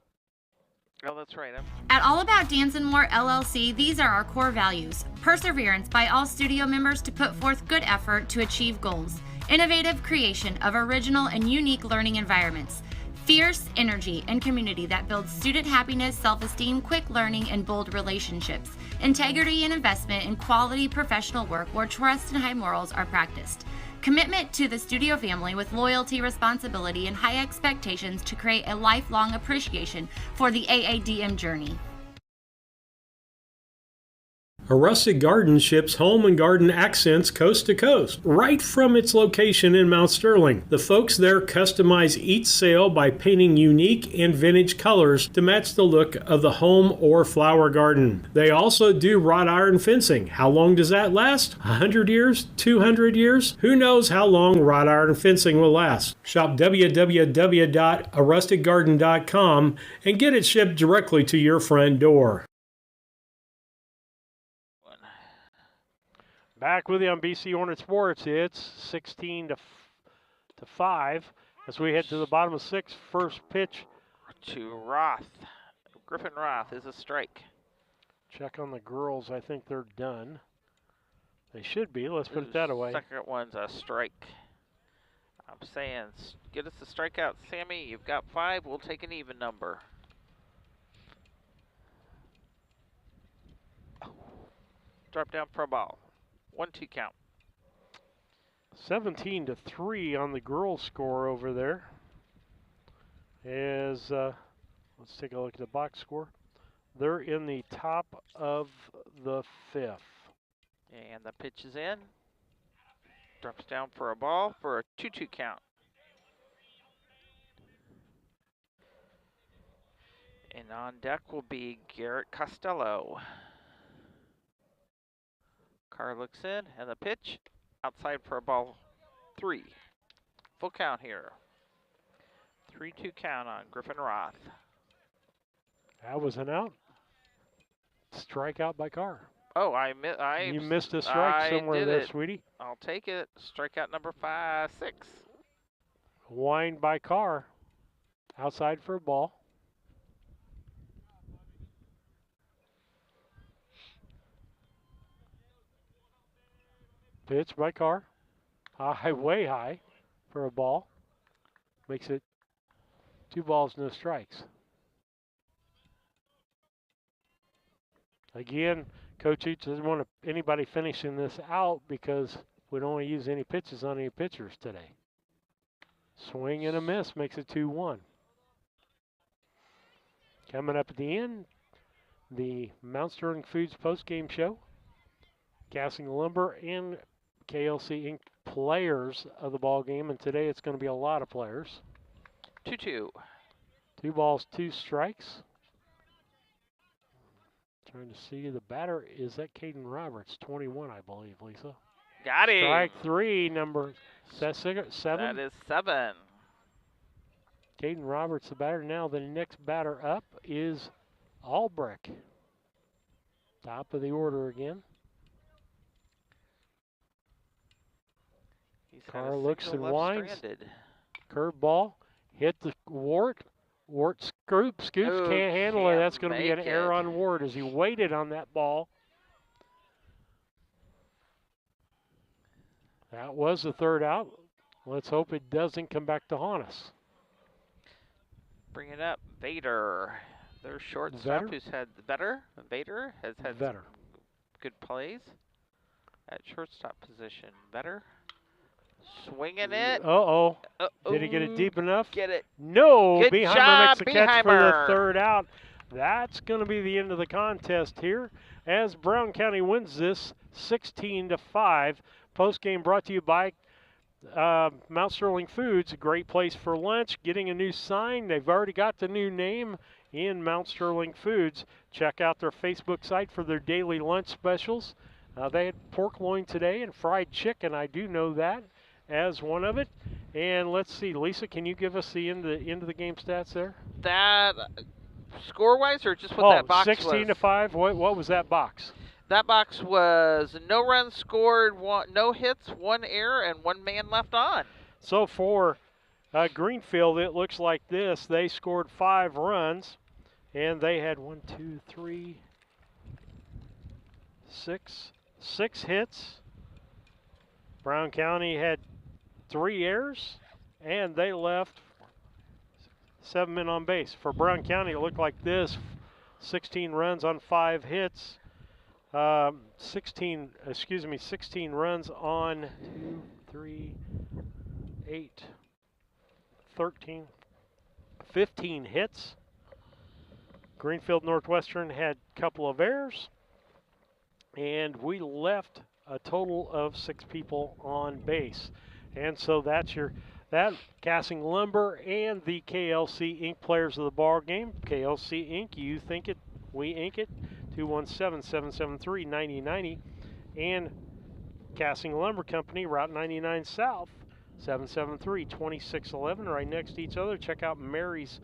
Oh, that's right. At All About Dance and More LLC, these are our core values. Perseverance by all studio members to put forth good effort to achieve goals. Innovative creation of original and unique learning environments. Fierce energy and community that builds student happiness, self-esteem, quick learning, and bold relationships. Integrity and investment in quality professional work where trust and high morals are practiced. Commitment to the studio family with loyalty, responsibility, and high expectations to create a lifelong appreciation for the AADM journey. A Rustic Garden ships home and garden accents coast to coast, right from its location in Mount Sterling. The folks there customize each sail by painting unique and vintage colors to match the look of the home or flower garden. They also do wrought iron fencing. How long does that last? 100 years? 200 years? Who knows how long wrought iron fencing will last? Shop www.arusticgarden.com and get it shipped directly to your front door. Back with you on BC Hornet Sports. It's 16 to 5 as we head to the bottom of 6. First pitch to Roth. Griffin Roth is a strike. Check on the girls. I think they're done. They should be. Let's put it that way. Second one's a strike. I'm saying get us a strikeout, Sammy. You've got 5. We'll take an even number. Drop down for a ball. 1-2 count. 17 to 3 on the girls' score over there. As let's take a look at the box score. They're in the top of the 5th. And the pitch is in. Drops down for a ball for a 2-2 count. And on deck will be Garrett Costello. Carr looks in, and the pitch outside for a ball 3. Full count here. 3-2 count on Griffin Roth. That was an out. Strikeout by Carr. Oh, you missed a strike somewhere there, sweetie. I'll take it. Strikeout number 6. Wind by Carr. Outside for a ball. Pitch by Carr. High, way high for a ball. Makes it 2 balls, no strikes. Again, Coach Each doesn't want anybody finishing this out because we don't want to use any pitches on any pitchers today. Swing and a miss makes it 2-1. Coming up at the end, the Mount Sterling Foods postgame show. Casting Lumber and KLC Inc. players of the ball game, and today it's going to be a lot of players. 2-2. 2 balls, 2 strikes. Trying to see the batter. Is that Caden Roberts? 21, I believe, Lisa. Got him. Strike 3, number. Is that 7? That is 7. Caden Roberts, the batter. Now the next batter up is Albrecht. Top of the order again. Carr looks and winds. Curveball. Hit the Wart. Wart scoops, can't handle it. That's going to be an error on Ward as he waited on that ball. That was the 3rd out. Let's hope it doesn't come back to haunt us. Bring it up, Vader. Their shortstop who's had Vader has had some good plays at shortstop position. Vader. Swinging it. Uh-oh. Did he get it deep enough? Get it. No. Good Beheimer job, makes the catch for the 3rd out. That's going to be the end of the contest here as Brown County wins this 16-5. Postgame brought to you by Mount Sterling Foods, a great place for lunch. Getting a new sign. They've already got the new name in Mount Sterling Foods. Check out their Facebook site for their daily lunch specials. They had pork loin today and fried chicken. I do know that as one of it. And let's see, Lisa, can you give us the end of the game stats there? That score-wise, or just what that box 16-5. What was that box? That box was no runs scored, no hits, 1 error, and 1 man left on. So for Greenfield, it looks like this. They scored 5 runs, and they had 6 hits. Brown County had 3 errors, and they left 7 men on base. For Brown County, it looked like this: 16 runs on 5 hits. 16 runs on 2, 3, 8, 13, 15 hits. Greenfield Northwestern had a couple of errors, and we left a total of 6 people on base. And so that's Casting Lumber and the KLC Inc. players of the ball game. KLC Inc., you think it, we ink it. 217-773-9090. And Casting Lumber Company, Route 99 South, 773-2611, right next to each other. Check out Mary's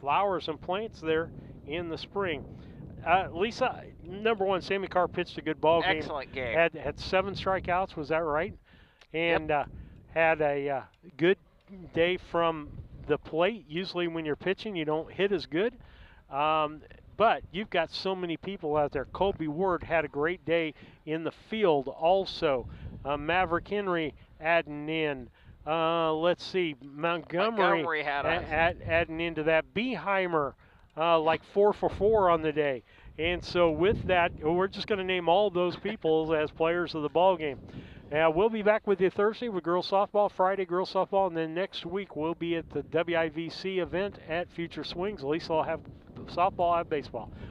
flowers and plants there in the spring. Lisa, number one, Sammy Carr pitched a good ball game. Excellent game. Had 7 strikeouts, was that right? And had a good day from the plate. Usually when you're pitching, you don't hit as good. But you've got so many people out there. Colby Ward had a great day in the field also. Maverick Henry adding in. Let's see, Montgomery had adding into that. Beheimer, like 4 for 4 on the day. And so with that, we're just going to name all those people as players of the ball game. We'll be back with you Thursday with girls softball, Friday girls softball, and then next week we'll be at the WIVC event at Future Swings. At least I'll have softball, I'll have baseball.